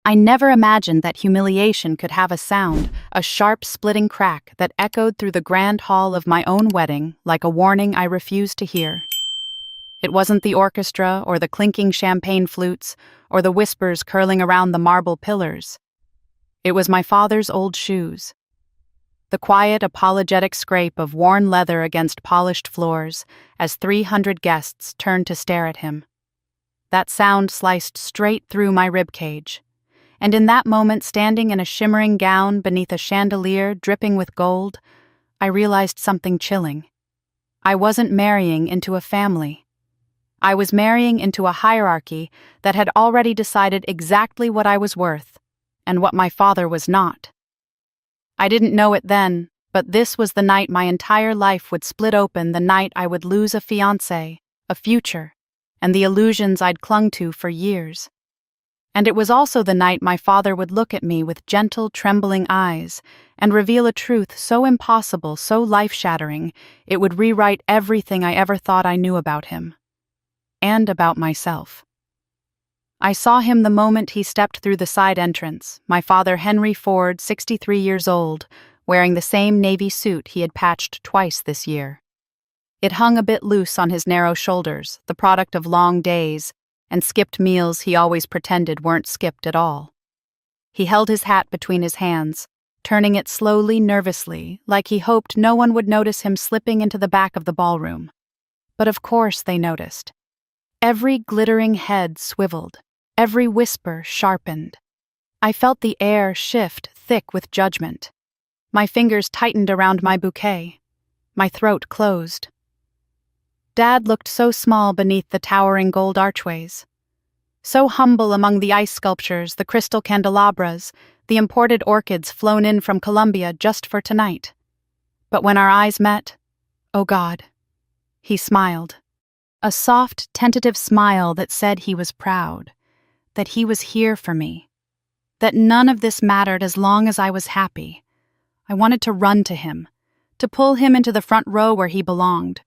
I never imagined that humiliation could have a sound, a sharp, splitting crack that echoed through the grand hall of my own wedding like a warning I refused to hear. It wasn't the orchestra or the clinking champagne flutes or the whispers curling around the marble pillars. It was my father's old shoes. The quiet, apologetic scrape of worn leather against polished floors as 300 guests turned to stare at him. That sound sliced straight through my ribcage. And in that moment, standing in a shimmering gown beneath a chandelier dripping with gold, I realized something chilling. I wasn't marrying into a family. I was marrying into a hierarchy that had already decided exactly what I was worth and what my father was not. I didn't know it then, but this was the night my entire life would split open, the night I would lose a fiancé, a future, and the illusions I'd clung to for years. And it was also the night my father would look at me with gentle, trembling eyes and reveal a truth so impossible, so life-shattering, it would rewrite everything I ever thought I knew about him. And about myself. I saw him the moment he stepped through the side entrance, my father Henry Ford, 63 years old, wearing the same navy suit he had patched twice this year. It hung a bit loose on his narrow shoulders, the product of long days, and skipped meals he always pretended weren't skipped at all. He held his hat between his hands, turning it slowly, nervously, like he hoped no one would notice him slipping into the back of the ballroom. But of course they noticed. Every glittering head swiveled, every whisper sharpened. I felt the air shift thick with judgment. My fingers tightened around my bouquet. My throat closed. Dad looked so small beneath the towering gold archways. So humble among the ice sculptures, the crystal candelabras, the imported orchids flown in from Colombia just for tonight. But when our eyes met, oh God, he smiled. A soft, tentative smile that said he was proud, that he was here for me, that none of this mattered as long as I was happy. I wanted to run to him, to pull him into the front row where he belonged,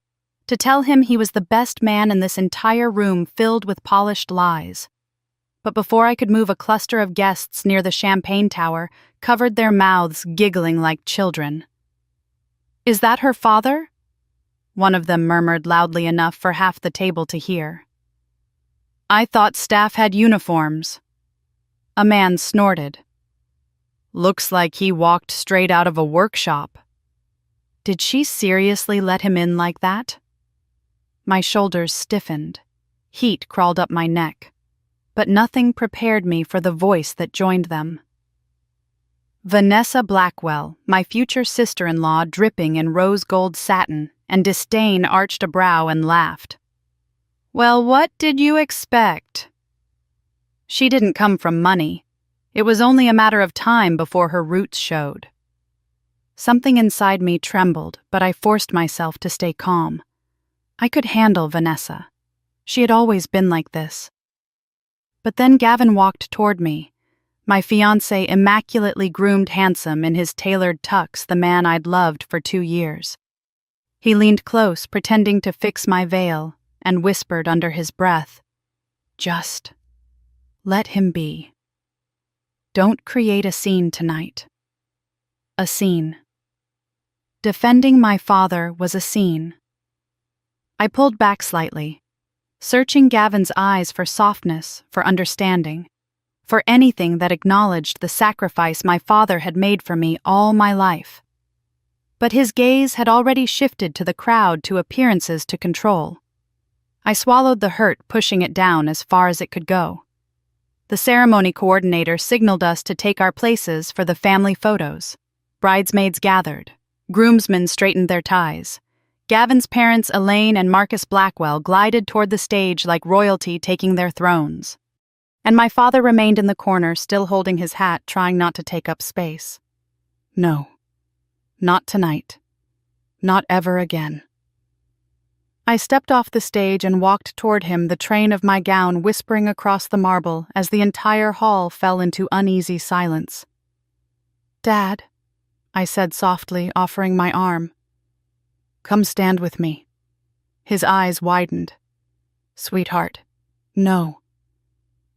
to tell him he was the best man in this entire room filled with polished lies. But before I could move, a cluster of guests near the champagne tower covered their mouths, giggling like children. "Is that her father?" one of them murmured loudly enough for half the table to hear. "I thought staff had uniforms." A man snorted. "Looks like he walked straight out of a workshop." Did she seriously let him in like that? My shoulders stiffened. Heat crawled up my neck. But nothing prepared me for the voice that joined them. Vanessa Blackwell, my future sister-in-law, dripping in rose gold satin, and disdain arched a brow and laughed. "Well, what did you expect?" She didn't come from money. It was only a matter of time before her roots showed. Something inside me trembled, but I forced myself to stay calm. I could handle Vanessa. She had always been like this. But then Gavin walked toward me, my fiancé, immaculately groomed, handsome in his tailored tux, the man I'd loved for 2 years. He leaned close, pretending to fix my veil, and whispered under his breath, "Just let him be. Don't create a scene tonight." A scene. Defending my father was a scene. I pulled back slightly, searching Gavin's eyes for softness, for understanding, for anything that acknowledged the sacrifice my father had made for me all my life. But his gaze had already shifted to the crowd, to appearances, to control. I swallowed the hurt, pushing it down as far as it could go. The ceremony coordinator signaled us to take our places for the family photos. Bridesmaids gathered. Groomsmen straightened their ties. Gavin's parents, Elaine and Marcus Blackwell, glided toward the stage like royalty taking their thrones. And my father remained in the corner, still holding his hat, trying not to take up space. No. Not tonight. Not ever again. I stepped off the stage and walked toward him, the train of my gown whispering across the marble as the entire hall fell into uneasy silence. "Dad," I said softly, offering my arm. "Come stand with me." His eyes widened. "Sweetheart, no.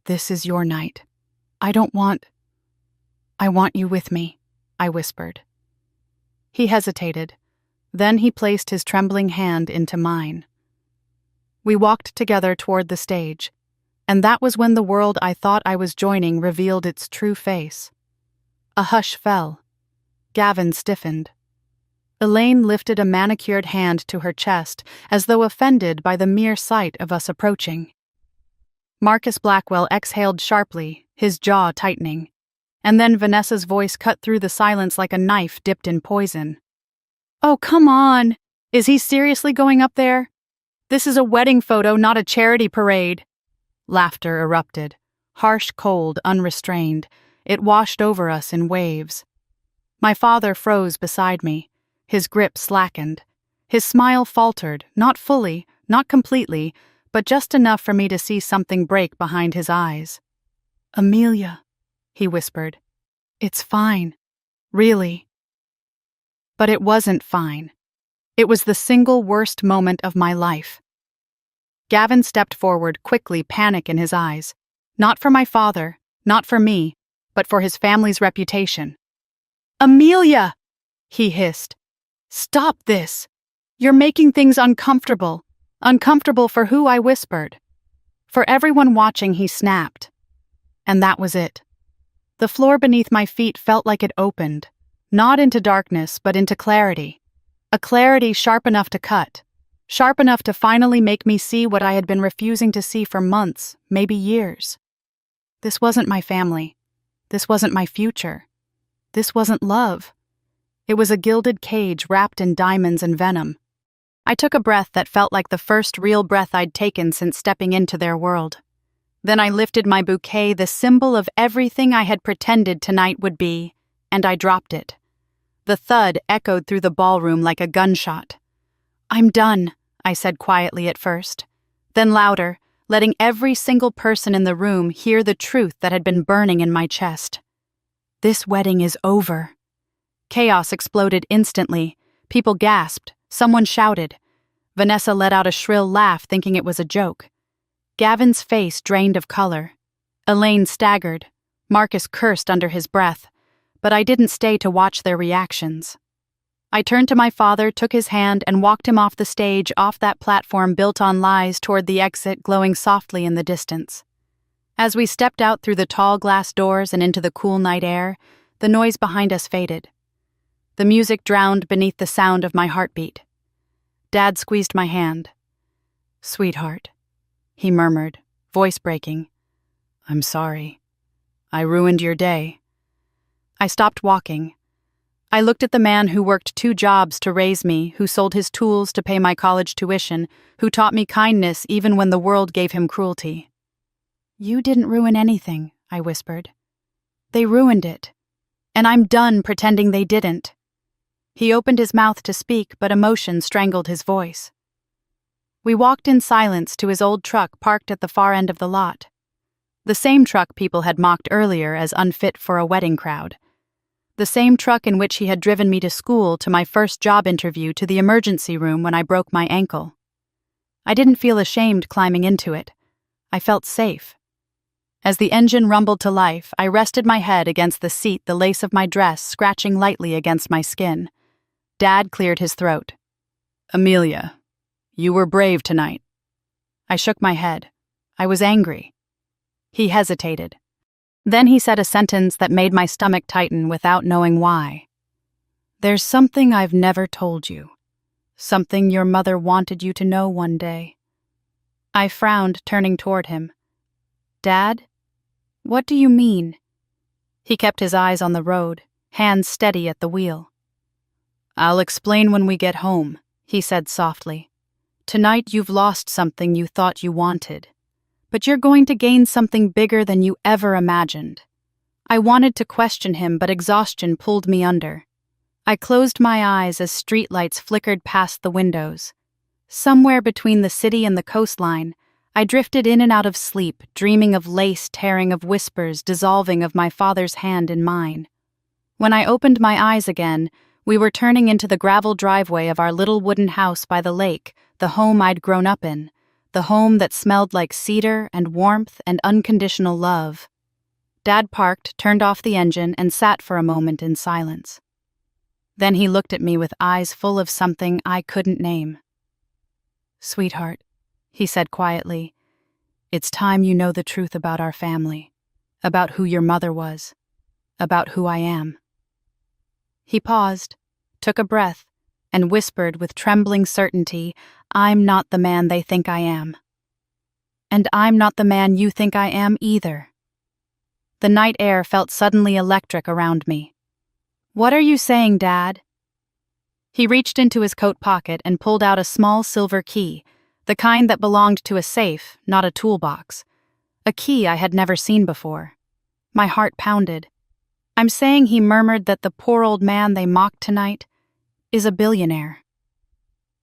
This is your night. I want you with me, I whispered. He hesitated. Then he placed his trembling hand into mine. We walked together toward the stage, and that was when the world I thought I was joining revealed its true face. A hush fell. Gavin stiffened. Elaine lifted a manicured hand to her chest, as though offended by the mere sight of us approaching. Marcus Blackwell exhaled sharply, his jaw tightening, and then Vanessa's voice cut through the silence like a knife dipped in poison. "Oh, come on! Is he seriously going up there? This is a wedding photo, not a charity parade." Laughter erupted, harsh, cold, unrestrained. It washed over us in waves. My father froze beside me. His grip slackened. His smile faltered, not fully, not completely, but just enough for me to see something break behind his eyes. "Amelia," he whispered. "It's fine. Really." But it wasn't fine. It was the single worst moment of my life. Gavin stepped forward quickly, panic in his eyes. Not for my father, not for me, but for his family's reputation. "Amelia!" he hissed. "Stop this! You're making things uncomfortable. Uncomfortable for who?" I whispered. For everyone watching, he snapped. And that was it. The floor beneath my feet felt like it opened, not into darkness, but into clarity. A clarity sharp enough to cut, sharp enough to finally make me see what I had been refusing to see for months, maybe years. This wasn't my family. This wasn't my future. This wasn't love. It was a gilded cage wrapped in diamonds and venom. I took a breath that felt like the first real breath I'd taken since stepping into their world. Then I lifted my bouquet, the symbol of everything I had pretended tonight would be, and I dropped it. The thud echoed through the ballroom like a gunshot. "I'm done," I said quietly at first, then louder, letting every single person in the room hear the truth that had been burning in my chest. "This wedding is over." Chaos exploded instantly. People gasped. Someone shouted. Vanessa let out a shrill laugh, thinking it was a joke. Gavin's face drained of color. Elaine staggered. Marcus cursed under his breath. But I didn't stay to watch their reactions. I turned to my father, took his hand, and walked him off the stage, off that platform built on lies, toward the exit glowing softly in the distance. As we stepped out through the tall glass doors and into the cool night air, the noise behind us faded. The music drowned beneath the sound of my heartbeat. Dad squeezed my hand. "Sweetheart," he murmured, voice breaking. "I'm sorry. I ruined your day." I stopped walking. I looked at the man who worked 2 jobs to raise me, who sold his tools to pay my college tuition, who taught me kindness even when the world gave him cruelty. "You didn't ruin anything," I whispered. "They ruined it. And I'm done pretending they didn't." He opened his mouth to speak, but emotion strangled his voice. We walked in silence to his old truck parked at the far end of the lot. The same truck people had mocked earlier as unfit for a wedding crowd. The same truck in which he had driven me to school, to my first job interview, to the emergency room when I broke my ankle. I didn't feel ashamed climbing into it. I felt safe. As the engine rumbled to life, I rested my head against the seat, the lace of my dress scratching lightly against my skin. Dad cleared his throat. "Amelia, you were brave tonight." I shook my head. I was angry. He hesitated. Then he said a sentence that made my stomach tighten without knowing why. "There's something I've never told you. Something your mother wanted you to know one day." I frowned, turning toward him. "Dad? What do you mean?" He kept his eyes on the road, hands steady at the wheel. "I'll explain when we get home," he said softly. "Tonight you've lost something you thought you wanted. But you're going to gain something bigger than you ever imagined." I wanted to question him, but exhaustion pulled me under. I closed my eyes as streetlights flickered past the windows. Somewhere between the city and the coastline, I drifted in and out of sleep, dreaming of lace tearing, of whispers dissolving, of my father's hand in mine. When I opened my eyes again, we were turning into the gravel driveway of our little wooden house by the lake, the home I'd grown up in, the home that smelled like cedar and warmth and unconditional love. Dad parked, turned off the engine, and sat for a moment in silence. Then he looked at me with eyes full of something I couldn't name. "Sweetheart," he said quietly, "it's time you know the truth about our family, about who your mother was, about who I am." He paused, took a breath, and whispered with trembling certainty, "I'm not the man they think I am. And I'm not the man you think I am either." The night air felt suddenly electric around me. "What are you saying, Dad?" He reached into his coat pocket and pulled out a small silver key, the kind that belonged to a safe, not a toolbox. A key I had never seen before. My heart pounded. "I'm saying," he murmured, "that the poor old man they mocked tonight is a billionaire."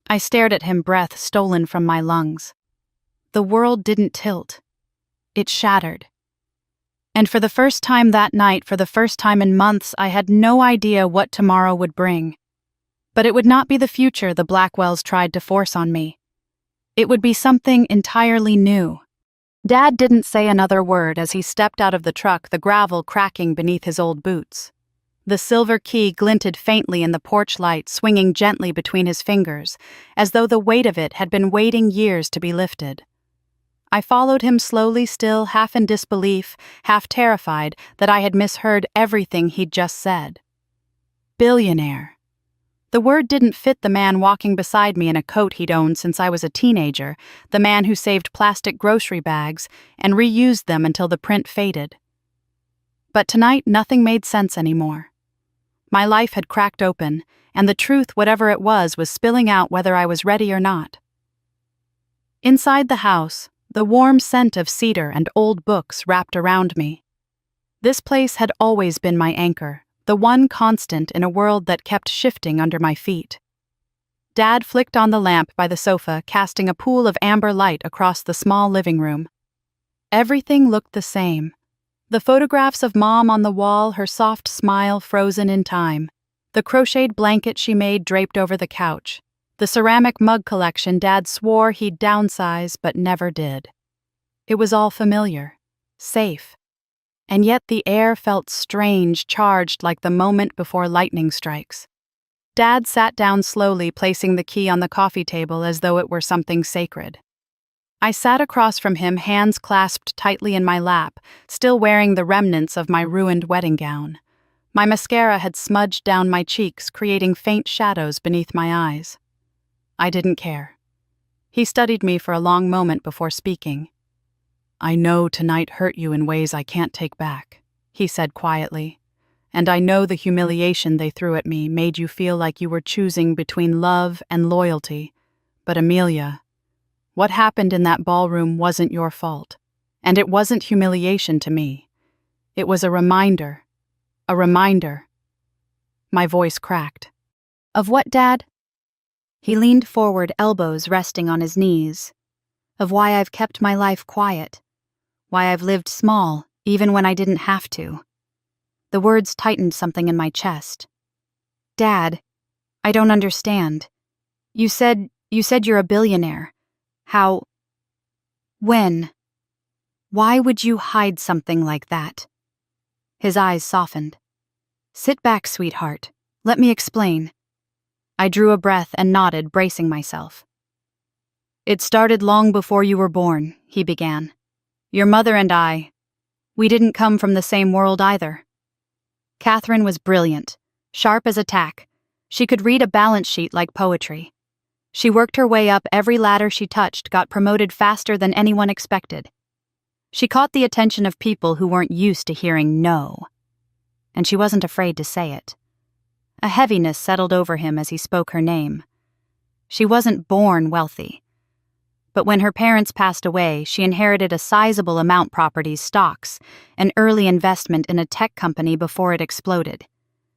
I stared at him, breath stolen from my lungs. The world didn't tilt. It shattered. And for the first time that night, for the first time in months, I had no idea what tomorrow would bring. But it would not be the future the Blackwells tried to force on me. It would be something entirely new. Dad didn't say another word as he stepped out of the truck, the gravel cracking beneath his old boots. The silver key glinted faintly in the porch light, swinging gently between his fingers, as though the weight of it had been waiting years to be lifted. I followed him slowly, still half in disbelief, half terrified that I had misheard everything he'd just said. Billionaire. The word didn't fit the man walking beside me in a coat he'd owned since I was a teenager, the man who saved plastic grocery bags and reused them until the print faded. But tonight nothing made sense anymore. My life had cracked open, and the truth, whatever it was spilling out whether I was ready or not. Inside the house, the warm scent of cedar and old books wrapped around me. This place had always been my anchor, the one constant in a world that kept shifting under my feet. Dad flicked on the lamp by the sofa, casting a pool of amber light across the small living room. Everything looked the same. The photographs of Mom on the wall, her soft smile frozen in time. The crocheted blanket she made draped over the couch. The ceramic mug collection Dad swore he'd downsize but never did. It was all familiar, safe. And yet the air felt strange, charged like the moment before lightning strikes. Dad sat down slowly, placing the key on the coffee table as though it were something sacred. I sat across from him, hands clasped tightly in my lap, still wearing the remnants of my ruined wedding gown. My mascara had smudged down my cheeks, creating faint shadows beneath my eyes. I didn't care. He studied me for a long moment before speaking. "I know tonight hurt you in ways I can't take back," he said quietly. "And I know the humiliation they threw at me made you feel like you were choosing between love and loyalty. But Amelia, what happened in that ballroom wasn't your fault. And it wasn't humiliation to me. It was a reminder. A reminder." My voice cracked. "Of what, Dad?" He leaned forward, elbows resting on his knees. "Of why I've kept my life quiet. Why I've lived small, even when I didn't have to." The words tightened something in my chest. "Dad, I don't understand. You said you're a billionaire. How? When? Why would you hide something like that?" His eyes softened. "Sit back, sweetheart. Let me explain." I drew a breath and nodded, bracing myself. "It started long before you were born," he began. "Your mother and we didn't come from the same world either. Catherine was brilliant, sharp as a tack. She could read a balance sheet like poetry. She worked her way up every ladder she touched, got promoted faster than anyone expected. She caught the attention of people who weren't used to hearing no. And she wasn't afraid to say it. A heaviness settled over him as he spoke her name. She wasn't born wealthy. But when her parents passed away, she inherited a sizable amount properties, stocks, an early investment in a tech company before it exploded.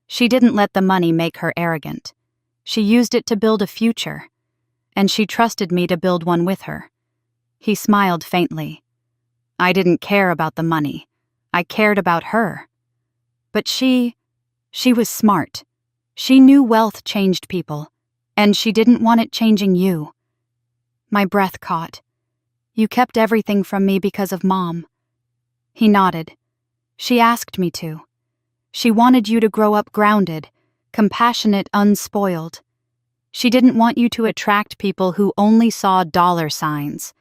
She didn't let the money make her arrogant. She used it to build a future. And she trusted me to build one with her." He smiled faintly. "I didn't care about the money. I cared about her. But she was smart. She knew wealth changed people, and she didn't want it changing you." My breath caught. "You kept everything from me because of Mom." He nodded. She asked me to. She wanted you to grow up grounded, compassionate, unspoiled. She didn't want you to attract people who only saw dollar signs.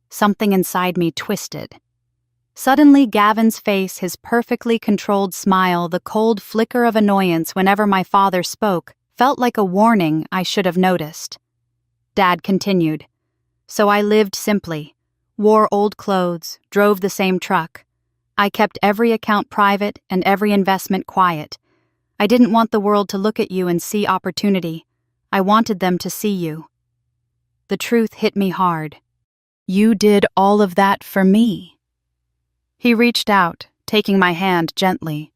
Something inside me twisted. Suddenly, Gavin's face, his perfectly controlled smile, the cold flicker of annoyance whenever my father spoke, felt like a warning I should have noticed. Dad continued. So I lived simply, wore old clothes, drove the same truck. I kept every account private and every investment quiet. I didn't want the world to look at you and see opportunity. I wanted them to see you. The truth hit me hard. You did all of that for me. He reached out, taking my hand gently.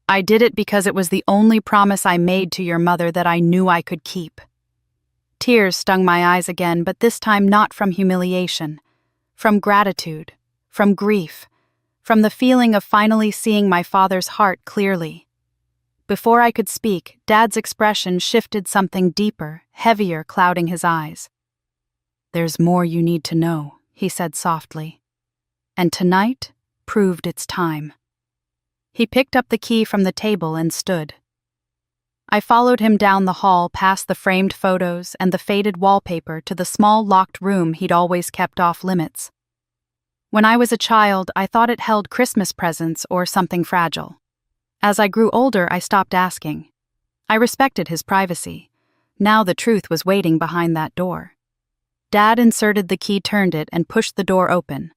I did it because it was the only promise I made to your mother that I knew I could keep. Tears stung my eyes again, but this time not from humiliation. From gratitude, from grief, from the feeling of finally seeing my father's heart clearly. Before I could speak, Dad's expression shifted, something deeper, heavier clouding his eyes. There's more you need to know, he said softly. And tonight proved its time. He picked up the key from the table and stood. I followed him down the hall past the framed photos and the faded wallpaper to the small locked room he'd always kept off limits. When I was a child, I thought it held Christmas presents or something fragile. As I grew older, I stopped asking. I respected his privacy. Now the truth was waiting behind that door. Dad inserted the key, turned it, and pushed the door open.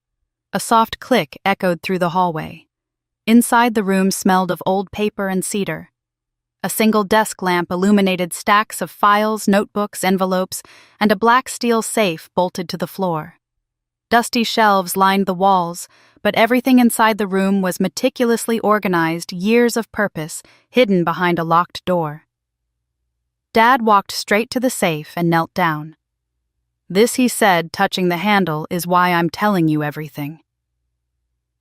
A soft click echoed through the hallway. Inside, the room smelled of old paper and cedar. A single desk lamp illuminated stacks of files, notebooks, envelopes, and a black steel safe bolted to the floor. Dusty shelves lined the walls, but everything inside the room was meticulously organized, years of purpose, hidden behind a locked door. Dad walked straight to the safe and knelt down. This, he said, touching the handle, is why I'm telling you everything.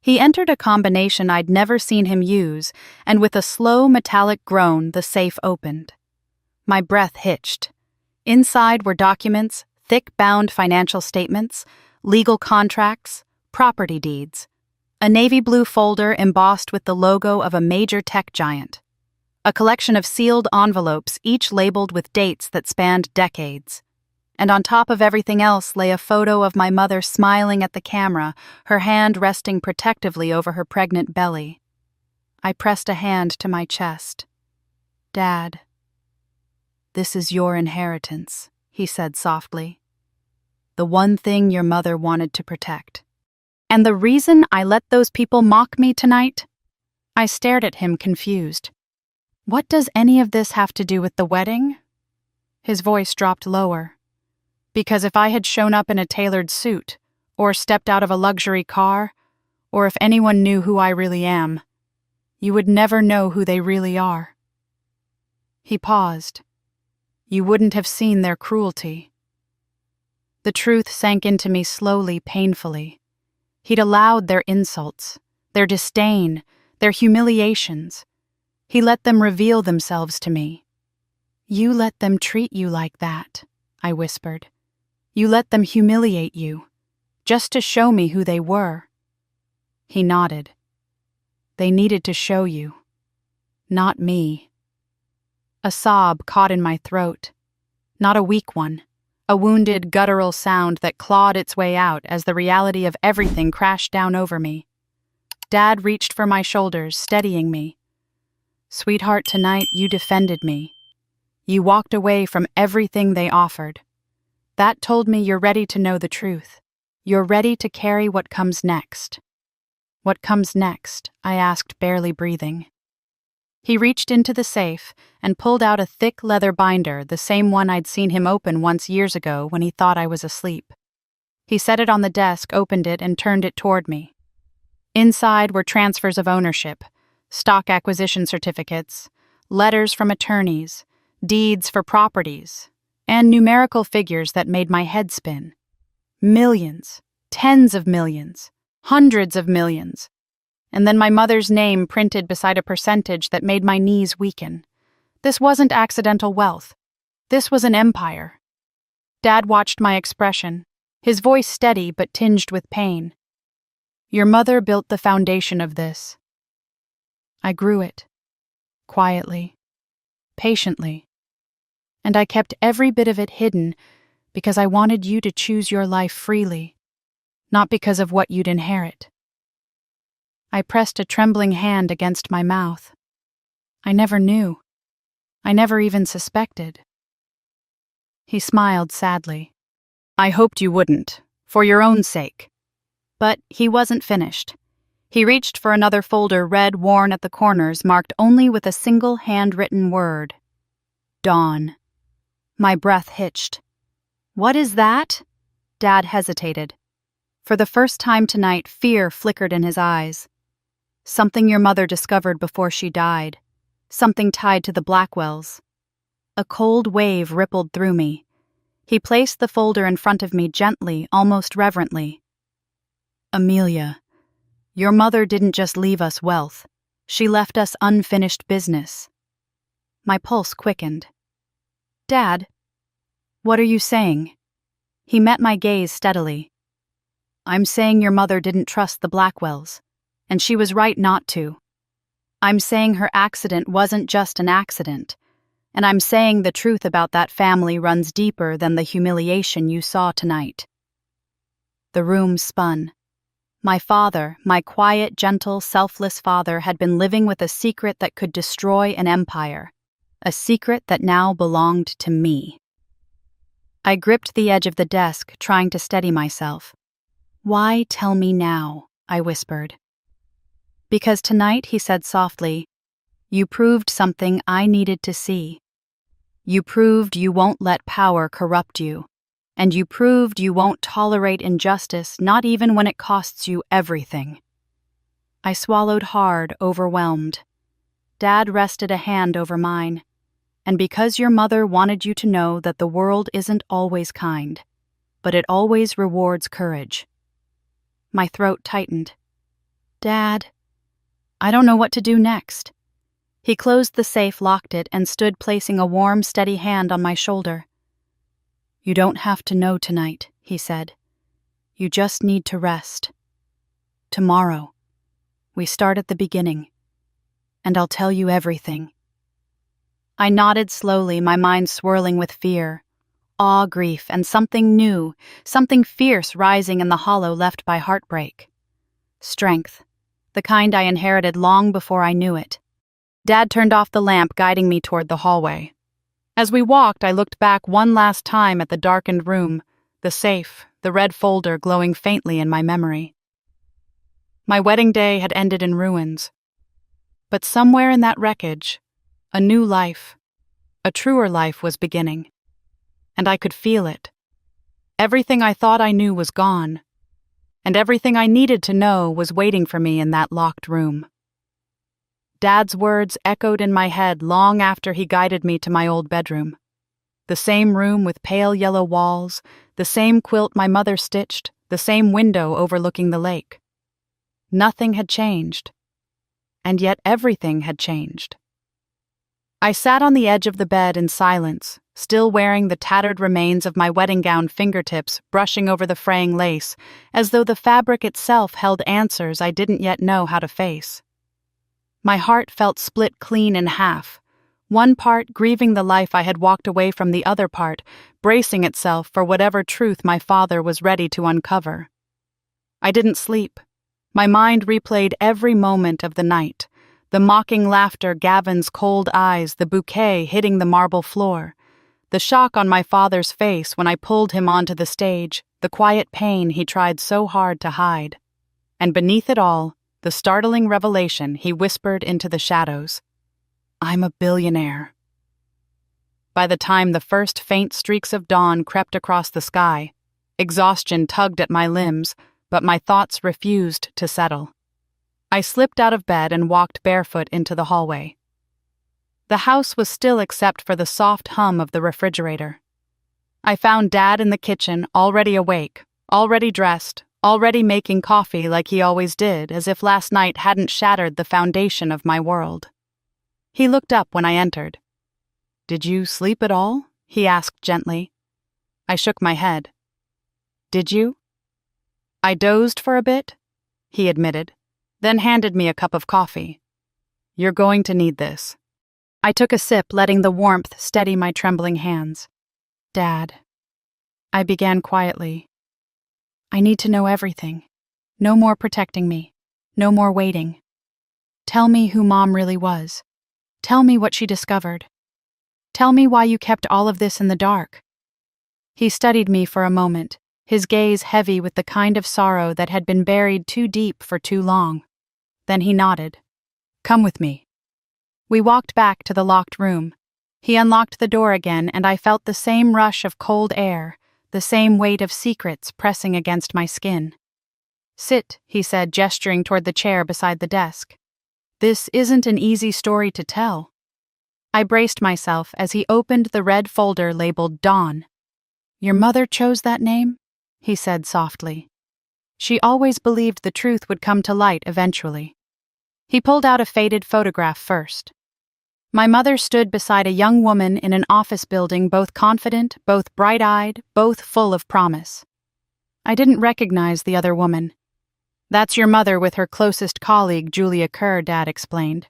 He entered a combination I'd never seen him use, and with a slow metallic groan, the safe opened. My breath hitched. Inside were documents, thick-bound financial statements, legal contracts, property deeds, a navy blue folder embossed with the logo of a major tech giant, a collection of sealed envelopes, each labeled with dates that spanned decades. And on top of everything else lay a photo of my mother smiling at the camera, her hand resting protectively over her pregnant belly. I pressed a hand to my chest. Dad, this is your inheritance, he said softly. The one thing your mother wanted to protect. And the reason I let those people mock me tonight? I stared at him, confused. What does any of this have to do with the wedding? His voice dropped lower. Because if I had shown up in a tailored suit, or stepped out of a luxury car, or if anyone knew who I really am, you would never know who they really are. He paused. You wouldn't have seen their cruelty. The truth sank into me slowly, painfully. He'd allowed their insults, their disdain, their humiliations. He let them reveal themselves to me. You let them treat you like that, I whispered. You let them humiliate you, just to show me who they were. He nodded. They needed to show you, not me. A sob caught in my throat, not a weak one, a wounded, guttural sound that clawed its way out as the reality of everything crashed down over me. Dad reached for my shoulders, steadying me. Sweetheart, tonight you defended me. You walked away from everything they offered. That told me you're ready to know the truth. You're ready to carry what comes next. What comes next? I asked, barely breathing. He reached into the safe and pulled out a thick leather binder, the same one I'd seen him open once years ago when he thought I was asleep. He set it on the desk, opened it, and turned it toward me. Inside were transfers of ownership, stock acquisition certificates, letters from attorneys, deeds for properties, and numerical figures that made my head spin. Millions, tens of millions, hundreds of millions. And then my mother's name printed beside a percentage that made my knees weaken. This wasn't accidental wealth. This was an empire. Dad watched my expression, his voice steady but tinged with pain. Your mother built the foundation of this. I grew it, quietly, patiently, and I kept every bit of it hidden because I wanted you to choose your life freely, not because of what you'd inherit. I pressed a trembling hand against my mouth. I never knew. I never even suspected. He smiled sadly. I hoped you wouldn't, for your own sake. But he wasn't finished. He reached for another folder, red, worn at the corners, marked only with a single handwritten word. Dawn. My breath hitched. What is that? Dad hesitated. For the first time tonight, fear flickered in his eyes. Something your mother discovered before she died. Something tied to the Blackwells. A cold wave rippled through me. He placed the folder in front of me gently, almost reverently. Amelia, your mother didn't just leave us wealth. She left us unfinished business. My pulse quickened. Dad, what are you saying? He met my gaze steadily. I'm saying your mother didn't trust the Blackwells, and she was right not to. I'm saying her accident wasn't just an accident, and I'm saying the truth about that family runs deeper than the humiliation you saw tonight. The room spun. My father, my quiet, gentle, selfless father, had been living with a secret that could destroy an empire, a secret that now belonged to me. I gripped the edge of the desk, trying to steady myself. Why tell me now? I whispered. Because tonight, he said softly, you proved something I needed to see. You proved you won't let power corrupt you. And you proved you won't tolerate injustice, not even when it costs you everything. I swallowed hard, overwhelmed. Dad rested a hand over mine. And because your mother wanted you to know that the world isn't always kind, but it always rewards courage. My throat tightened. Dad, I don't know what to do next. He closed the safe, locked it, and stood placing a warm, steady hand on my shoulder. You don't have to know tonight, he said. You just need to rest. Tomorrow, we start at the beginning, and I'll tell you everything. I nodded slowly, my mind swirling with fear, awe, grief, and something new, something fierce rising in the hollow left by heartbreak. Strength, the kind I inherited long before I knew it. Dad turned off the lamp, guiding me toward the hallway. As we walked, I looked back one last time at the darkened room, the safe, the red folder glowing faintly in my memory. My wedding day had ended in ruins. But somewhere in that wreckage, a new life, a truer life was beginning. And I could feel it. Everything I thought I knew was gone, and everything I needed to know was waiting for me in that locked room. Dad's words echoed in my head long after he guided me to my old bedroom. The same room with pale yellow walls, the same quilt my mother stitched, the same window overlooking the lake. Nothing had changed, and yet everything had changed. I sat on the edge of the bed in silence, still wearing the tattered remains of my wedding gown fingertips brushing over the fraying lace, as though the fabric itself held answers I didn't yet know how to face. My heart felt split clean in half, one part grieving the life I had walked away from, the other part bracing itself for whatever truth my father was ready to uncover. I didn't sleep. My mind replayed every moment of the night, the mocking laughter, Gavin's cold eyes, the bouquet hitting the marble floor, the shock on my father's face when I pulled him onto the stage, the quiet pain he tried so hard to hide. And beneath it all, the startling revelation he whispered into the shadows. I'm a billionaire. By the time the first faint streaks of dawn crept across the sky, exhaustion tugged at my limbs, but my thoughts refused to settle. I slipped out of bed and walked barefoot into the hallway. The house was still except for the soft hum of the refrigerator. I found Dad in the kitchen, already awake, already dressed, already making coffee like he always did, as if last night hadn't shattered the foundation of my world. He looked up when I entered. Did you sleep at all? He asked gently. I shook my head. Did you? I dozed for a bit, he admitted, then handed me a cup of coffee. You're going to need this. I took a sip, letting the warmth steady my trembling hands. Dad. I began quietly. I need to know everything. No more protecting me. No more waiting. Tell me who Mom really was. Tell me what she discovered. Tell me why you kept all of this in the dark. He studied me for a moment, his gaze heavy with the kind of sorrow that had been buried too deep for too long. Then he nodded. Come with me. We walked back to the locked room. He unlocked the door again, and I felt the same rush of cold air, the same weight of secrets pressing against my skin. Sit, he said, gesturing toward the chair beside the desk. This isn't an easy story to tell. I braced myself as he opened the red folder labeled Dawn. Your mother chose that name? He said softly. She always believed the truth would come to light eventually. He pulled out a faded photograph first. My mother stood beside a young woman in an office building, both confident, both bright-eyed, both full of promise. I didn't recognize the other woman. That's your mother with her closest colleague, Julia Kerr, Dad explained.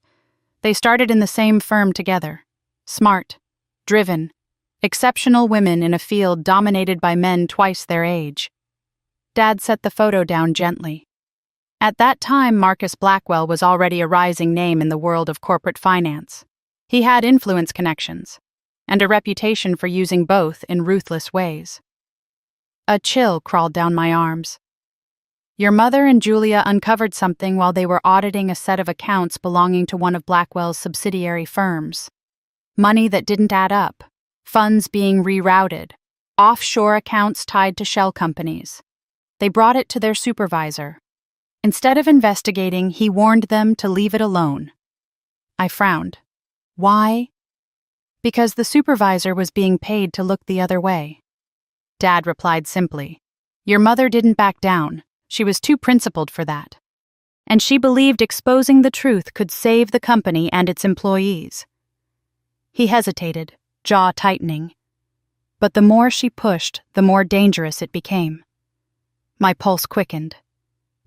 They started in the same firm together. Smart, driven, exceptional women in a field dominated by men twice their age. Dad set the photo down gently. At that time, Marcus Blackwell was already a rising name in the world of corporate finance. He had influence connections, and a reputation for using both in ruthless ways. A chill crawled down my arms. Your mother and Julia uncovered something while they were auditing a set of accounts belonging to one of Blackwell's subsidiary firms. Money that didn't add up, funds being rerouted, offshore accounts tied to shell companies. They brought it to their supervisor. Instead of investigating, he warned them to leave it alone. I frowned. Why? Because the supervisor was being paid to look the other way. Dad replied simply, Your mother didn't back down. She was too principled for that. And she believed exposing the truth could save the company and its employees. He hesitated, jaw tightening. But the more she pushed, the more dangerous it became. My pulse quickened.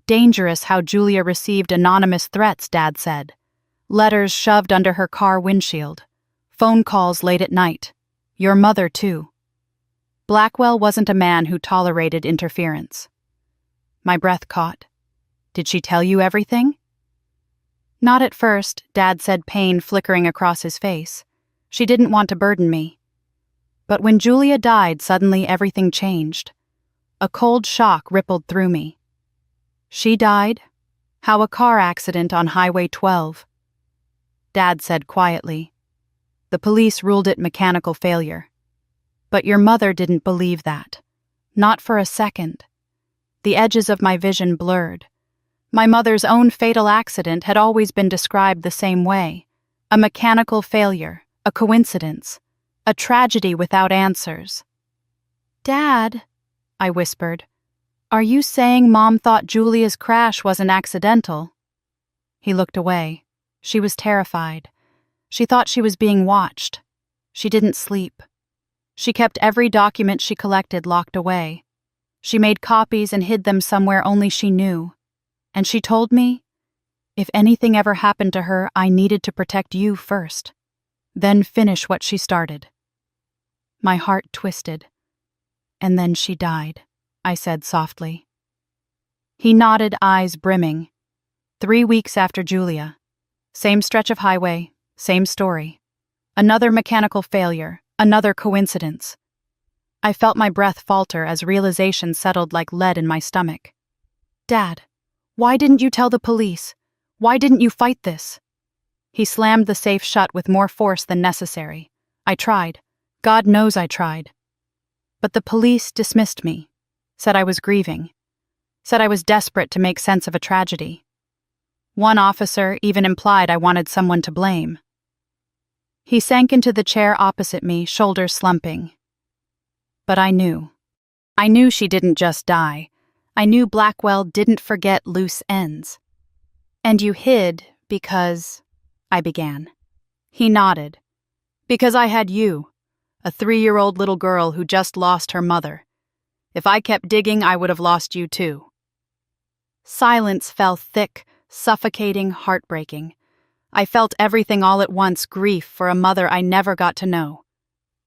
Dangerous how Julia received anonymous threats, Dad said. Letters shoved under her car windshield. Phone calls late at night. Your mother, too. Blackwell wasn't a man who tolerated interference. My breath caught. Did she tell you everything? Not at first, Dad said, pain flickering across his face. She didn't want to burden me. But when Julia died, suddenly everything changed. A cold shock rippled through me. She died? How a car accident on Highway 12. Dad said quietly. The police ruled it mechanical failure. But your mother didn't believe that. Not for a second. The edges of my vision blurred. My mother's own fatal accident had always been described the same way. A mechanical failure, a coincidence, a tragedy without answers. Dad, I whispered, are you saying Mom thought Julia's crash wasn't accidental? He looked away. She was terrified. She thought she was being watched. She didn't sleep. She kept every document she collected locked away. She made copies and hid them somewhere only she knew. And she told me, if anything ever happened to her, I needed to protect you first. Then finish what she started. My heart twisted. And then she died, I said softly. He nodded, eyes brimming. 3 weeks after Julia. Same stretch of highway, same story. Another mechanical failure, another coincidence. I felt my breath falter as realization settled like lead in my stomach. Dad, why didn't you tell the police? Why didn't you fight this? He slammed the safe shut with more force than necessary. I tried. God knows I tried. But the police dismissed me, said I was grieving, said I was desperate to make sense of a tragedy. One officer even implied I wanted someone to blame. He sank into the chair opposite me, shoulders slumping. But I knew. I knew she didn't just die. I knew Blackwell didn't forget loose ends. And you hid because... I began. He nodded. Because I had you, a 3-year-old little girl who just lost her mother. If I kept digging, I would have lost you too. Silence fell thick, suffocating, heartbreaking. I felt everything all at once: grief for a mother I never got to know,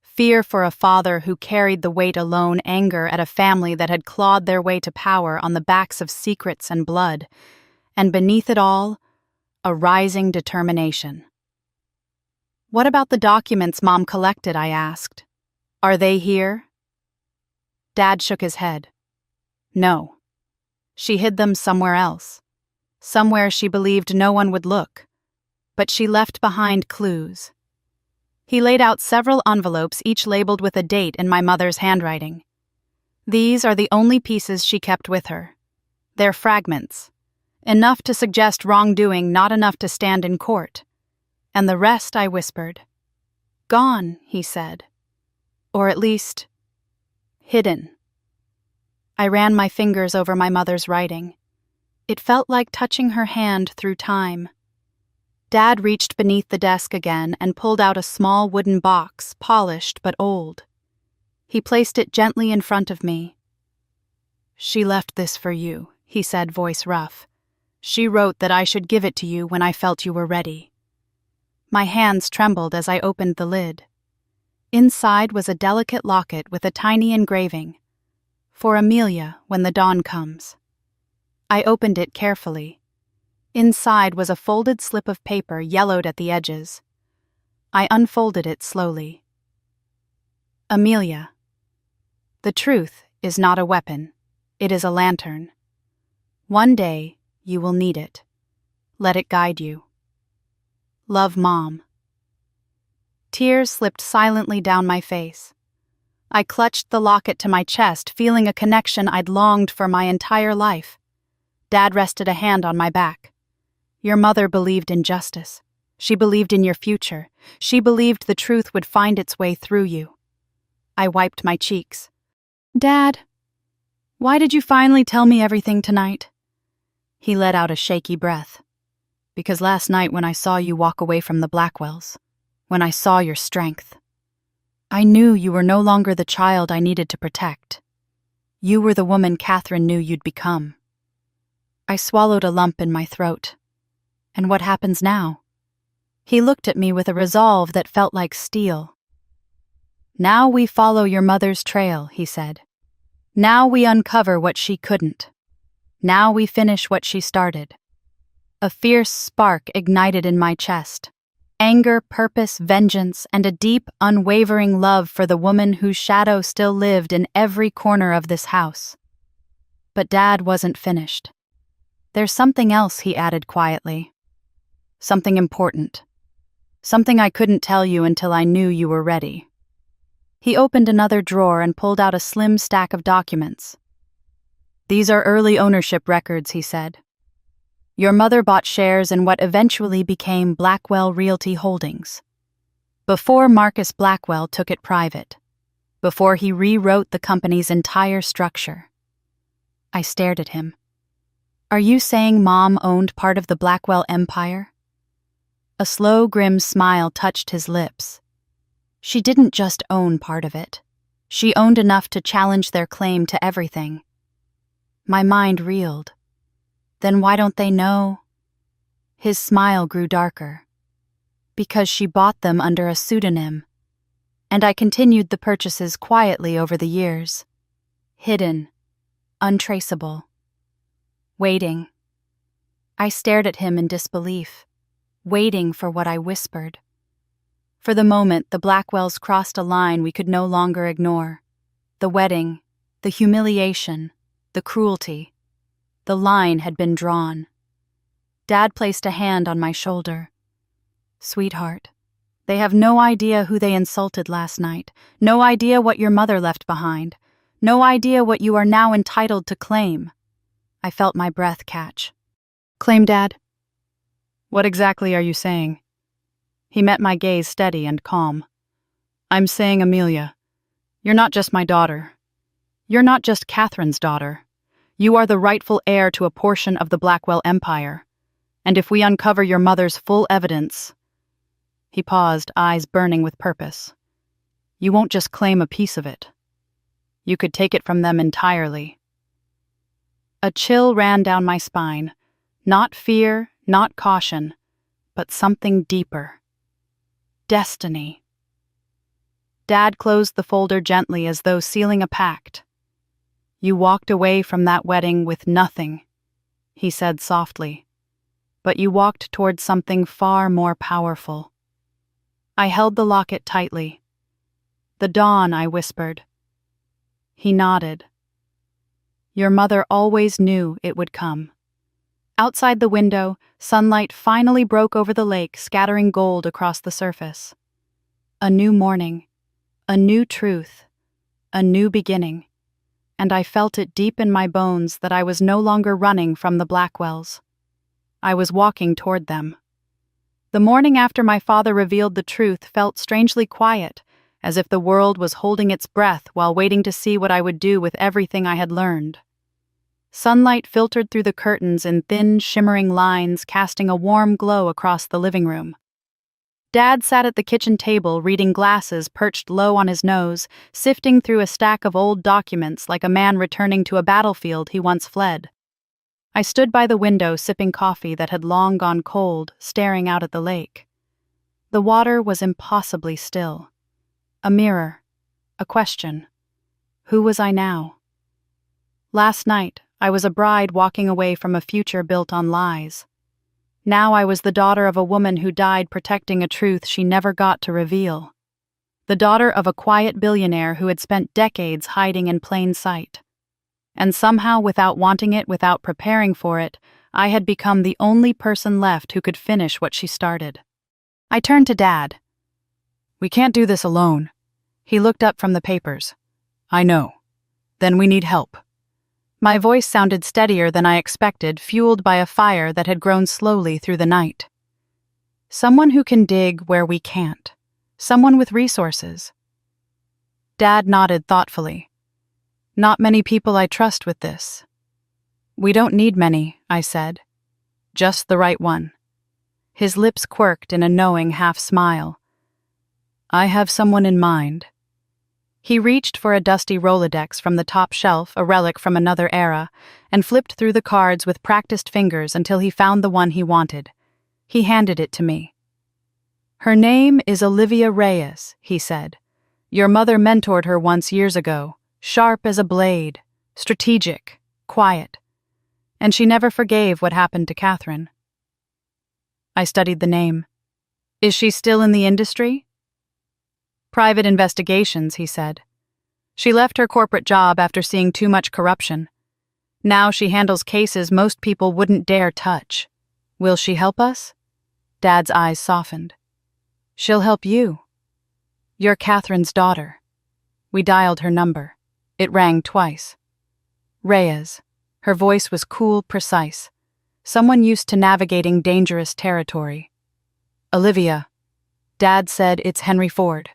fear for a father who carried the weight alone, anger at a family that had clawed their way to power on the backs of secrets and blood, and beneath it all, a rising determination. "What about the documents Mom collected?" I asked. "Are they here?" Dad shook his head. "No. She hid them somewhere else. Somewhere she believed no one would look. But she left behind clues." He laid out several envelopes, each labeled with a date in my mother's handwriting. "These are the only pieces she kept with her. They're fragments. Enough to suggest wrongdoing, not enough to stand in court. And the rest," I whispered. "Gone," he said. "Or at least, hidden." I ran my fingers over my mother's writing. It felt like touching her hand through time. Dad reached beneath the desk again and pulled out a small wooden box, polished but old. He placed it gently in front of me. "She left this for you," he said, voice rough. "She wrote that I should give it to you when I felt you were ready." My hands trembled as I opened the lid. Inside was a delicate locket with a tiny engraving. "For Amelia, when the dawn comes." I opened it carefully. Inside was a folded slip of paper, yellowed at the edges. I unfolded it slowly. "Amelia, the truth is not a weapon. It is a lantern. One day, you will need it. Let it guide you. Love, Mom." Tears slipped silently down my face. I clutched the locket to my chest, feeling a connection I'd longed for my entire life. Dad rested a hand on my back. "Your mother believed in justice. She believed in your future. She believed the truth would find its way through you." I wiped my cheeks. "Dad, why did you finally tell me everything tonight?" He let out a shaky breath. "Because last night when I saw you walk away from the Blackwells, when I saw your strength, I knew you were no longer the child I needed to protect. You were the woman Catherine knew you'd become." I swallowed a lump in my throat. "And what happens now?" He looked at me with a resolve that felt like steel. "Now we follow your mother's trail," he said. "Now we uncover what she couldn't. Now we finish what she started." A fierce spark ignited in my chest. Anger, purpose, vengeance, and a deep, unwavering love for the woman whose shadow still lived in every corner of this house. But Dad wasn't finished. "There's something else," he added quietly. "Something important. Something I couldn't tell you until I knew you were ready." He opened another drawer and pulled out a slim stack of documents. "These are early ownership records," he said. "Your mother bought shares in what eventually became Blackwell Realty Holdings. Before Marcus Blackwell took it private. Before he rewrote the company's entire structure." I stared at him. "Are you saying Mom owned part of the Blackwell empire?" A slow, grim smile touched his lips. "She didn't just own part of it. She owned enough to challenge their claim to everything." My mind reeled. "Then why don't they know?" His smile grew darker. "Because she bought them under a pseudonym. And I continued the purchases quietly over the years. Hidden. Untraceable. Waiting." I stared at him in disbelief, waiting for what I whispered. For the moment, the Blackwells crossed a line we could no longer ignore. The wedding, the humiliation, the cruelty. The line had been drawn. Dad placed a hand on my shoulder. "Sweetheart, they have no idea who they insulted last night, no idea what your mother left behind, no idea what you are now entitled to claim." I felt my breath catch. "Claim, Dad? What exactly are you saying?" He met my gaze steady and calm. "I'm saying, Amelia, you're not just my daughter. You're not just Catherine's daughter. You are the rightful heir to a portion of the Blackwell empire. And if we uncover your mother's full evidence..." He paused, eyes burning with purpose. "You won't just claim a piece of it. You could take it from them entirely." A chill ran down my spine. Not fear, not caution, but something deeper. Destiny. Dad closed the folder gently as though sealing a pact. "You walked away from that wedding with nothing," he said softly, "but you walked toward something far more powerful." I held the locket tightly. "The dawn," I whispered. He nodded. "Your mother always knew it would come." Outside the window, sunlight finally broke over the lake, scattering gold across the surface. A new morning, a new truth, a new beginning, and I felt it deep in my bones that I was no longer running from the Blackwells. I was walking toward them. The morning after my father revealed the truth felt strangely quiet, as if the world was holding its breath while waiting to see what I would do with everything I had learned. Sunlight filtered through the curtains in thin, shimmering lines, casting a warm glow across the living room. Dad sat at the kitchen table, reading glasses perched low on his nose, sifting through a stack of old documents like a man returning to a battlefield he once fled. I stood by the window sipping coffee that had long gone cold, staring out at the lake. The water was impossibly still. A mirror. A question. Who was I now? Last night, I was a bride walking away from a future built on lies. Now I was the daughter of a woman who died protecting a truth she never got to reveal. The daughter of a quiet billionaire who had spent decades hiding in plain sight. And somehow, without wanting it, without preparing for it, I had become the only person left who could finish what she started. I turned to Dad. "We can't do this alone." He looked up from the papers. "I know. Then we need help." My voice sounded steadier than I expected, fueled by a fire that had grown slowly through the night. "Someone who can dig where we can't. Someone with resources." Dad nodded thoughtfully. "Not many people I trust with this." "We don't need many," I said. "Just the right one." His lips quirked in a knowing half-smile. "I have someone in mind." He reached for a dusty Rolodex from the top shelf, a relic from another era, and flipped through the cards with practiced fingers until he found the one he wanted. He handed it to me. "Her name is Olivia Reyes," he said. "Your mother mentored her once years ago, sharp as a blade, strategic, quiet. And she never forgave what happened to Catherine." I studied the name. "Is she still in the industry?" "Private investigations," he said. "She left her corporate job after seeing too much corruption. Now she handles cases most people wouldn't dare touch. Will she help us?" Dad's eyes softened. "She'll help you. You're Catherine's daughter." We dialed her number. It rang twice. Reyes. Her voice was cool, precise. Someone used to navigating dangerous territory. "Olivia." Dad said, "It's Henry Ford."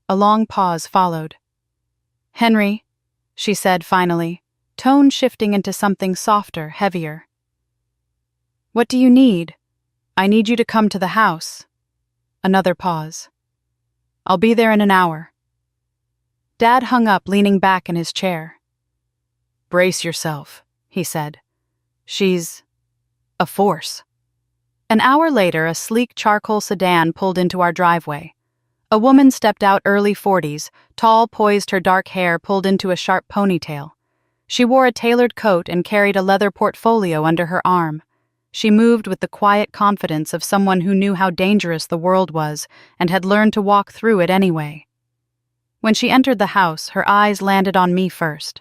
A long pause followed. "Henry," she said finally, tone shifting into something softer, heavier. "What do you need?" "I need you to come to the house." Another pause. "I'll be there in an hour." Dad hung up, leaning back in his chair. "Brace yourself," he said. "She's a force." An hour later, a sleek charcoal sedan pulled into our driveway. A woman stepped out, early 40s, tall, poised, her dark hair pulled into a sharp ponytail. She wore a tailored coat and carried a leather portfolio under her arm. She moved with the quiet confidence of someone who knew how dangerous the world was and had learned to walk through it anyway. When she entered the house, her eyes landed on me first.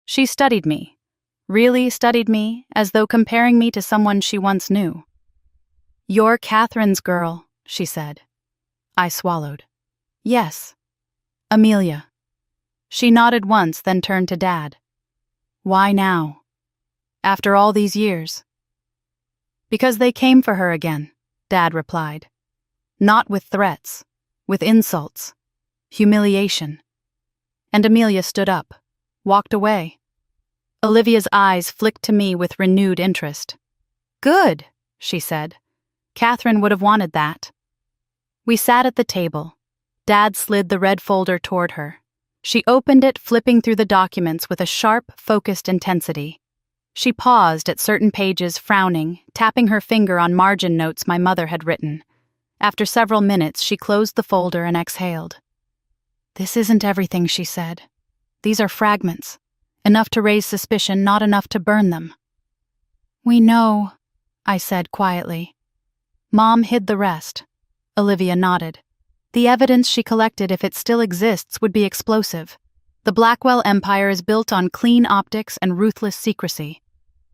She studied me, really studied me, as though comparing me to someone she once knew. "You're Catherine's girl," she said. I swallowed. "Yes. Amelia." She nodded once, then turned to Dad. "Why now? After all these years?" "Because they came for her again," Dad replied. "Not with threats, with insults, humiliation." And Amelia stood up, walked away. Olivia's eyes flicked to me with renewed interest. "Good," she said. "Catherine would have wanted that." We sat at the table. Dad slid the red folder toward her. She opened it, flipping through the documents with a sharp, focused intensity. She paused at certain pages, frowning, tapping her finger on margin notes my mother had written. After several minutes, she closed the folder and exhaled. "This isn't everything," she said. "These are fragments. Enough to raise suspicion, not enough to burn them." "We know," I said quietly. Mom hid the rest. Olivia nodded. "The evidence she collected, if it still exists, would be explosive. The Blackwell empire is built on clean optics and ruthless secrecy.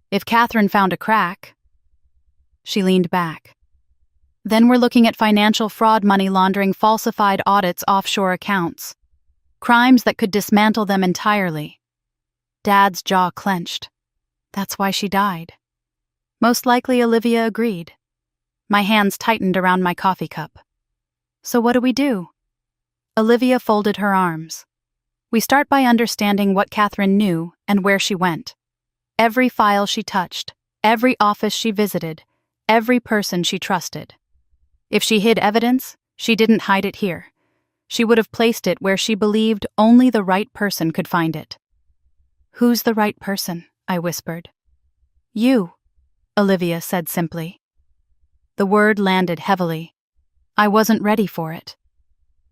If Catherine found a crack..." She leaned back. "Then we're looking at financial fraud, money laundering, falsified audits, offshore accounts. Crimes that could dismantle them entirely." Dad's jaw clenched. "That's why she died." Most likely, Olivia agreed. My hands tightened around my coffee cup. "So what do we do?" Olivia folded her arms. "We start by understanding what Catherine knew and where she went. Every file she touched, every office she visited, every person she trusted. If she hid evidence, she didn't hide it here. She would have placed it where she believed only the right person could find it." "Who's the right person?" I whispered. "You," Olivia said simply. The word landed heavily. I wasn't ready for it.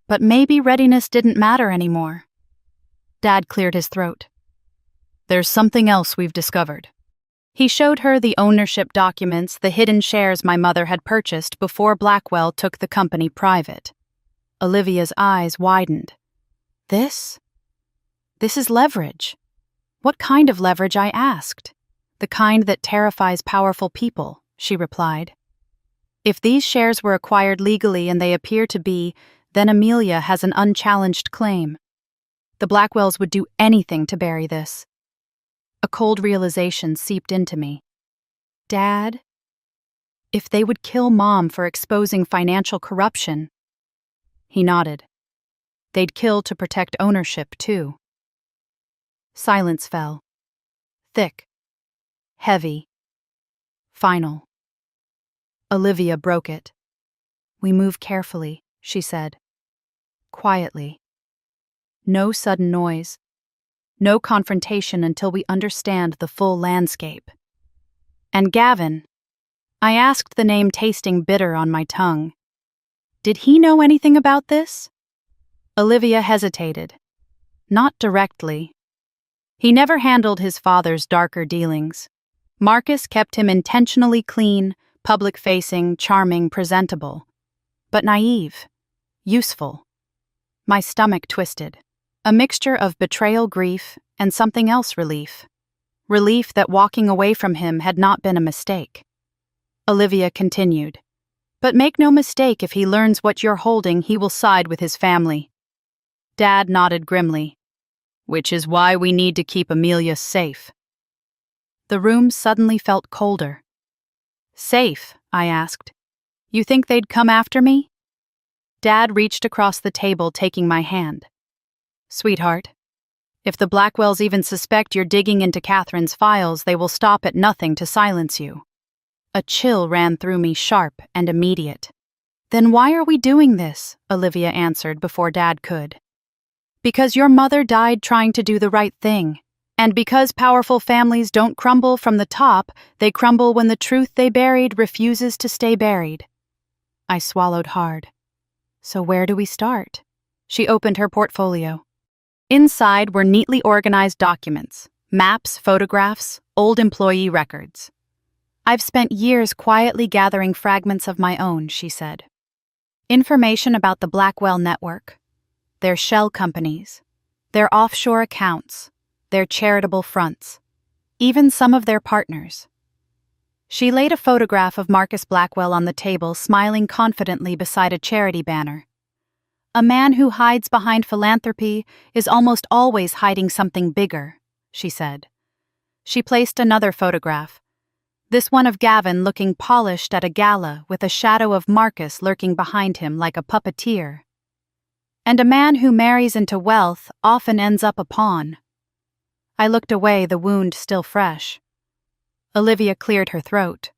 But maybe readiness didn't matter anymore. Dad cleared his throat. "There's something else we've discovered." He showed her the ownership documents, the hidden shares my mother had purchased before Blackwell took the company private. Olivia's eyes widened. This is leverage." "What kind of leverage?" I asked. "The kind that terrifies powerful people," she replied. "If these shares were acquired legally and they appear to be, then Amelia has an unchallenged claim. The Blackwells would do anything to bury this." A cold realization seeped into me. "Dad, if they would kill Mom for exposing financial corruption..." He nodded. "They'd kill to protect ownership, too." Silence fell. Thick. Heavy. Final. Olivia broke it. "We move carefully," she said. Quietly. No sudden noise. No confrontation until we understand the full landscape. "And Gavin," I asked, the name tasting bitter on my tongue. "Did he know anything about this?" Olivia hesitated. "Not directly. He never handled his father's darker dealings. Marcus kept him intentionally clean, public-facing, charming, presentable. But naive. Useful." My stomach twisted. A mixture of betrayal grief and something else relief. Relief that walking away from him had not been a mistake. Olivia continued. "But make no mistake, if he learns what you're holding, he will side with his family." Dad nodded grimly. "Which is why we need to keep Amelia safe." The room suddenly felt colder. "Safe?" I asked. "You think they'd come after me?" Dad reached across the table, taking my hand. "Sweetheart, if the Blackwells even suspect you're digging into Catherine's files, they will stop at nothing to silence you." A chill ran through me, sharp and immediate. "Then why are we doing this?" Olivia answered before Dad could. "Because your mother died trying to do the right thing. And because powerful families don't crumble from the top, they crumble when the truth they buried refuses to stay buried." I swallowed hard. "So where do we start?" She opened her portfolio. Inside were neatly organized documents, maps, photographs, old employee records. "I've spent years quietly gathering fragments of my own," she said. Information about the Blackwell network, their shell companies, their offshore accounts, their charitable fronts, even some of their partners. She laid a photograph of Marcus Blackwell on the table, smiling confidently beside a charity banner. "A man who hides behind philanthropy is almost always hiding something bigger," she said. She placed another photograph, this one of Gavin looking polished at a gala with a shadow of Marcus lurking behind him like a puppeteer. "And a man who marries into wealth often ends up a pawn." I looked away, the wound still fresh. Olivia cleared her throat.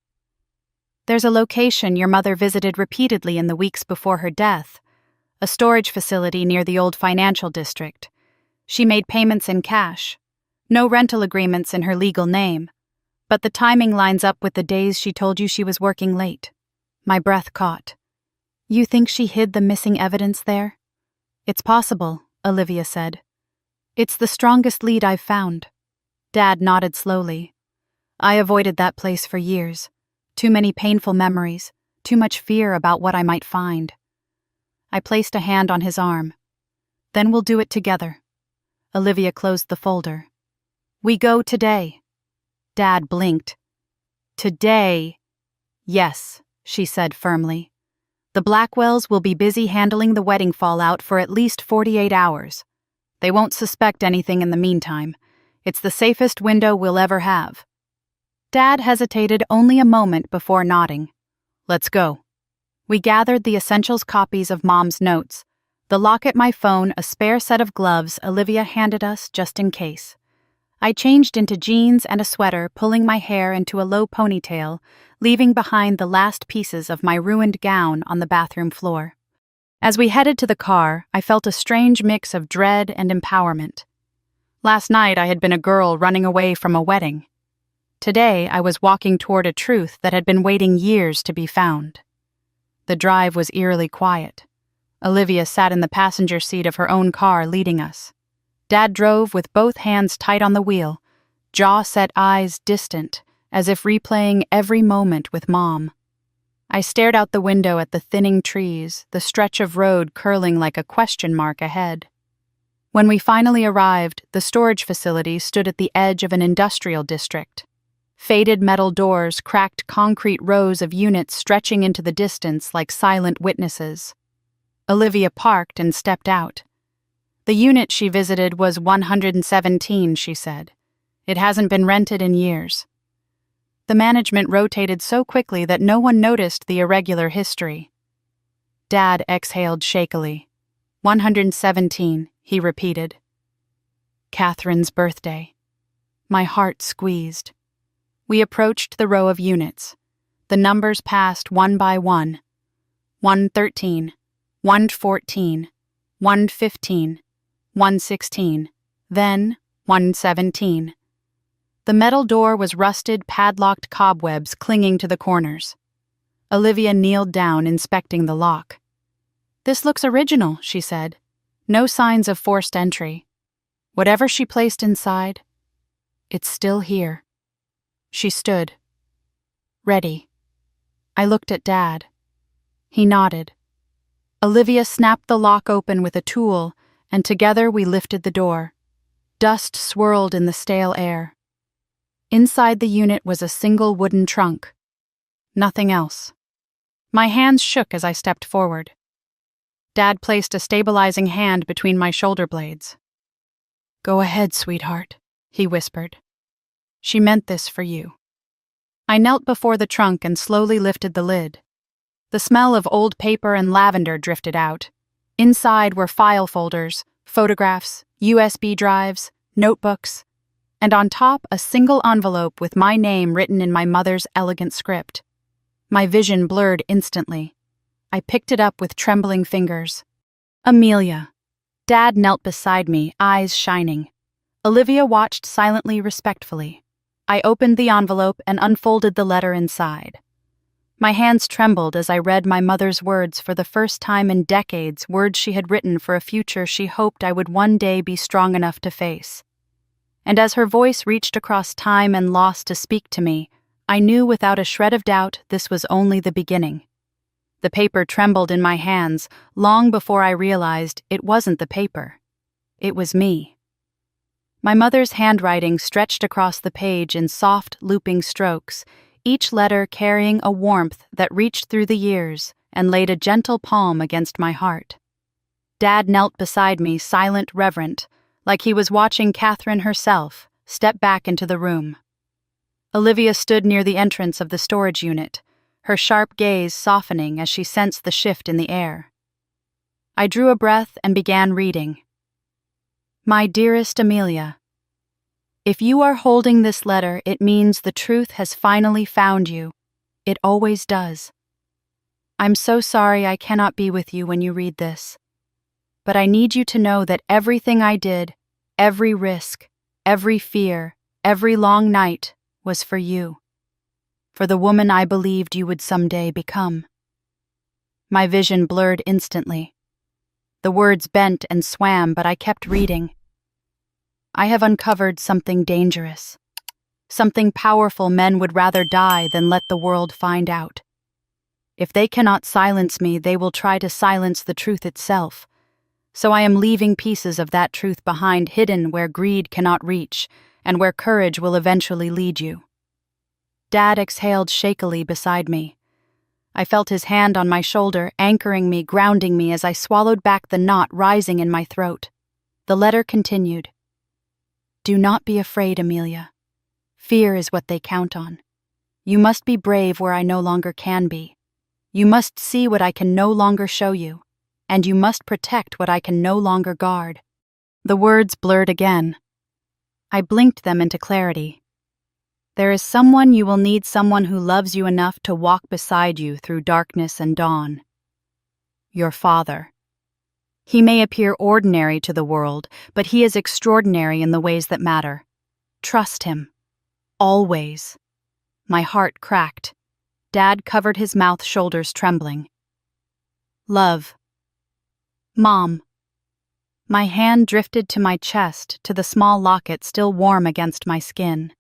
"There's a location your mother visited repeatedly in the weeks before her death, a storage facility near the old financial district. She made payments in cash. No rental agreements in her legal name. But the timing lines up with the days she told you she was working late. My breath caught. You think she hid the missing evidence there? It's possible, Olivia said. It's the strongest lead I've found. Dad nodded slowly. I avoided that place for years. Too many painful memories, too much fear about what I might find. I placed a hand on his arm. Then we'll do it together. Olivia closed the folder. We go today. Dad blinked. Today? Yes, she said firmly. The Blackwells will be busy handling the wedding fallout for at least 48 hours. They won't suspect anything in the meantime. It's the safest window we'll ever have. Dad hesitated only a moment before nodding. Let's go. We gathered the essentials copies of Mom's notes, the locket, my phone, a spare set of gloves Olivia handed us just in case. I changed into jeans and a sweater, pulling my hair into a low ponytail, leaving behind the last pieces of my ruined gown on the bathroom floor. As we headed to the car, I felt a strange mix of dread and empowerment. Last night I had been a girl running away from a wedding. Today I was walking toward a truth that had been waiting years to be found. The drive was eerily quiet. Olivia sat in the passenger seat of her own car, leading us. Dad drove with both hands tight on the wheel, jaw-set eyes distant, as if replaying every moment with Mom. I stared out the window at the thinning trees, the stretch of road curling like a question mark ahead. When we finally arrived, the storage facility stood at the edge of an industrial district. Faded metal doors cracked concrete rows of units stretching into the distance like silent witnesses. Olivia parked and stepped out. The unit she visited was 117, she said. It hasn't been rented in years. The management rotated so quickly that no one noticed the irregular history. Dad exhaled shakily. 117, he repeated. Catherine's birthday. My heart squeezed. We approached the row of units. The numbers passed one by one. 113, 114, 115, 116, then 117. The metal door was rusted, padlocked cobwebs clinging to the corners. Olivia kneeled down, inspecting the lock. This looks original, she said. No signs of forced entry. Whatever she placed inside, it's still here. She stood. Ready. I looked at Dad. He nodded. Olivia snapped the lock open with a tool, and together we lifted the door. Dust swirled in the stale air. Inside the unit was a single wooden trunk. Nothing else. My hands shook as I stepped forward. Dad placed a stabilizing hand between my shoulder blades. Go ahead, sweetheart, he whispered. She meant this for you. I knelt before the trunk and slowly lifted the lid. The smell of old paper and lavender drifted out. Inside were file folders, photographs, USB drives, notebooks, and on top a single envelope with my name written in my mother's elegant script. My vision blurred instantly. I picked it up with trembling fingers. Amelia. Dad knelt beside me, eyes shining. Olivia watched silently, respectfully. I opened the envelope and unfolded the letter inside. My hands trembled as I read my mother's words for the first time in decades, words she had written for a future she hoped I would one day be strong enough to face. And as her voice reached across time and loss to speak to me, I knew without a shred of doubt this was only the beginning. The paper trembled in my hands long before I realized it wasn't the paper. It was me. My mother's handwriting stretched across the page in soft, looping strokes, each letter carrying a warmth that reached through the years and laid a gentle palm against my heart. Dad knelt beside me, silent, reverent, like he was watching Catherine herself step back into the room. Olivia stood near the entrance of the storage unit, her sharp gaze softening as she sensed the shift in the air. I drew a breath and began reading. My dearest Amelia, if you are holding this letter, it means the truth has finally found you. It always does. I'm so sorry I cannot be with you when you read this. But I need you to know that everything I did, every risk, every fear, every long night, was for you, for the woman I believed you would someday become. My vision blurred instantly. The words bent and swam, but I kept reading. I have uncovered something dangerous, something powerful men would rather die than let the world find out. If they cannot silence me, they will try to silence the truth itself. So I am leaving pieces of that truth behind, hidden where greed cannot reach, and where courage will eventually lead you. Dad exhaled shakily beside me. I felt his hand on my shoulder, anchoring me, grounding me as I swallowed back the knot rising in my throat. The letter continued. Do not be afraid, Amelia. Fear is what they count on. You must be brave where I no longer can be. You must see what I can no longer show you, and you must protect what I can no longer guard. The words blurred again. I blinked them into clarity. There is someone you will need, someone who loves you enough to walk beside you through darkness and dawn. Your father. He may appear ordinary to the world, but he is extraordinary in the ways that matter. Trust him. Always. My heart cracked. Dad covered his mouth, shoulders trembling. Love. Mom. My hand drifted to my chest, to the small locket still warm against my skin.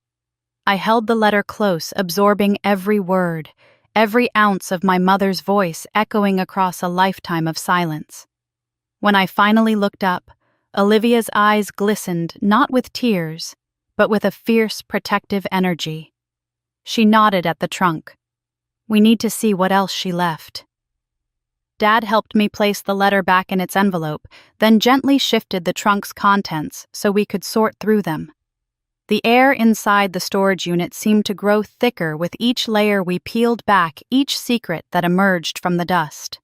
I held the letter close, absorbing every word, every ounce of my mother's voice echoing across a lifetime of silence. When I finally looked up, Olivia's eyes glistened not with tears, but with a fierce, protective energy. She nodded at the trunk. We need to see what else she left. Dad helped me place the letter back in its envelope, then gently shifted the trunk's contents so we could sort through them. The air inside the storage unit seemed to grow thicker with each layer we peeled back, each secret that emerged from the dust.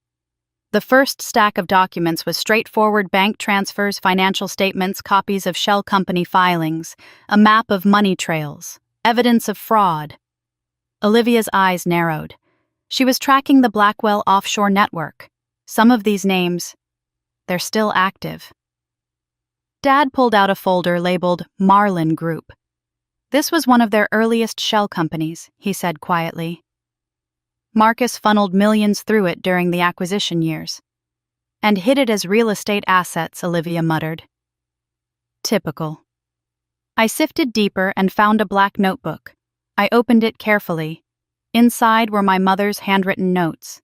The first stack of documents was straightforward bank transfers, financial statements, copies of shell company filings, a map of money trails, evidence of fraud. Olivia's eyes narrowed. She was tracking the Blackwell offshore network. Some of these names, they're still active. Dad pulled out a folder labeled Marlin Group. This was one of their earliest shell companies, he said quietly. Marcus funneled millions through it during the acquisition years. And hid it as real estate assets, Olivia muttered. Typical. I sifted deeper and found a black notebook. I opened it carefully. Inside were my mother's handwritten notes.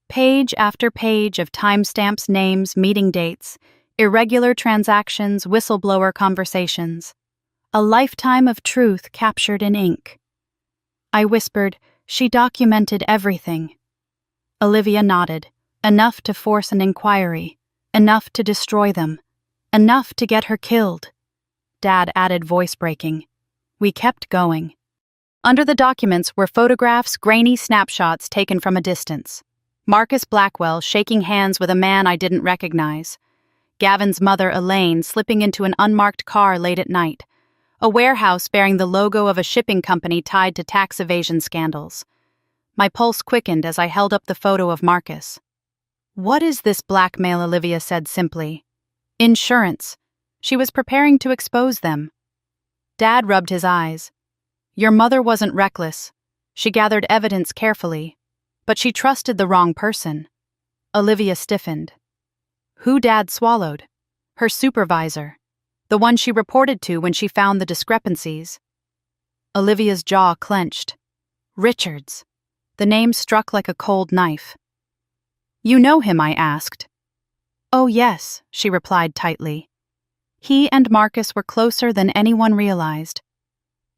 Page after page of timestamps, names, meeting dates, irregular transactions, whistleblower conversations. A lifetime of truth captured in ink. I whispered, she documented everything. Olivia nodded. Enough to force an inquiry. Enough to destroy them. Enough to get her killed. Dad added, voice breaking. We kept going. Under the documents were photographs, grainy snapshots taken from a distance. Marcus Blackwell shaking hands with a man I didn't recognize. Gavin's mother, Elaine, slipping into an unmarked car late at night. A warehouse bearing the logo of a shipping company tied to tax evasion scandals. My pulse quickened as I held up the photo of Marcus. What is this blackmail? Olivia said simply. Insurance. She was preparing to expose them. Dad rubbed his eyes. Your mother wasn't reckless. She gathered evidence carefully. But she trusted the wrong person. Olivia stiffened. Who Dad swallowed? Her supervisor. The one she reported to when she found the discrepancies. Olivia's jaw clenched. Richards. The name struck like a cold knife. You know him? I asked. Oh yes, she replied tightly. He and Marcus were closer than anyone realized.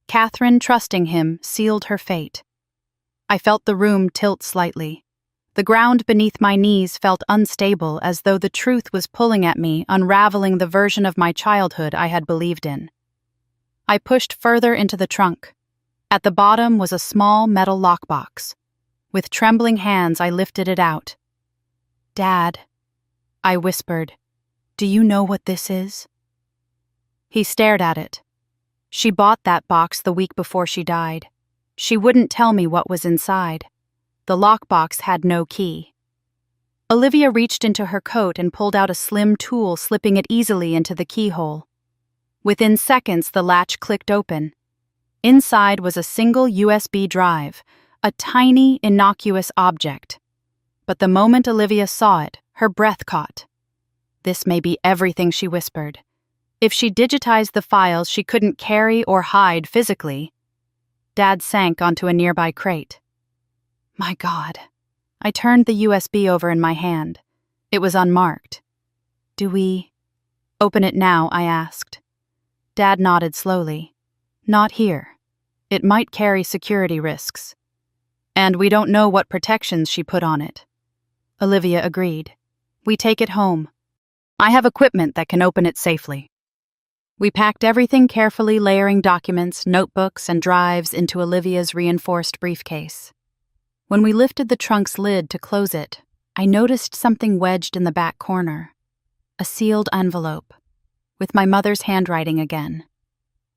Catherine, trusting him, sealed her fate. I felt the room tilt slightly. The ground beneath my knees felt unstable, as though the truth was pulling at me, unraveling the version of my childhood I had believed in. I pushed further into the trunk. At the bottom was a small metal lockbox. With trembling hands, I lifted it out. Dad, I whispered, do you know what this is? He stared at it. She bought that box the week before she died. She wouldn't tell me what was inside. The lockbox had no key. Olivia reached into her coat and pulled out a slim tool, slipping it easily into the keyhole. Within seconds, the latch clicked open. Inside was a single USB drive, a tiny, innocuous object. But the moment Olivia saw it, her breath caught. "This may be everything," she whispered. "If she digitized the files she couldn't carry or hide physically." Dad sank onto a nearby crate. My God. I turned the USB over in my hand. It was unmarked. "Do we open it now?" I asked. Dad nodded slowly. "Not here. It might carry security risks. And we don't know what protections she put on it." Olivia agreed. "We take it home. I have equipment that can open it safely." We packed everything carefully, layering documents, notebooks, and drives into Olivia's reinforced briefcase. When we lifted the trunk's lid to close it, I noticed something wedged in the back corner. A sealed envelope, with my mother's handwriting again.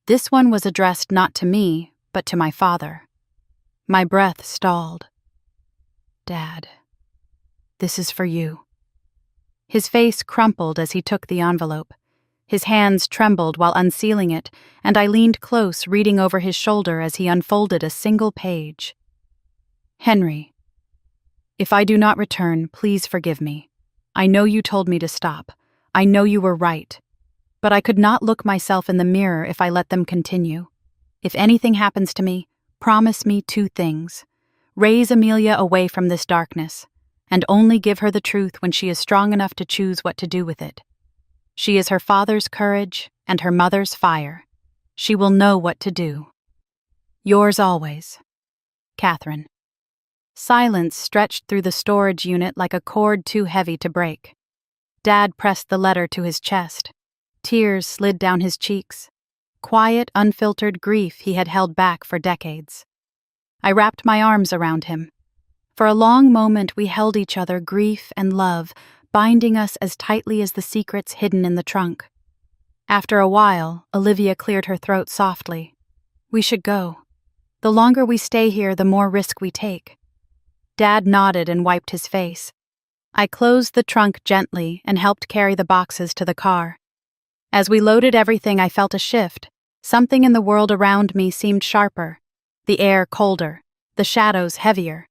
This one was addressed not to me, but to my father. My breath stalled. "Dad, this is for you." His face crumpled as he took the envelope. His hands trembled while unsealing it, and I leaned close, reading over his shoulder as he unfolded a single page. "Henry, if I do not return, please forgive me. I know you told me to stop. I know you were right. But I could not look myself in the mirror if I let them continue. If anything happens to me, promise me 2 things. Raise Amelia away from this darkness, and only give her the truth when she is strong enough to choose what to do with it. She is her father's courage and her mother's fire. She will know what to do. Yours always, Catherine." Silence stretched through the storage unit like a cord too heavy to break. Dad pressed the letter to his chest. Tears slid down his cheeks. Quiet, unfiltered grief he had held back for decades. I wrapped my arms around him. For a long moment we held each other, grief and love, binding us as tightly as the secrets hidden in the trunk. After a while, Olivia cleared her throat softly. "We should go. The longer we stay here, the more risk we take." Dad nodded and wiped his face. I closed the trunk gently and helped carry the boxes to the car. As we loaded everything, I felt a shift. Something in the world around me seemed sharper, the air colder, the shadows heavier.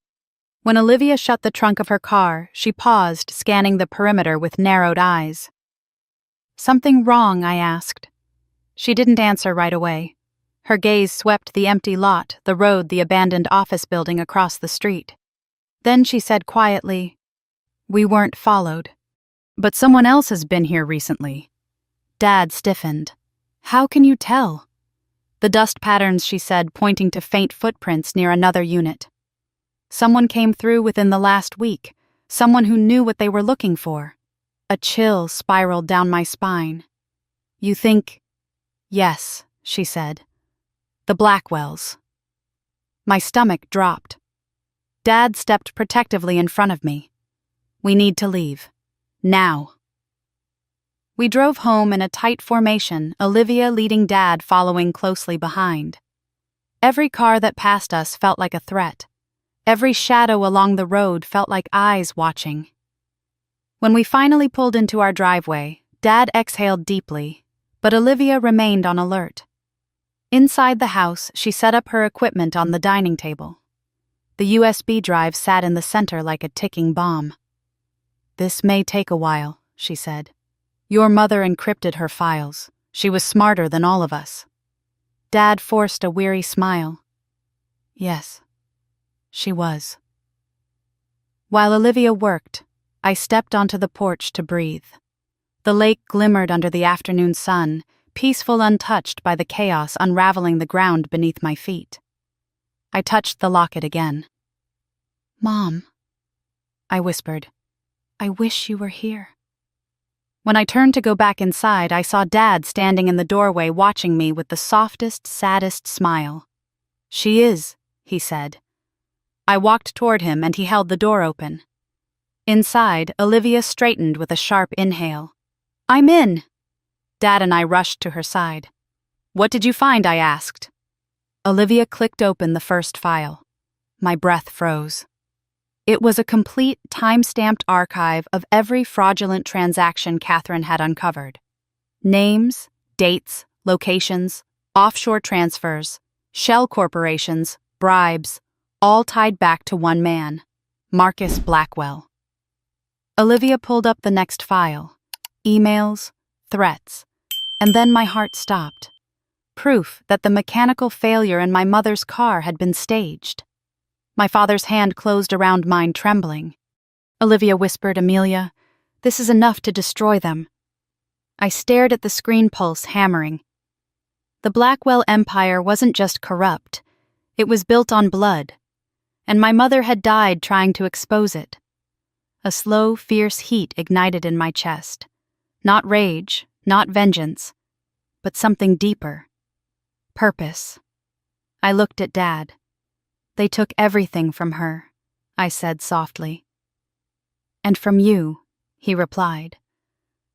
When Olivia shut the trunk of her car, she paused, scanning the perimeter with narrowed eyes. "Something wrong?" I asked. She didn't answer right away. Her gaze swept the empty lot, the road, the abandoned office building across the street. Then she said quietly, "We weren't followed. But someone else has been here recently." Dad stiffened. "How can you tell?" "The dust patterns," she said, pointing to faint footprints near another unit. "Someone came through within the last week, someone who knew what they were looking for." A chill spiraled down my spine. "You think—" "Yes," she said. "The Blackwells." My stomach dropped. Dad stepped protectively in front of me. "We need to leave. Now." We drove home in a tight formation, Olivia leading Dad following closely behind. Every car that passed us felt like a threat. Every shadow along the road felt like eyes watching. When we finally pulled into our driveway, Dad exhaled deeply, but Olivia remained on alert. Inside the house, she set up her equipment on the dining table. The USB drive sat in the center like a ticking bomb. "This may take a while," she said. "Your mother encrypted her files. She was smarter than all of us." Dad forced a weary smile. "Yes, she was." While Olivia worked, I stepped onto the porch to breathe. The lake glimmered under the afternoon sun, peaceful, untouched by the chaos unraveling the ground beneath my feet. I touched the locket again. "Mom," I whispered, "I wish you were here." When I turned to go back inside, I saw Dad standing in the doorway watching me with the softest, saddest smile. "She is," he said. I walked toward him and he held the door open. Inside, Olivia straightened with a sharp inhale. "I'm in." Dad and I rushed to her side. "What did you find?" I asked. Olivia clicked open the first file. My breath froze. It was a complete, time-stamped archive of every fraudulent transaction Catherine had uncovered. Names, dates, locations, offshore transfers. Shell corporations, bribes, all tied back to one man, Marcus Blackwell. Olivia pulled up the next file. Emails, threats, and then my heart stopped. Proof that the mechanical failure in my mother's car had been staged. My father's hand closed around mine, trembling. Olivia whispered, "Amelia, this is enough to destroy them." I stared at the screen pulse hammering. The Blackwell empire wasn't just corrupt, it was built on blood, and my mother had died trying to expose it. A slow, fierce heat ignited in my chest. Not rage, not vengeance, but something deeper. Purpose. I looked at Dad. "They took everything from her," I said softly. "And from you," he replied.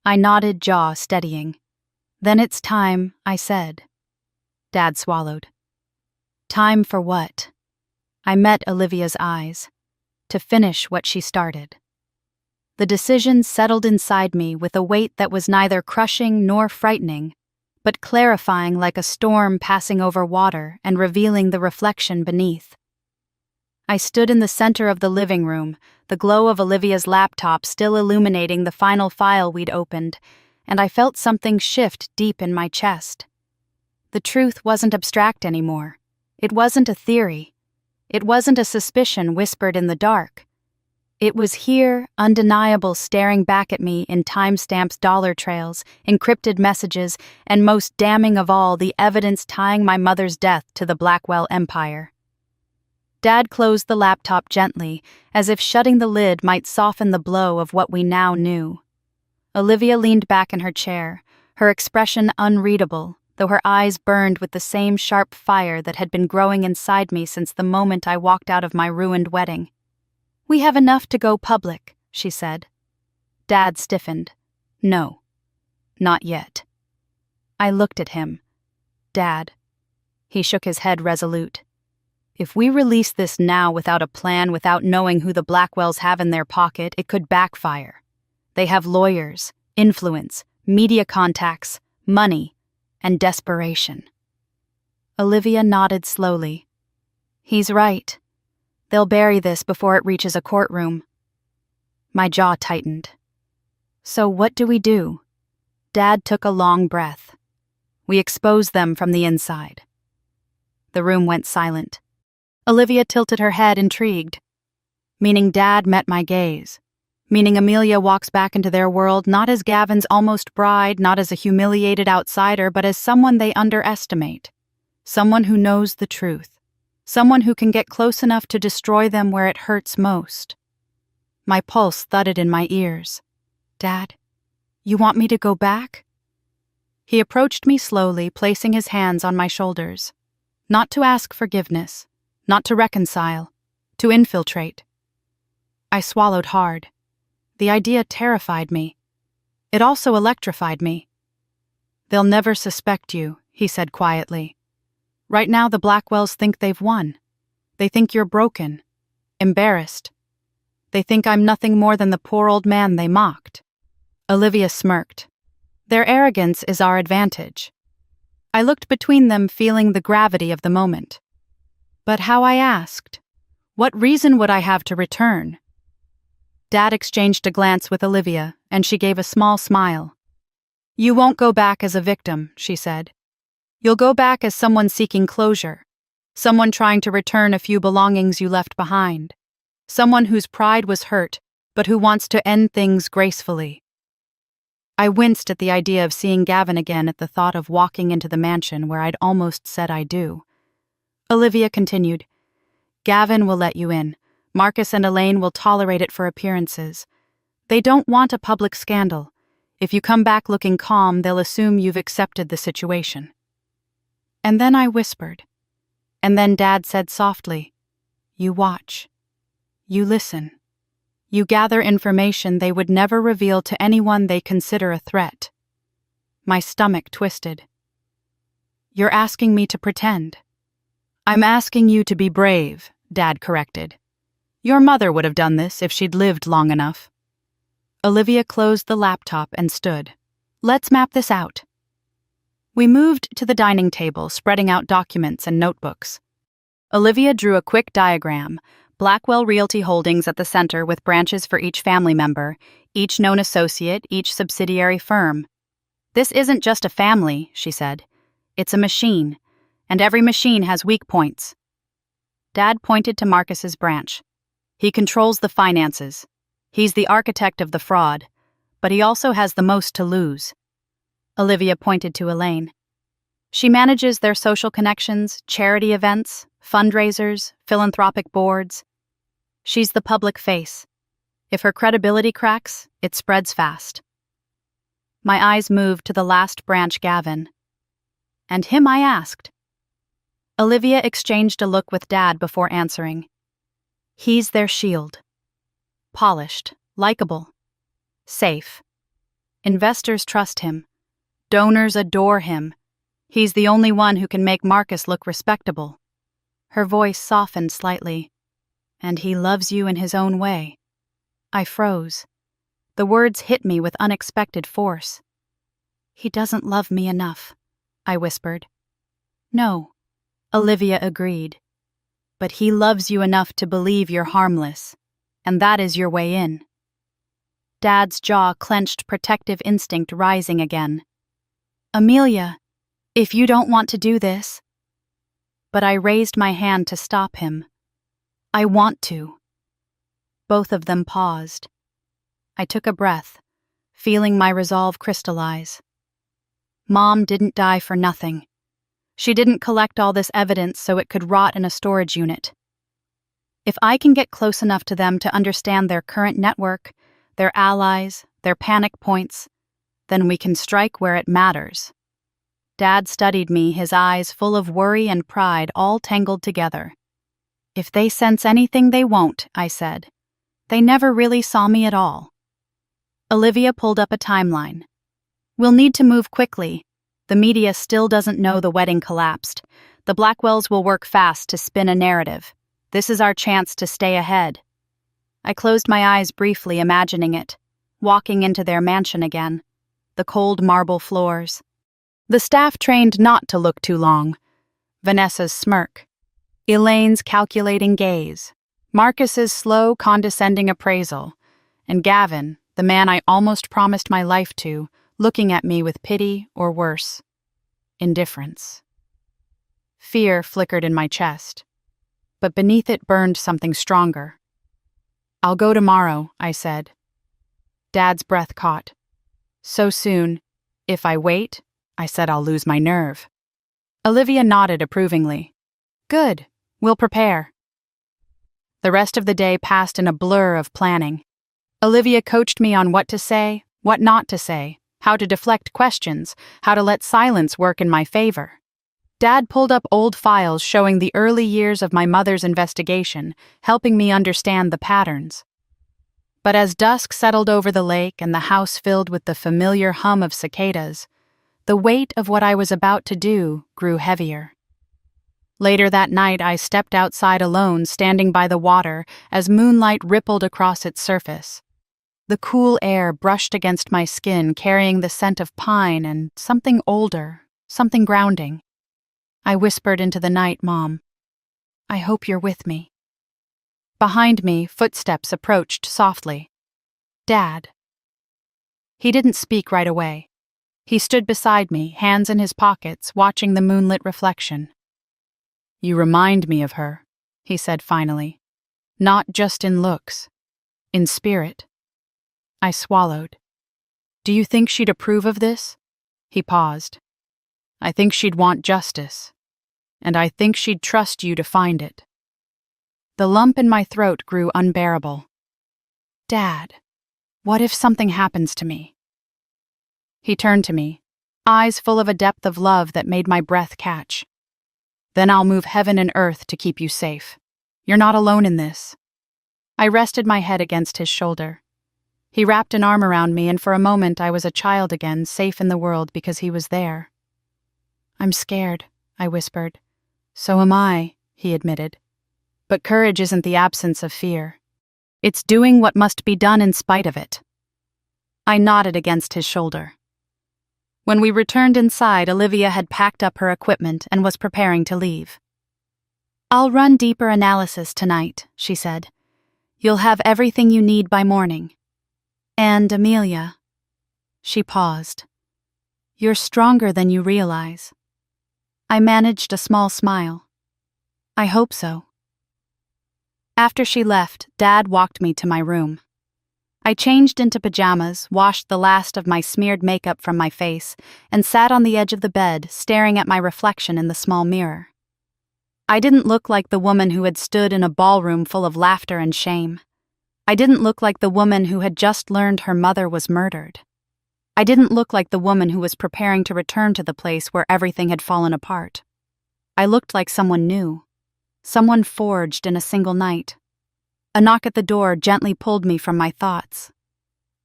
I nodded, jaw steadying. "Then it's time," I said. Dad swallowed. "Time for what?" I met Olivia's eyes. To finish what she started. The decision settled inside me with a weight that was neither crushing nor frightening, but clarifying like a storm passing over water and revealing the reflection beneath. I stood in the center of the living room, the glow of Olivia's laptop still illuminating the final file we'd opened, and I felt something shift deep in my chest. The truth wasn't abstract anymore. It wasn't a theory. It wasn't a suspicion whispered in the dark. It was here, undeniable, staring back at me in timestamps, dollar trails, encrypted messages, and most damning of all, the evidence tying my mother's death to the Blackwell empire. Dad closed the laptop gently, as if shutting the lid might soften the blow of what we now knew. Olivia leaned back in her chair, her expression unreadable, though her eyes burned with the same sharp fire that had been growing inside me since the moment I walked out of my ruined wedding. "We have enough to go public," she said. Dad stiffened. "No, not yet." I looked at him. "Dad." He shook his head resolute. "If we release this now without a plan, without knowing who the Blackwells have in their pocket, it could backfire. They have lawyers, influence, media contacts, money, and desperation." Olivia nodded slowly. "He's right. They'll bury this before it reaches a courtroom." My jaw tightened. "So what do we do?" Dad took a long breath. "We expose them from the inside." The room went silent. Olivia tilted her head, intrigued. "Meaning Dad met my gaze. Meaning Amelia walks back into their world not as Gavin's almost bride, not as a humiliated outsider, but as someone they underestimate. Someone who knows the truth. Someone who can get close enough to destroy them where it hurts most." My pulse thudded in my ears. "Dad, you want me to go back?" He approached me slowly, placing his hands on my shoulders. Not to ask forgiveness, not to reconcile, to infiltrate. I swallowed hard. The idea terrified me. It also electrified me. "They'll never suspect you," he said quietly. "Right now the Blackwells think they've won. They think you're broken, embarrassed. They think I'm nothing more than the poor old man they mocked." Olivia smirked. "Their arrogance is our advantage." I looked between them, feeling the gravity of the moment. But how, I asked? What reason would I have to return? Dad exchanged a glance with Olivia, and she gave a small smile. "You won't go back as a victim," she said. "You'll go back as someone seeking closure, someone trying to return a few belongings you left behind, someone whose pride was hurt, but who wants to end things gracefully." I winced at the idea of seeing Gavin again, at the thought of walking into the mansion where I'd almost said I do. Olivia continued, "Gavin will let you in. Marcus and Elaine will tolerate it for appearances. They don't want a public scandal. If you come back looking calm, they'll assume you've accepted the situation." And then I whispered. And then Dad said softly, "You watch. You listen. You gather information they would never reveal to anyone they consider a threat." My stomach twisted. "You're asking me to pretend." "I'm asking you to be brave," Dad corrected. "Your mother would have done this if she'd lived long enough." Olivia closed the laptop and stood. "Let's map this out." We moved to the dining table, spreading out documents and notebooks. Olivia drew a quick diagram, Blackwell Realty Holdings at the center with branches for each family member, each known associate, each subsidiary firm. "This isn't just a family," she said. "It's a machine, and every machine has weak points." Dad pointed to Marcus's branch. "He controls the finances. He's the architect of the fraud, but he also has the most to lose." Olivia pointed to Elaine. "She manages their social connections, charity events, fundraisers, philanthropic boards. She's the public face. If her credibility cracks, it spreads fast." My eyes moved to the last branch, Gavin. "And him?" I asked. Olivia exchanged a look with Dad before answering. "He's their shield. Polished, likable, safe. Investors trust him. Donors adore him. He's the only one who can make Marcus look respectable." Her voice softened slightly. "And he loves you in his own way." I froze. The words hit me with unexpected force. "He doesn't love me enough," I whispered. "No," Olivia agreed. "But he loves you enough to believe you're harmless, and that is your way in." Dad's jaw clenched, protective instinct rising again. "Amelia, if you don't want to do this..." But I raised my hand to stop him. "I want to." Both of them paused. I took a breath, feeling my resolve crystallize. Mom didn't die for nothing. She didn't collect all this evidence so it could rot in a storage unit. If I can get close enough to them to understand their current network, their allies, their panic points, then we can strike where it matters. Dad studied me, his eyes full of worry and pride all tangled together. "If they sense anything, they won't," I said. "They never really saw me at all." Olivia pulled up a timeline. "We'll need to move quickly. The media still doesn't know the wedding collapsed. The Blackwells will work fast to spin a narrative. This is our chance to stay ahead." I closed my eyes briefly, imagining it, walking into their mansion again. The cold marble floors. The staff trained not to look too long. Vanessa's smirk. Elaine's calculating gaze. Marcus's slow, condescending appraisal. And Gavin, the man I almost promised my life to, looking at me with pity or worse, indifference. Fear flickered in my chest, but beneath it burned something stronger. "I'll go tomorrow," I said. Dad's breath caught. "So soon? If I wait," I said, "I'll lose my nerve." Olivia nodded approvingly. "Good. We'll prepare." The rest of the day passed in a blur of planning. Olivia coached me on what to say, what not to say, how to deflect questions, how to let silence work in my favor. Dad pulled up old files showing the early years of my mother's investigation, helping me understand the patterns. But as dusk settled over the lake and the house filled with the familiar hum of cicadas, the weight of what I was about to do grew heavier. Later that night, I stepped outside alone, standing by the water as moonlight rippled across its surface. The cool air brushed against my skin, carrying the scent of pine and something older, something grounding. I whispered into the night, "Mom, I hope you're with me." Behind me, footsteps approached softly. "Dad." He didn't speak right away. He stood beside me, hands in his pockets, watching the moonlit reflection. "You remind me of her," he said finally. "Not just in looks, in spirit." I swallowed. "Do you think she'd approve of this?" He paused. "I think she'd want justice, and I think she'd trust you to find it." The lump in my throat grew unbearable. "Dad, what if something happens to me?" He turned to me, eyes full of a depth of love that made my breath catch. "Then I'll move heaven and earth to keep you safe. You're not alone in this." I rested my head against his shoulder. He wrapped an arm around me, and for a moment I was a child again, safe in the world because he was there. "I'm scared," I whispered. "So am I," he admitted. "But courage isn't the absence of fear. It's doing what must be done in spite of it." I nodded against his shoulder. When we returned inside, Olivia had packed up her equipment and was preparing to leave. "I'll run deeper analysis tonight," she said. "You'll have everything you need by morning. And, Amelia," she paused, "you're stronger than you realize." I managed a small smile. "I hope so." After she left, Dad walked me to my room. I changed into pajamas, washed the last of my smeared makeup from my face, and sat on the edge of the bed, staring at my reflection in the small mirror. I didn't look like the woman who had stood in a ballroom full of laughter and shame. I didn't look like the woman who had just learned her mother was murdered. I didn't look like the woman who was preparing to return to the place where everything had fallen apart. I looked like someone new, someone forged in a single night. A knock at the door gently pulled me from my thoughts.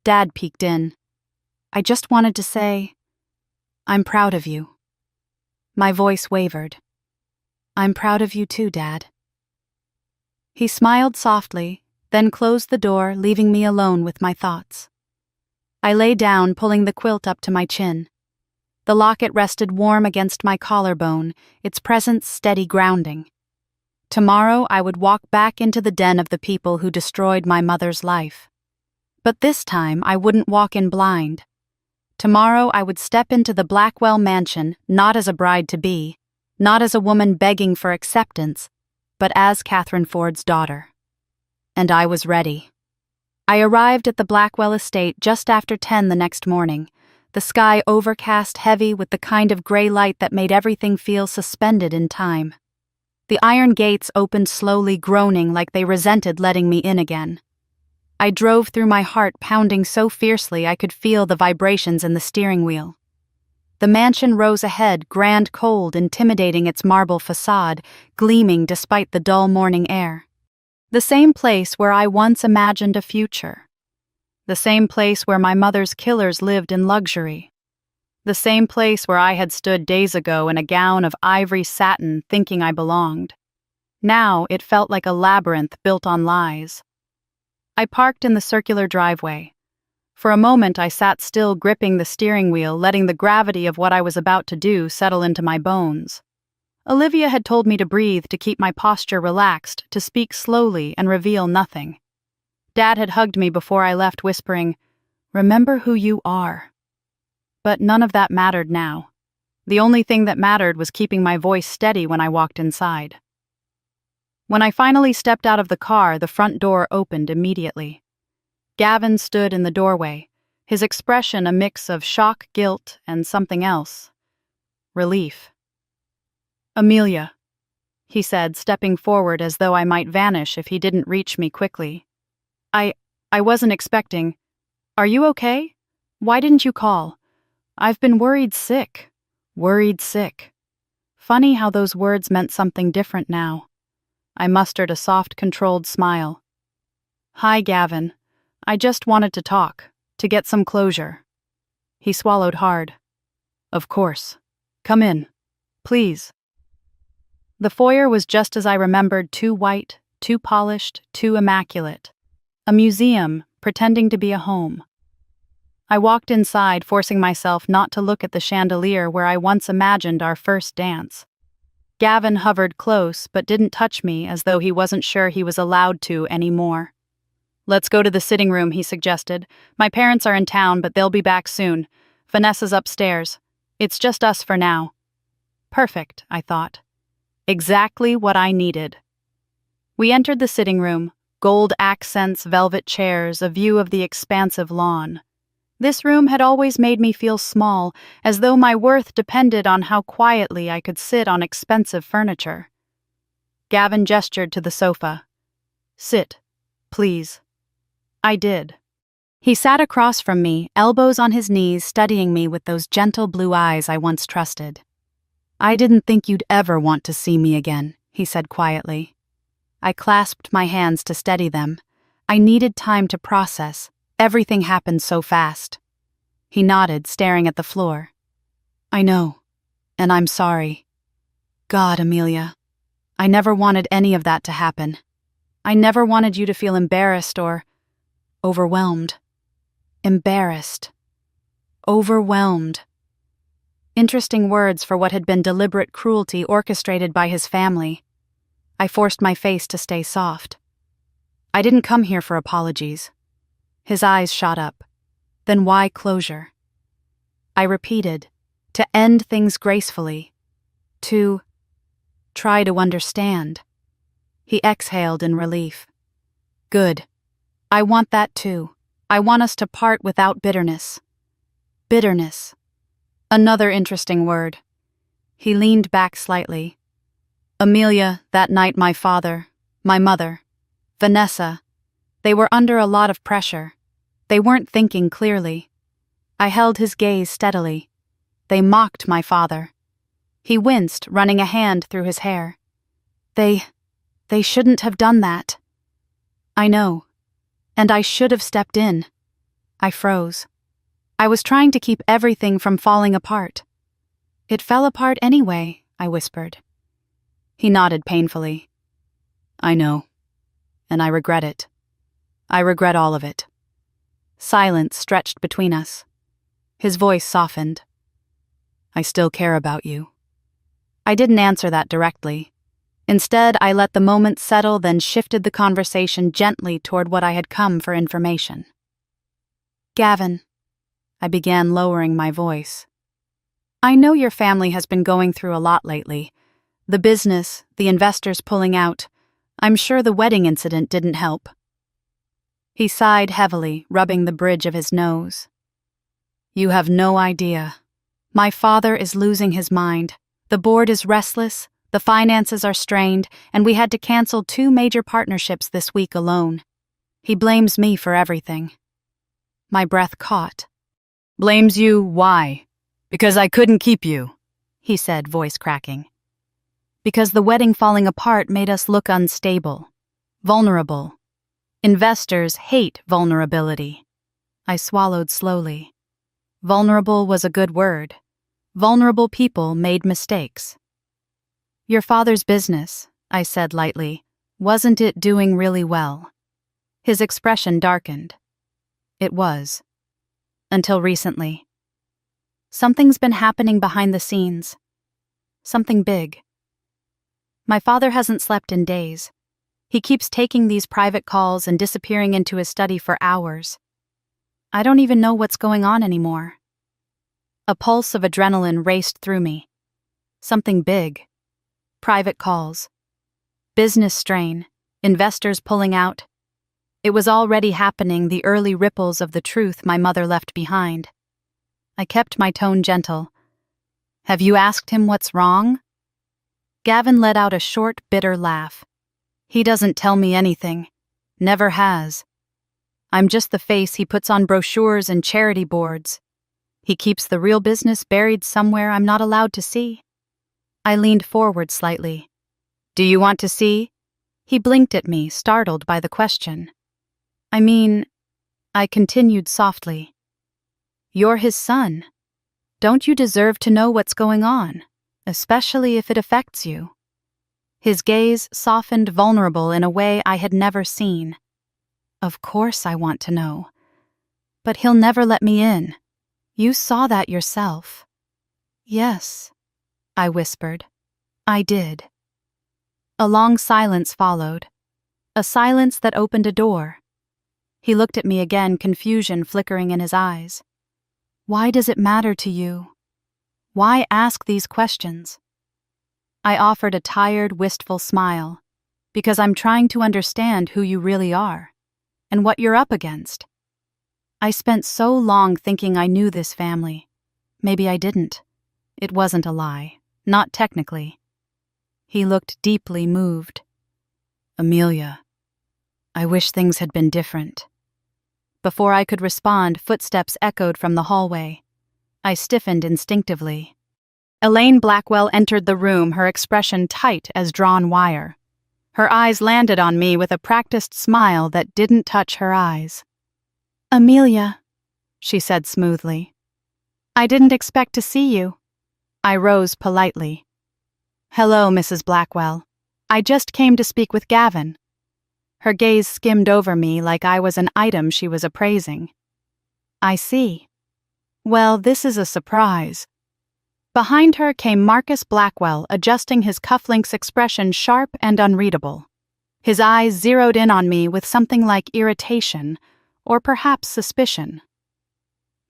Dad peeked in. I just wanted to say, "I'm proud of you." My voice wavered. "I'm proud of you too, Dad." He smiled softly, then closed the door, leaving me alone with my thoughts. I lay down, pulling the quilt up to my chin. The locket rested warm against my collarbone, its presence steady grounding. Tomorrow I would walk back into the den of the people who destroyed my mother's life. But this time I wouldn't walk in blind. Tomorrow I would step into the Blackwell mansion not as a bride-to-be, not as a woman begging for acceptance, but as Catherine Ford's daughter. And I was ready. I arrived at the Blackwell estate just after 10 the next morning, the sky overcast heavy with the kind of gray light that made everything feel suspended in time. The iron gates opened slowly, groaning like they resented letting me in again. I drove through, my heart pounding so fiercely I could feel the vibrations in the steering wheel. The mansion rose ahead, grand, cold, intimidating, its marble facade gleaming despite the dull morning air. The same place where I once imagined a future. The same place where my mother's killers lived in luxury. The same place where I had stood days ago in a gown of ivory satin thinking I belonged. Now it felt like a labyrinth built on lies. I parked in the circular driveway. For a moment I sat still, gripping the steering wheel, letting the gravity of what I was about to do settle into my bones. Olivia had told me to breathe, to keep my posture relaxed, to speak slowly and reveal nothing. Dad had hugged me before I left, whispering, "Remember who you are." But none of that mattered now. The only thing that mattered was keeping my voice steady when I walked inside. When I finally stepped out of the car, the front door opened immediately. Gavin stood in the doorway, his expression a mix of shock, guilt, and something else. Relief. "Amelia," he said, stepping forward as though I might vanish if he didn't reach me quickly. I wasn't expecting. Are you okay? Why didn't you call? I've been worried sick. Worried sick. Funny how those words meant something different now. I mustered a soft, controlled smile. "Hi, Gavin. I just wanted to talk, to get some closure." He swallowed hard. "Of course. Come in. Please." The foyer was just as I remembered, too white, too polished, too immaculate. A museum, pretending to be a home. I walked inside, forcing myself not to look at the chandelier where I once imagined our first dance. Gavin hovered close, but didn't touch me, as though he wasn't sure he was allowed to anymore. "Let's go to the sitting room," he suggested. "My parents are in town, but they'll be back soon. Vanessa's upstairs. It's just us for now." Perfect, I thought. Exactly what I needed. We entered the sitting room, gold accents, velvet chairs, a view of the expansive lawn. This room had always made me feel small, as though my worth depended on how quietly I could sit on expensive furniture. Gavin gestured to the sofa. "Sit, please." I did. He sat across from me, elbows on his knees, studying me with those gentle blue eyes I once trusted. "I didn't think you'd ever want to see me again," he said quietly. I clasped my hands to steady them. I needed time to process. Everything happened so fast. He nodded, staring at the floor. "I know, and I'm sorry. God, Amelia, I never wanted any of that to happen. I never wanted you to feel embarrassed or overwhelmed. Embarrassed. Overwhelmed. Interesting words for what had been deliberate cruelty orchestrated by his family. I forced my face to stay soft. I didn't come here for apologies. His eyes shot up. Then why closure? I repeated, to end things gracefully. To try to understand. He exhaled in relief. Good. I want that too. I want us to part without bitterness. Bitterness. Another interesting word. He leaned back slightly. Amelia, that night my father, my mother, Vanessa, they were under a lot of pressure. They weren't thinking clearly. I held his gaze steadily. They mocked my father. He winced, running a hand through his hair. They shouldn't have done that. I know. And I should have stepped in. I froze. I was trying to keep everything from falling apart. It fell apart anyway, I whispered. He nodded painfully. I know. And I regret it. I regret all of it. Silence stretched between us. His voice softened. I still care about you. I didn't answer that directly. Instead, I let the moment settle, then shifted the conversation gently toward what I had come for information. Gavin, I began lowering my voice. I know your family has been going through a lot lately. The business, the investors pulling out. I'm sure the wedding incident didn't help. He sighed heavily, rubbing the bridge of his nose. You have no idea. My father is losing his mind. The board is restless. The finances are strained, and we had to cancel 2 major partnerships this week alone. He blames me for everything. My breath caught. Blames you, why? Because I couldn't keep you, he said, voice cracking. Because the wedding falling apart made us look unstable, vulnerable. Investors hate vulnerability. I swallowed slowly. Vulnerable was a good word. Vulnerable people made mistakes. Your father's business, I said lightly, wasn't it doing really well? His expression darkened. It was. Until recently. Something's been happening behind the scenes. Something big. My father hasn't slept in days. He keeps taking these private calls and disappearing into his study for hours. I don't even know what's going on anymore. A pulse of adrenaline raced through me. Something big. Private calls. Business strain. Investors pulling out. It was already happening, the early ripples of the truth my mother left behind. I kept my tone gentle. Have you asked him what's wrong? Gavin let out a short, bitter laugh. He doesn't tell me anything. Never has. I'm just the face he puts on brochures and charity boards. He keeps the real business buried somewhere I'm not allowed to see. I leaned forward slightly. Do you want to see? He blinked at me, startled by the question. I continued softly. You're his son. Don't you deserve to know what's going on, especially if it affects you? His gaze softened, vulnerable in a way I had never seen. Of course I want to know. But he'll never let me in. You saw that yourself. Yes, I whispered. I did. A long silence followed. A silence that opened a door. He looked at me again, confusion flickering in his eyes. Why does it matter to you? Why ask these questions? I offered a tired, wistful smile. Because I'm trying to understand who you really are, and what you're up against. I spent so long thinking I knew this family. Maybe I didn't. It wasn't a lie. Not technically. He looked deeply moved. Amelia, I wish things had been different. Before I could respond, footsteps echoed from the hallway. I stiffened instinctively. Elaine Blackwell entered the room, her expression tight as drawn wire. Her eyes landed on me with a practiced smile that didn't touch her eyes. Amelia, she said smoothly. I didn't expect to see you. I rose politely. Hello, Mrs. Blackwell. I just came to speak with Gavin. Her gaze skimmed over me like I was an item she was appraising. I see. Well, this is a surprise. Behind her came Marcus Blackwell, adjusting his cufflinks expression sharp and unreadable. His eyes zeroed in on me with something like irritation, or perhaps suspicion.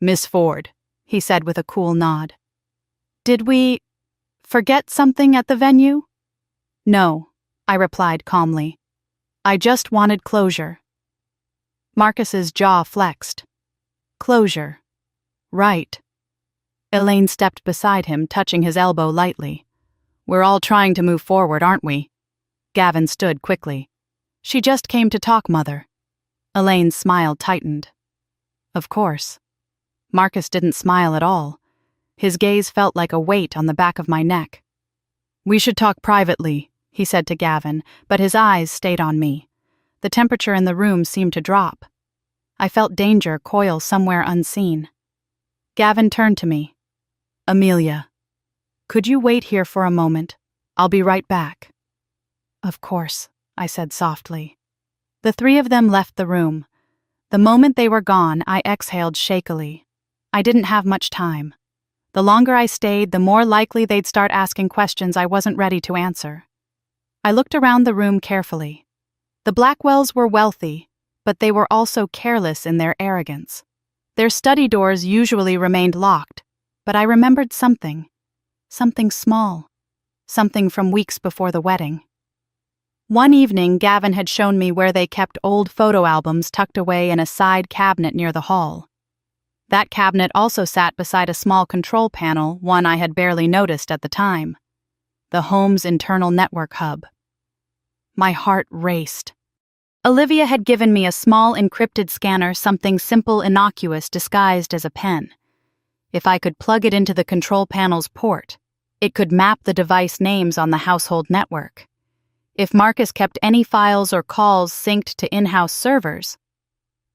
"Miss Ford," he said with a cool nod. "Did we forget something at the venue?" "No," I replied calmly. "I just wanted closure." Marcus's jaw flexed. "Closure. Right." Elaine stepped beside him, touching his elbow lightly. "We're all trying to move forward, aren't we?" Gavin stood quickly. "She just came to talk, Mother." Elaine's smile tightened. "Of course." Marcus didn't smile at all. His gaze felt like a weight on the back of my neck. "We should talk privately," he said to Gavin, but his eyes stayed on me. The temperature in the room seemed to drop. I felt danger coil somewhere unseen. Gavin turned to me. "Amelia, could you wait here for a moment? I'll be right back." "Of course," I said softly. The three of them left the room. The moment they were gone, I exhaled shakily. I didn't have much time. The longer I stayed, the more likely they'd start asking questions I wasn't ready to answer. I looked around the room carefully. The Blackwells were wealthy, but they were also careless in their arrogance. Their study doors usually remained locked, but I remembered something. Something small. Something from weeks before the wedding. One evening, Gavin had shown me where they kept old photo albums tucked away in a side cabinet near the hall. That cabinet also sat beside a small control panel, one I had barely noticed at the time. The home's internal network hub. My heart raced. Olivia had given me a small encrypted scanner, something simple, innocuous, disguised as a pen. If I could plug it into the control panel's port, it could map the device names on the household network. If Marcus kept any files or calls synced to in-house servers,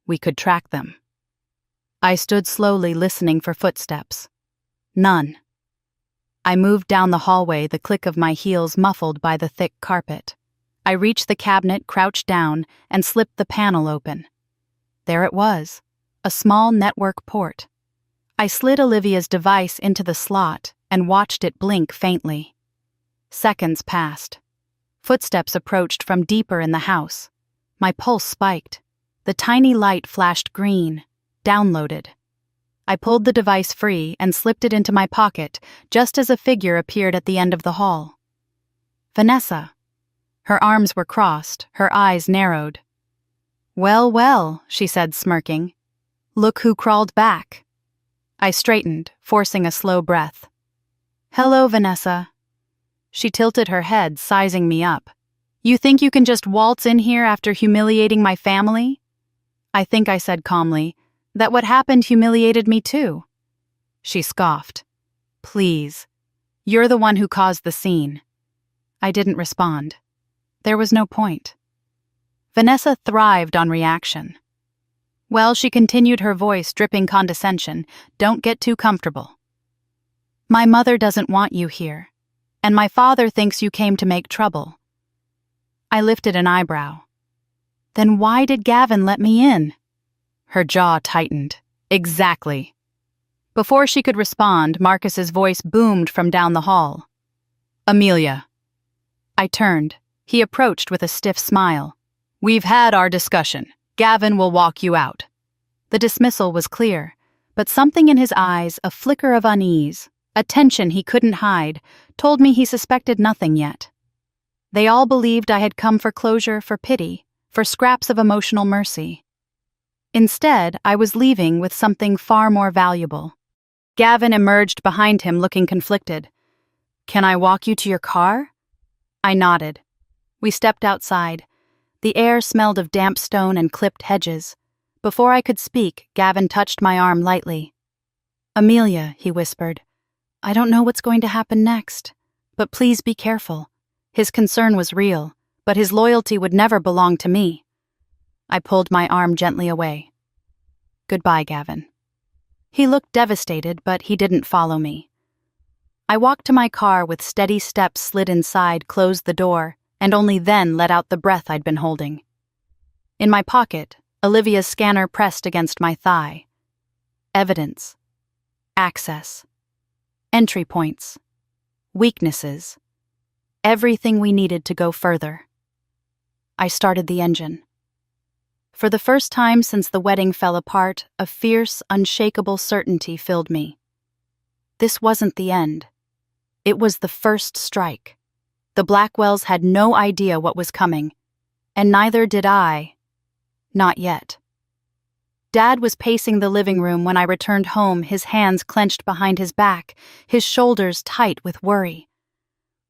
we could track them. I stood slowly listening for footsteps. None. I moved down the hallway, the click of my heels muffled by the thick carpet. I reached the cabinet, crouched down, and slipped the panel open. There it was, a small network port. I slid Olivia's device into the slot and watched it blink faintly. Seconds passed. Footsteps approached from deeper in the house. My pulse spiked. The tiny light flashed green. Downloaded. I pulled the device free and slipped it into my pocket just as a figure appeared at the end of the hall. Vanessa. Her arms were crossed, her eyes narrowed. "Well, well," she said, smirking. "Look who crawled back." I straightened, forcing a slow breath. "Hello, Vanessa." She tilted her head, sizing me up. "You think you can just waltz in here after humiliating my family?" I think I said calmly, "That what happened humiliated me too." She scoffed. "Please. You're the one who caused the scene." I didn't respond. There was no point. Vanessa thrived on reaction. "Well," she continued, her voice dripping condescension, "don't get too comfortable. My mother doesn't want you here, and my father thinks you came to make trouble." I lifted an eyebrow. "Then why did Gavin let me in?" Her jaw tightened. "Exactly." Before she could respond, Marcus's voice boomed from down the hall. "Amelia." I turned. He approached with a stiff smile. "We've had our discussion. Gavin will walk you out." The dismissal was clear, but something in his eyes, a flicker of unease, a tension he couldn't hide, told me he suspected nothing yet. They all believed I had come for closure, for pity, for scraps of emotional mercy. Instead, I was leaving with something far more valuable. Gavin emerged behind him, looking conflicted. "Can I walk you to your car?" I nodded. We stepped outside. The air smelled of damp stone and clipped hedges. Before I could speak, Gavin touched my arm lightly. "Amelia," he whispered, "I don't know what's going to happen next, but please be careful." His concern was real, but his loyalty would never belong to me. I pulled my arm gently away. "Goodbye, Gavin." He looked devastated, but he didn't follow me. I walked to my car with steady steps, slid inside, closed the door, and only then let out the breath I'd been holding. In my pocket, Olivia's scanner pressed against my thigh. Evidence. Access. Entry points. Weaknesses. Everything we needed to go further. I started the engine. For the first time since the wedding fell apart, a fierce, unshakable certainty filled me. This wasn't the end. It was the first strike. The Blackwells had no idea what was coming, and neither did I. Not yet. Dad was pacing the living room when I returned home, his hands clenched behind his back, his shoulders tight with worry.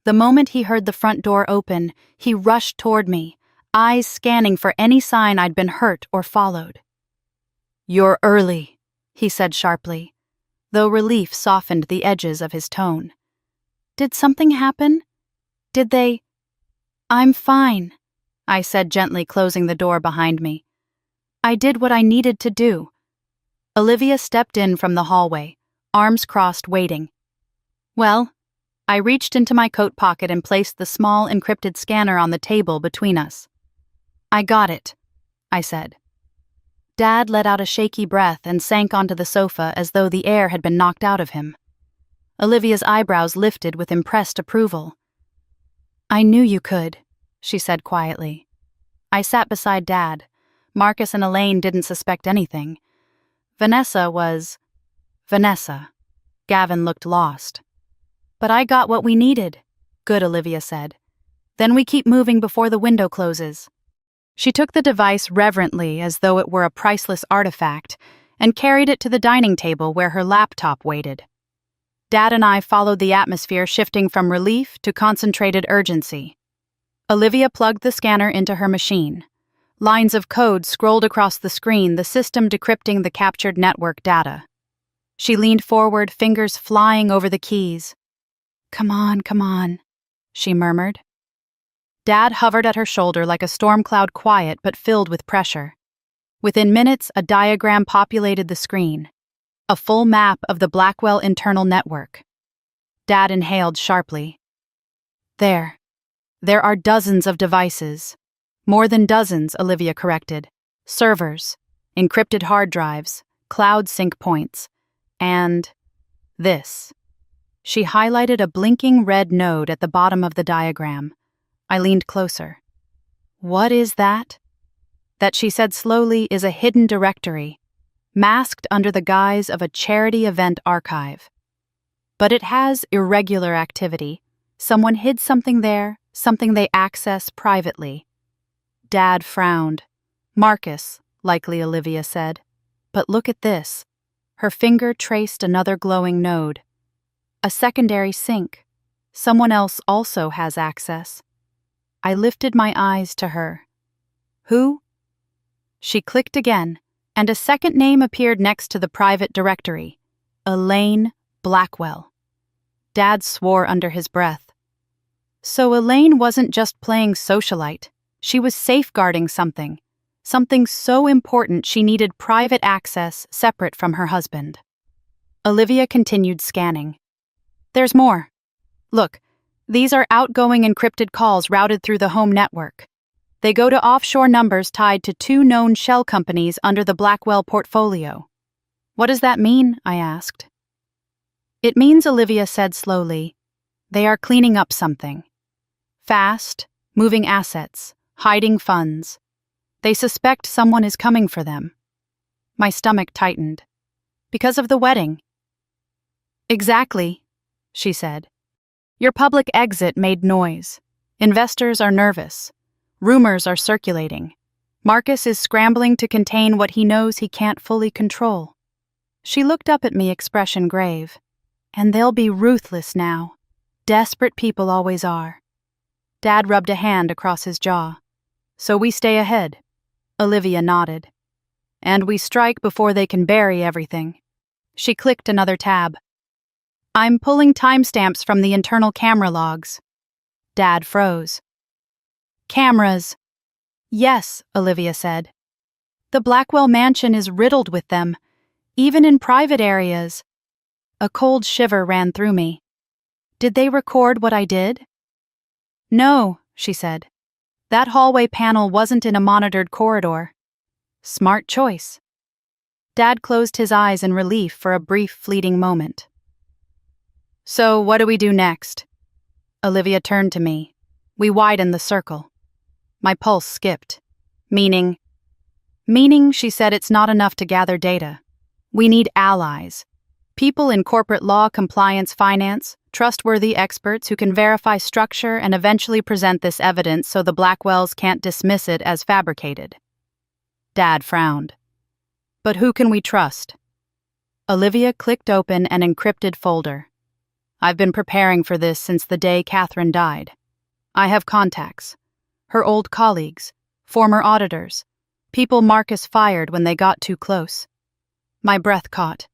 The moment he heard the front door open, he rushed toward me, eyes scanning for any sign I'd been hurt or followed. "You're early," he said sharply, though relief softened the edges of his tone. "Did something happen? Did they—" "I'm fine," I said gently, closing the door behind me. "I did what I needed to do." Olivia stepped in from the hallway, arms crossed, waiting. "Well," I reached into my coat pocket and placed the small encrypted scanner on the table between us. "I got it," I said. Dad let out a shaky breath and sank onto the sofa as though the air had been knocked out of him. Olivia's eyebrows lifted with impressed approval. "I knew you could," she said quietly. I sat beside Dad. Marcus and Elaine didn't suspect anything. Vanessa was Vanessa. Gavin looked lost. "But I got what we needed," good, Olivia said. "Then we keep moving before the window closes." She took the device reverently as though it were a priceless artifact and carried it to the dining table where her laptop waited. Dad and I followed the atmosphere, shifting from relief to concentrated urgency. Olivia plugged the scanner into her machine. Lines of code scrolled across the screen, the system decrypting the captured network data. She leaned forward, fingers flying over the keys. Come on," she murmured. Dad hovered at her shoulder like a storm cloud, quiet but filled with pressure. Within minutes, a diagram populated the screen. A full map of the Blackwell internal network. Dad inhaled sharply. There are dozens of devices. More than dozens, Olivia corrected. Servers, encrypted hard drives, cloud sync points, and this. She highlighted a blinking red node at the bottom of the diagram. I leaned closer. "What is that?" That, she said slowly, is a hidden directory, masked under the guise of a charity event archive. But it has irregular activity. Someone hid something there, something they access privately. Dad frowned. "Marcus," likely, Olivia said. "But look at this." Her finger traced another glowing node. "A secondary sync. Someone else also has access." I lifted my eyes to her. "Who?" She clicked again, and a second name appeared next to the private directory. Elaine Blackwell. Dad swore under his breath. So Elaine wasn't just playing socialite. She was safeguarding something so important she needed private access separate from her husband. Olivia continued scanning. "There's more. Look, these are outgoing encrypted calls routed through the home network. They go to offshore numbers tied to 2 known shell companies under the Blackwell portfolio." "What does that mean?" I asked. "It means," Olivia said slowly, "they are cleaning up something. Fast, moving assets, hiding funds. They suspect someone is coming for them." My stomach tightened. "Because of the wedding?" "Exactly," she said. "Your public exit made noise. Investors are nervous. Rumors are circulating. Marcus is scrambling to contain what he knows he can't fully control." She looked up at me, expression grave. "And they'll be ruthless now. Desperate people always are." Dad rubbed a hand across his jaw. "So we stay ahead." Olivia nodded. "And we strike before they can bury everything." She clicked another tab. "I'm pulling timestamps from the internal camera logs." Dad froze. "Cameras." "Yes," Olivia said. "The Blackwell mansion is riddled with them, even in private areas." A cold shiver ran through me. "Did they record what I did?" "No," she said. "That hallway panel wasn't in a monitored corridor." "Smart choice." Dad closed his eyes in relief for a brief, fleeting moment. So, what do we do next? Olivia turned to me. We widened the circle. My pulse skipped. Meaning, she said, it's not enough to gather data. We need allies. People in corporate law, compliance, finance, trustworthy experts who can verify structure and eventually present this evidence so the Blackwells can't dismiss it as fabricated. Dad frowned. But who can we trust? Olivia clicked open an encrypted folder. I've been preparing for this since the day Catherine died. I have contacts. Her old colleagues, former auditors, people Marcus fired when they got too close. My breath caught.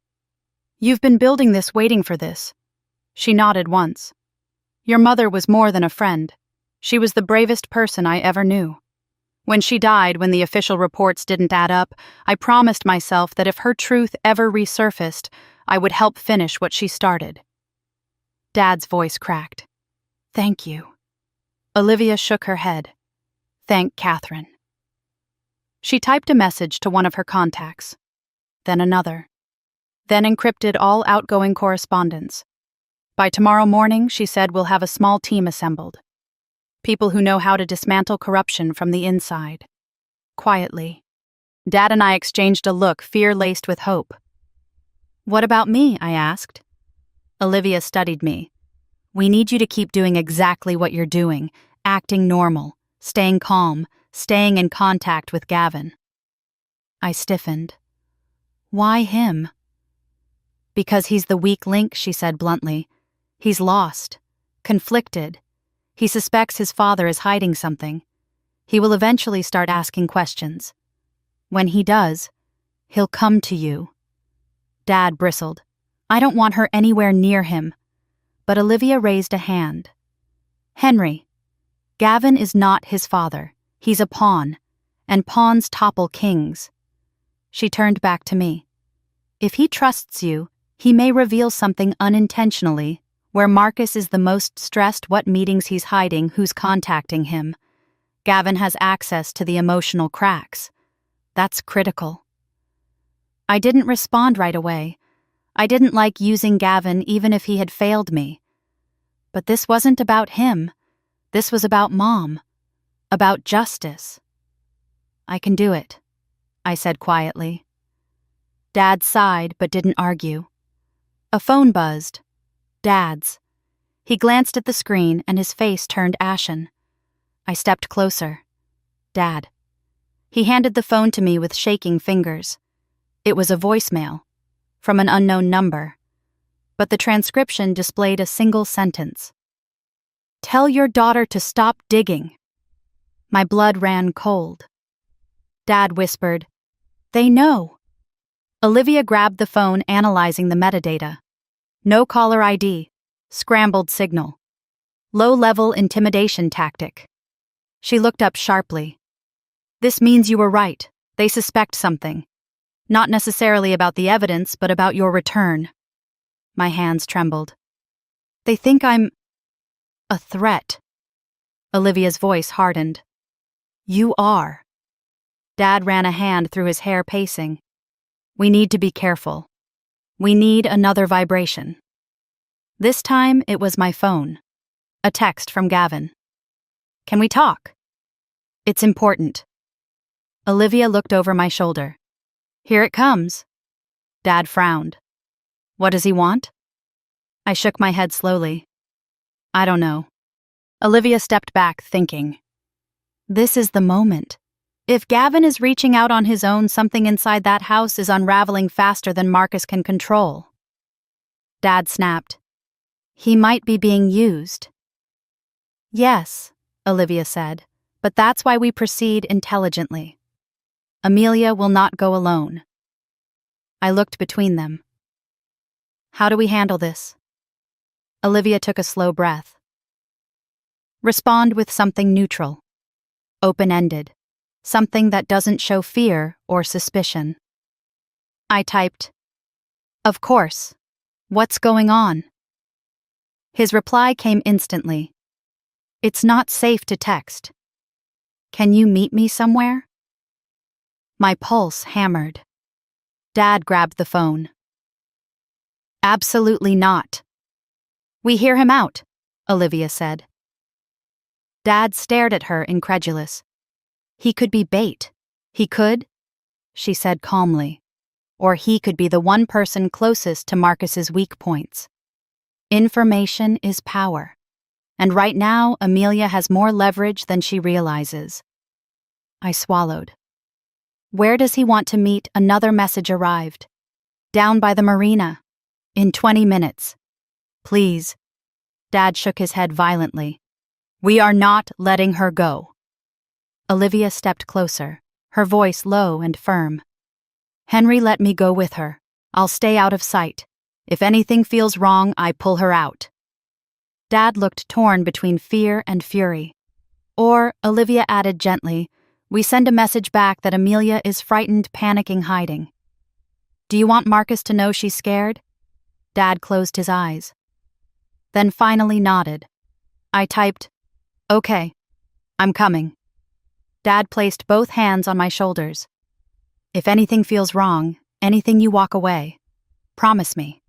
You've been building this, waiting for this. She nodded once. Your mother was more than a friend. She was the bravest person I ever knew. When she died, when the official reports didn't add up, I promised myself that if her truth ever resurfaced, I would help finish what she started. Dad's voice cracked. Thank you. Olivia shook her head. Thank Catherine. She typed a message to one of her contacts, then another, then encrypted all outgoing correspondence. By tomorrow morning, she said, we'll have a small team assembled. People who know how to dismantle corruption from the inside. Quietly. Dad and I exchanged a look, fear-laced with hope. What about me? I asked. Olivia studied me. We need you to keep doing exactly what you're doing, acting normal, staying calm, staying in contact with Gavin. I stiffened. Why him? Because he's the weak link, she said bluntly. He's lost, conflicted. He suspects his father is hiding something. He will eventually start asking questions. When he does, he'll come to you. Dad bristled. I don't want her anywhere near him. But Olivia raised a hand. Henry, Gavin is not his father. He's a pawn, and pawns topple kings. She turned back to me. If he trusts you, he may reveal something unintentionally. Where Marcus is the most stressed, what meetings he's hiding, who's contacting him. Gavin has access to the emotional cracks. That's critical. I didn't respond right away. I didn't like using Gavin even if he had failed me. But this wasn't about him. This was about Mom. About justice. I can do it, I said quietly. Dad sighed but didn't argue. A phone buzzed. Dad's. He glanced at the screen and his face turned ashen. I stepped closer. Dad. He handed the phone to me with shaking fingers. It was a voicemail, from an unknown number, but the transcription displayed a single sentence. Tell your daughter to stop digging. My blood ran cold. Dad whispered, They know. Olivia grabbed the phone, analyzing the metadata. No caller ID, scrambled signal. Low-level intimidation tactic. She looked up sharply. This means you were right. They suspect something. Not necessarily about the evidence, but about your return. My hands trembled. They think I'm a threat. Olivia's voice hardened. You are. Dad ran a hand through his hair, pacing. We need to be careful. We need another vibration. This time, it was my phone. A text from Gavin. Can we talk? It's important. Olivia looked over my shoulder. Here it comes. Dad frowned. What does he want? I shook my head slowly. I don't know. Olivia stepped back, thinking. This is the moment. If Gavin is reaching out on his own, something inside that house is unraveling faster than Marcus can control. Dad snapped. He might be being used. Yes, Olivia said, but that's why we proceed intelligently. Amelia will not go alone. I looked between them. How do we handle this? Olivia took a slow breath. Respond with something neutral, open-ended. Something that doesn't show fear or suspicion. I typed, Of course. What's going on? His reply came instantly. It's not safe to text. Can you meet me somewhere? My pulse hammered. Dad grabbed the phone. Absolutely not. We hear him out, Olivia said. Dad stared at her, incredulous. He could be bait. He could, she said calmly, or he could be the one person closest to Marcus's weak points. Information is power, and right now Amelia has more leverage than she realizes. I swallowed. Where does he want to meet? Another message arrived. Down by the marina. In 20 minutes. Please. Dad shook his head violently. We are not letting her go. Olivia stepped closer, her voice low and firm. Henry let me go with her. I'll stay out of sight. If anything feels wrong, I pull her out. Dad looked torn between fear and fury. Or, Olivia added gently, we send a message back that Amelia is frightened, panicking, hiding. Do you want Marcus to know she's scared? Dad closed his eyes. Then finally nodded. I typed, okay, I'm coming. Dad placed both hands on my shoulders. If anything feels wrong, anything you walk away, promise me.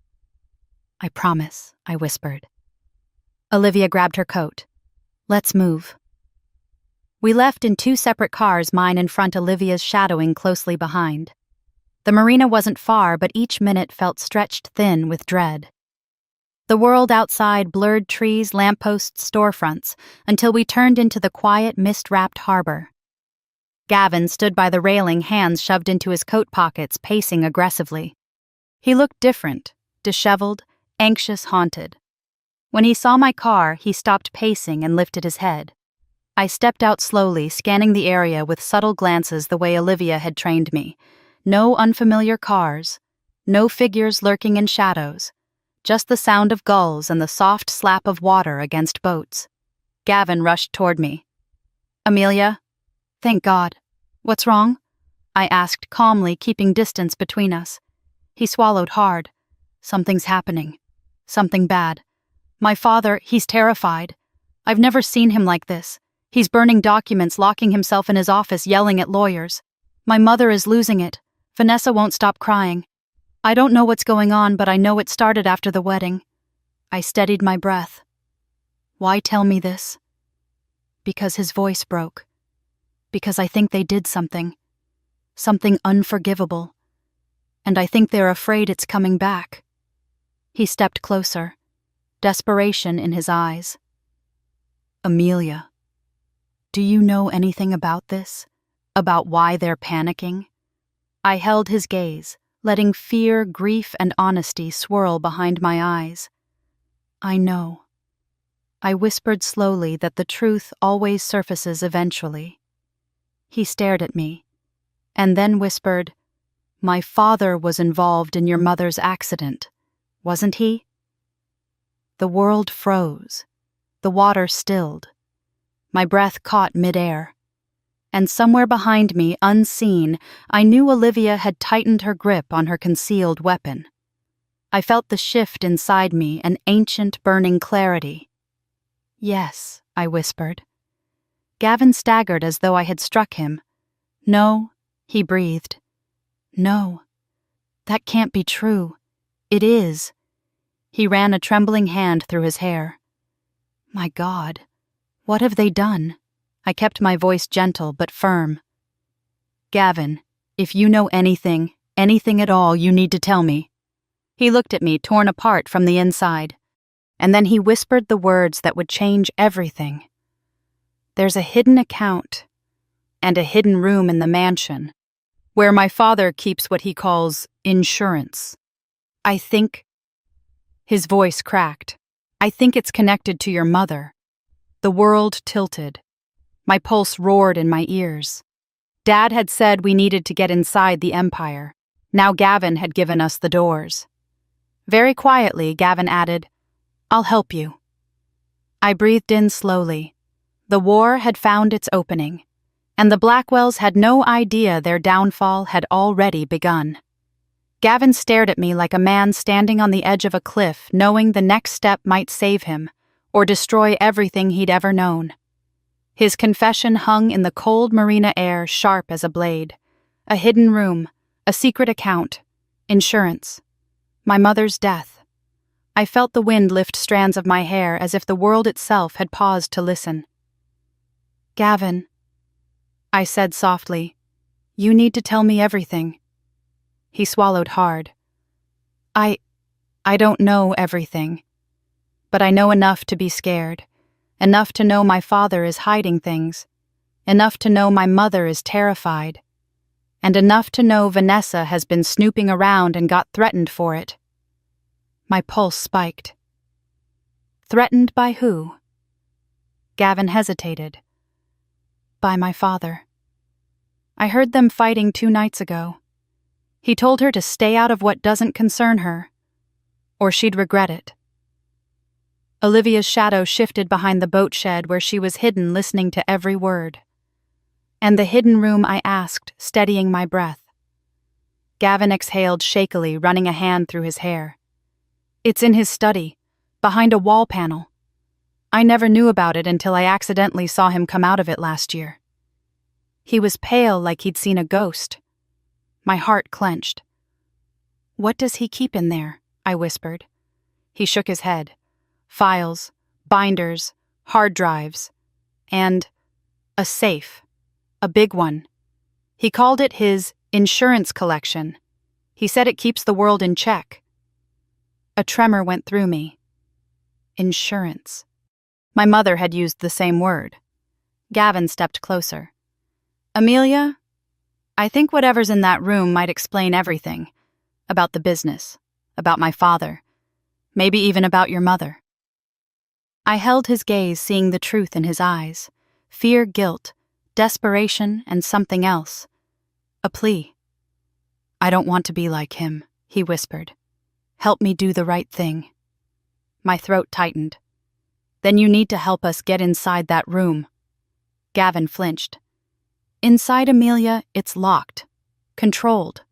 I promise, I whispered. Olivia grabbed her coat. Let's move. We left in 2 separate cars, mine in front, Olivia's shadowing closely behind. The marina wasn't far, but each minute felt stretched thin with dread. The world outside blurred trees, lampposts, storefronts, until we turned into the quiet, mist-wrapped harbor. Gavin stood by the railing, hands shoved into his coat pockets, pacing aggressively. He looked different, disheveled, anxious, haunted. When he saw my car, he stopped pacing and lifted his head. I stepped out slowly, scanning the area with subtle glances the way Olivia had trained me. No unfamiliar cars, no figures lurking in shadows, just the sound of gulls and the soft slap of water against boats. Gavin rushed toward me. Amelia? Thank God. What's wrong? I asked calmly, keeping distance between us. He swallowed hard. Something's happening. Something bad. My father, he's terrified. I've never seen him like this. He's burning documents, locking himself in his office, yelling at lawyers. My mother is losing it. Vanessa won't stop crying. I don't know what's going on, but I know it started after the wedding. I steadied my breath. Why tell me this? Because his voice broke. Because I think they did something. Something unforgivable. And I think they're afraid it's coming back. He stepped closer, desperation in his eyes. Amelia, do you know anything about this? About why they're panicking? I held his gaze, letting fear, grief, and honesty swirl behind my eyes. I know. I whispered slowly that the truth always surfaces eventually. He stared at me, and then whispered, My father was involved in your mother's accident, wasn't he? The world froze. The water stilled. My breath caught midair. And somewhere behind me, unseen, I knew Olivia had tightened her grip on her concealed weapon. I felt the shift inside me, an ancient, burning clarity. Yes, I whispered. Gavin staggered as though I had struck him. No, he breathed. No, that can't be true. It is. He ran a trembling hand through his hair. My God, what have they done? I kept my voice gentle but firm. Gavin, if you know anything at all, you need to tell me. He looked at me, torn apart from the inside. And then he whispered the words that would change everything. There's a hidden account and a hidden room in the mansion where my father keeps what he calls insurance. I think... His voice cracked. I think it's connected to your mother. The world tilted. My pulse roared in my ears. Dad had said we needed to get inside the empire. Now Gavin had given us the doors. Very quietly, Gavin added, I'll help you. I breathed in slowly. The war had found its opening, and the Blackwells had no idea their downfall had already begun. Gavin stared at me like a man standing on the edge of a cliff, knowing the next step might save him, or destroy everything he'd ever known. His confession hung in the cold marina air, sharp as a blade. A hidden room, a secret account, insurance, my mother's death. I felt the wind lift strands of my hair as if the world itself had paused to listen. "Gavin," I said softly, "you need to tell me everything." He swallowed hard. I don't know everything. But I know enough to be scared. Enough to know my father is hiding things. Enough to know my mother is terrified. And enough to know Vanessa has been snooping around and got threatened for it. My pulse spiked. Threatened by who? Gavin hesitated. By my father. I heard them fighting 2 nights ago. He told her to stay out of what doesn't concern her, or she'd regret it. Olivia's shadow shifted behind the boat shed where she was hidden, listening to every word. "And the hidden room?" I asked, steadying my breath. Gavin exhaled shakily, running a hand through his hair. "It's in his study, behind a wall panel. I never knew about it until I accidentally saw him come out of it last year." He was pale like he'd seen a ghost. My heart clenched. "What does he keep in there?" I whispered. He shook his head. "Files, binders, hard drives, and a safe. A big one. He called it his insurance collection. He said it keeps the world in check." A tremor went through me. Insurance. My mother had used the same word. Gavin stepped closer. "Amelia, I think whatever's in that room might explain everything. About the business, about my father, maybe even about your mother." I held his gaze, seeing the truth in his eyes. Fear, guilt, desperation, and something else. A plea. "I don't want to be like him," he whispered. "Help me do the right thing." My throat tightened. "Then you need to help us get inside that room." Gavin flinched. "Inside, Amelia, it's locked. Controlled.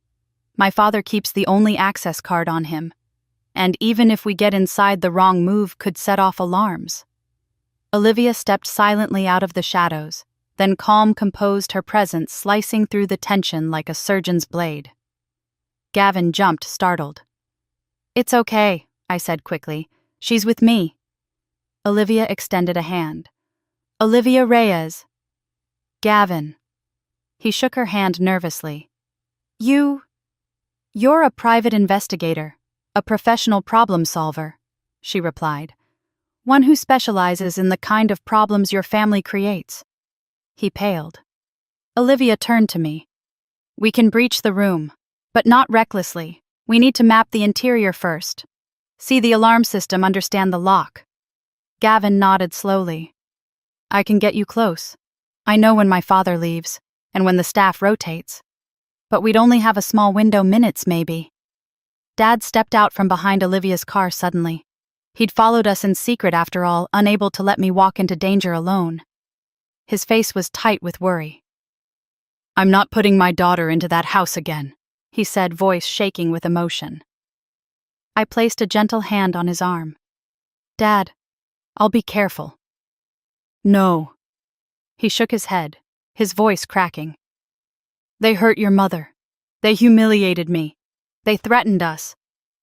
My father keeps the only access card on him. And even if we get inside, the wrong move could set off alarms." Olivia stepped silently out of the shadows, then calm composed her presence, slicing through the tension like a surgeon's blade. Gavin jumped, startled. "It's okay," I said quickly. "She's with me." Olivia extended a hand. "Olivia Reyes." "Gavin." He shook her hand nervously. You're a private investigator. A professional problem solver," she replied. "One who specializes in the kind of problems your family creates." He paled. Olivia turned to me. "We can breach the room, but not recklessly. We need to map the interior first. See the alarm system, understand the lock." Gavin nodded slowly. "I can get you close. I know when my father leaves, and when the staff rotates. But we'd only have a small window, minutes maybe." Dad stepped out from behind Olivia's car suddenly. He'd followed us in secret after all, unable to let me walk into danger alone. His face was tight with worry. "I'm not putting my daughter into that house again," he said, voice shaking with emotion. I placed a gentle hand on his arm. "Dad, I'll be careful." "No." He shook his head, his voice cracking. "They hurt your mother. They humiliated me. They threatened us.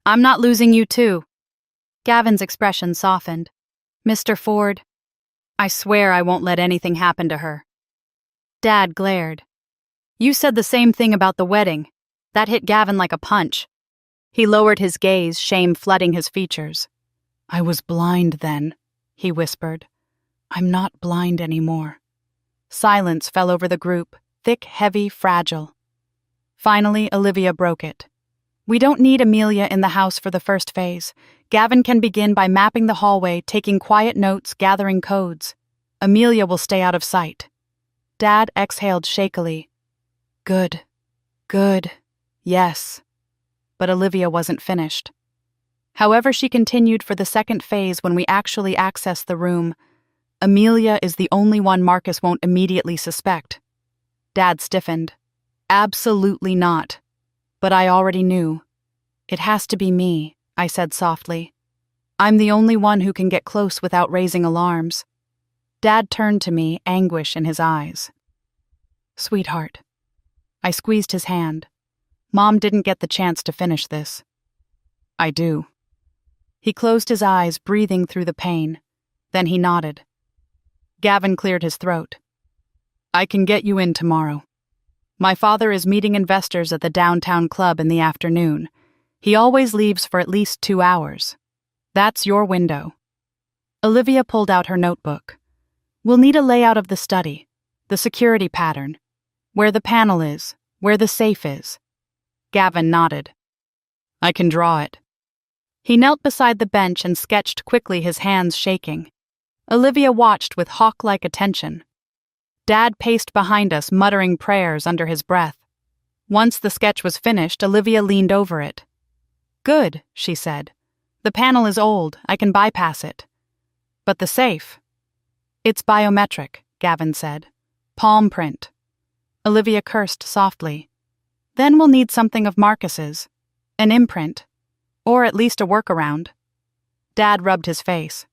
I'm not losing you too." Gavin's expression softened. "Mr. Ford, I swear I won't let anything happen to her." Dad glared. "You said the same thing about the wedding." That hit Gavin like a punch. He lowered his gaze, shame flooding his features. "I was blind then," he whispered. "I'm not blind anymore." Silence fell over the group, thick, heavy, fragile. Finally, Olivia broke it. "We don't need Amelia in the house for the first phase. Gavin can begin by mapping the hallway, taking quiet notes, gathering codes. Amelia will stay out of sight." Dad exhaled shakily. Good. Yes." But Olivia wasn't finished. "However, she continued for the second phase when we actually access the room. Amelia is the only one Marcus won't immediately suspect." Dad stiffened. "Absolutely not. But I already knew. It has to be me," I said softly. "I'm the only one who can get close without raising alarms." Dad turned to me, anguish in his eyes. "Sweetheart." I squeezed his hand. "Mom didn't get the chance to finish this." "I do." He closed his eyes, breathing through the pain. Then he nodded. Gavin cleared his throat. I can get you in tomorrow. My father is meeting investors at the downtown club in the afternoon. He always leaves for at least 2 hours. That's your window. Olivia pulled out her notebook. We'll need a layout of the study, the security pattern, where the panel is, where the safe is. Gavin nodded. I can draw it. He knelt beside the bench and sketched quickly, his hands shaking. Olivia watched with hawk-like attention. Dad paced behind us, muttering prayers under his breath. Once the sketch was finished, Olivia leaned over it. Good, she said. The panel is old, I can bypass it. But the safe? It's biometric, Gavin said. Palm print. Olivia cursed softly. Then we'll need something of Marcus's. An imprint. Or at least a workaround. Dad rubbed his face.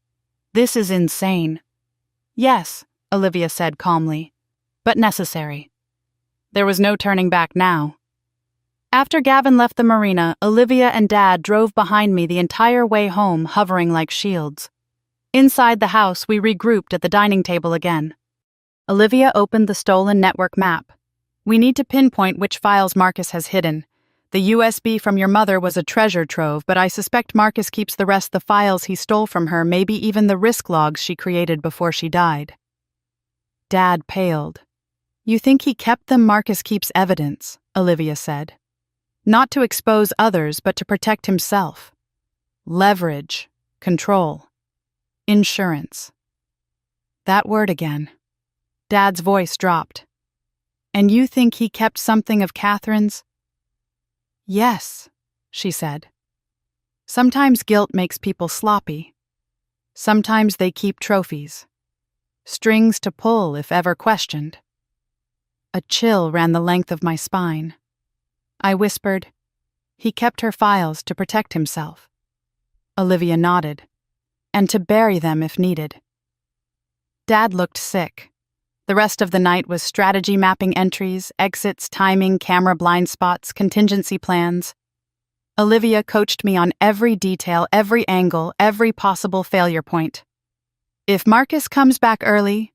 This is insane. Yes, Olivia said calmly, but necessary. There was no turning back now. After Gavin left the marina, Olivia and Dad drove behind me the entire way home, hovering like shields. Inside the house, we regrouped at the dining table again. Olivia opened the stolen network map. We need to pinpoint which files Marcus has hidden. The USB from your mother was a treasure trove, but I suspect Marcus keeps the rest, the files he stole from her, maybe even the risk logs she created before she died. Dad paled. You think he kept them? Marcus keeps evidence, Olivia said. Not to expose others, but to protect himself. Leverage, control, insurance. That word again. Dad's voice dropped. And you think he kept something of Catherine's? Yes, she said. Sometimes guilt makes people sloppy. Sometimes they keep trophies. Strings to pull if ever questioned. A chill ran the length of my spine. I whispered, he kept her files to protect himself. Olivia nodded, and to bury them if needed. Dad looked sick. The rest of the night was strategy mapping entries, exits, timing, camera blind spots, contingency plans. Olivia coached me on every detail, every angle, every possible failure point. If Marcus comes back early,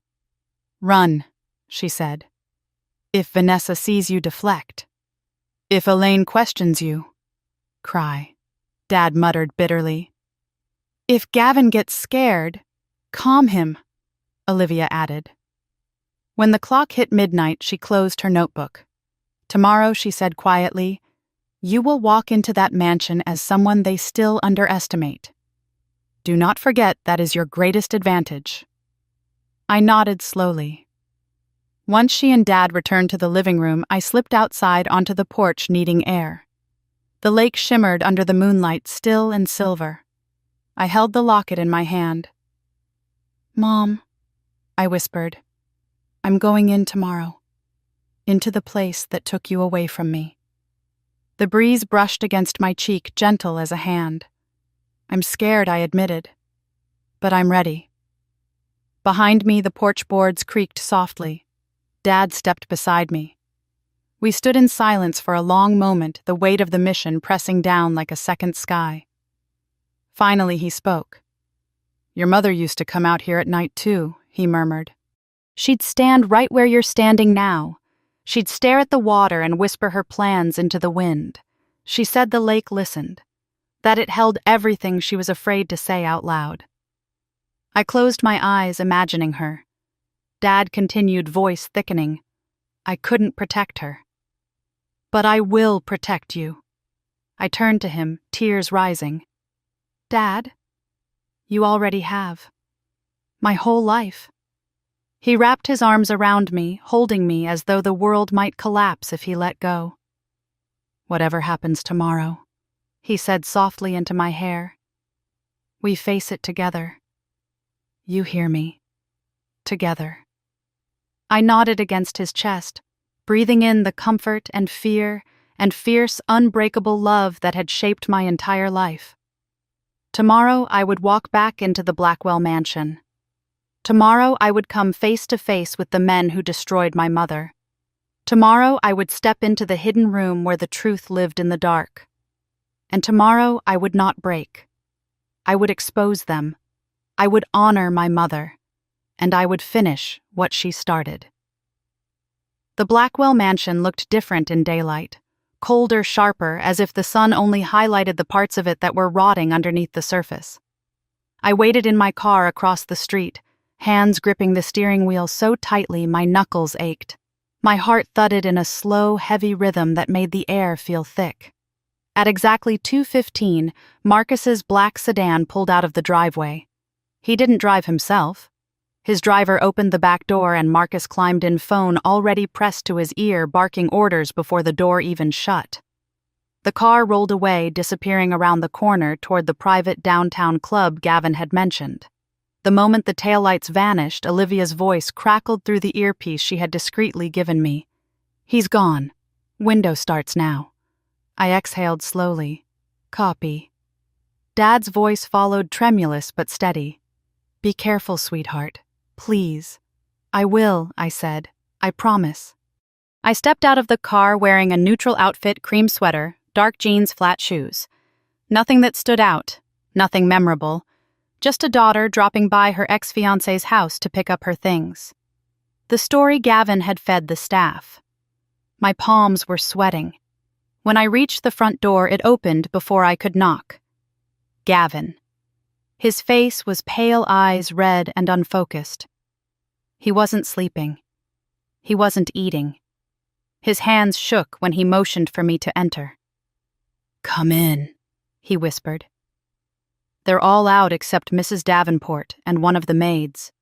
run, she said. If Vanessa sees you, deflect. If Elaine questions you, cry, Dad muttered bitterly. If Gavin gets scared, calm him, Olivia added. When the clock hit midnight, she closed her notebook. Tomorrow, she said quietly, you will walk into that mansion as someone they still underestimate. Do not forget that is your greatest advantage. I nodded slowly. Once she and Dad returned to the living room, I slipped outside onto the porch, needing air. The lake shimmered under the moonlight, still and silver. I held the locket in my hand. Mom, I whispered, I'm going in tomorrow. Into the place that took you away from me. The breeze brushed against my cheek, gentle as a hand. I'm scared, I admitted. But I'm ready. Behind me, the porch boards creaked softly. Dad stepped beside me. We stood in silence for a long moment, the weight of the mission pressing down like a second sky. Finally, he spoke. Your mother used to come out here at night too, he murmured. She'd stand right where you're standing now. She'd stare at the water and whisper her plans into the wind. She said the lake listened, that it held everything she was afraid to say out loud. I closed my eyes, imagining her. Dad continued, voice thickening. I couldn't protect her. But I will protect you. I turned to him, tears rising. Dad, you already have. My whole life. He wrapped his arms around me, holding me as though the world might collapse if he let go. Whatever happens tomorrow, he said softly into my hair. We face it together. You hear me. Together. I nodded against his chest, breathing in the comfort and fear and fierce, unbreakable love that had shaped my entire life. Tomorrow I would walk back into the Blackwell mansion. Tomorrow I would come face to face with the men who destroyed my mother. Tomorrow I would step into the hidden room where the truth lived in the dark. And tomorrow I would not break. I would expose them. I would honor my mother. And I would finish what she started. The Blackwell mansion looked different in daylight, colder, sharper, as if the sun only highlighted the parts of it that were rotting underneath the surface. I waited in my car across the street, hands gripping the steering wheel so tightly my knuckles ached. My heart thudded in a slow, heavy rhythm that made the air feel thick. At exactly 2:15, Marcus's black sedan pulled out of the driveway. He didn't drive himself. His driver opened the back door and Marcus climbed in, phone already pressed to his ear, barking orders before the door even shut. The car rolled away, disappearing around the corner toward the private downtown club Gavin had mentioned. The moment the taillights vanished, Olivia's voice crackled through the earpiece she had discreetly given me. "He's gone. Window starts now." I exhaled slowly. "Copy." Dad's voice followed, tremulous but steady. "Be careful, sweetheart. Please." "I will," I said. "I promise." I stepped out of the car wearing a neutral outfit, cream sweater, dark jeans, flat shoes. Nothing that stood out, nothing memorable. Just a daughter dropping by her ex-fiancé's house to pick up her things. The story Gavin had fed the staff. My palms were sweating. When I reached the front door, it opened before I could knock. Gavin. His face was pale, eyes red and unfocused. He wasn't sleeping. He wasn't eating. His hands shook when he motioned for me to enter. "Come in," he whispered. "They're all out except Mrs. Davenport and one of the maids.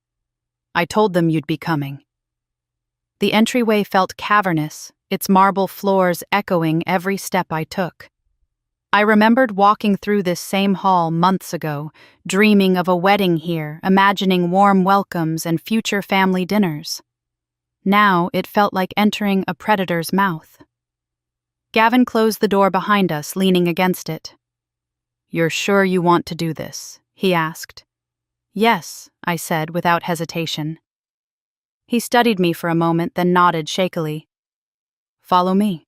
I told them you'd be coming." The entryway felt cavernous, its marble floors echoing every step I took. I remembered walking through this same hall months ago, dreaming of a wedding here, imagining warm welcomes and future family dinners. Now it felt like entering a predator's mouth. Gavin closed the door behind us, leaning against it. "You're sure you want to do this?" he asked. "Yes," I said without hesitation. He studied me for a moment, then nodded shakily. "Follow me."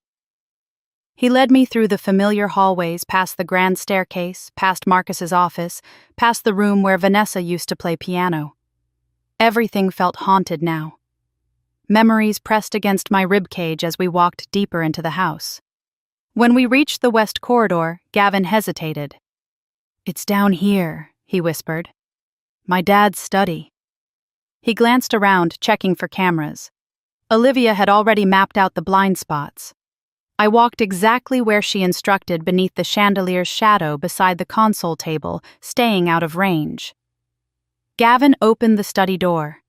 He led me through the familiar hallways, past the grand staircase, past Marcus's office, past the room where Vanessa used to play piano. Everything felt haunted now. Memories pressed against my ribcage as we walked deeper into the house. When we reached the west corridor, Gavin hesitated. "It's down here," he whispered. "My dad's study." He glanced around, checking for cameras. Olivia had already mapped out the blind spots. I walked exactly where she instructed, beneath the chandelier's shadow beside the console table, staying out of range. Gavin opened the study door.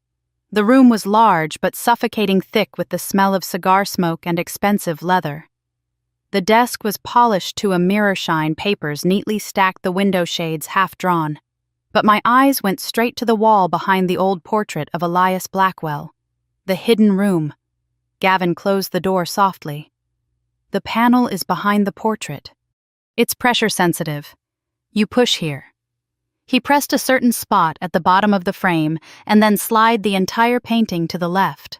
The room was large but suffocating thick with the smell of cigar smoke and expensive leather. The desk was polished to a mirror shine, papers neatly stacked, the window shades half drawn. But my eyes went straight to the wall behind the old portrait of Elias Blackwell. The hidden room. Gavin closed the door softly. "The panel is behind the portrait. It's pressure sensitive. You push here." He pressed a certain spot at the bottom of the frame and then slid the entire painting to the left.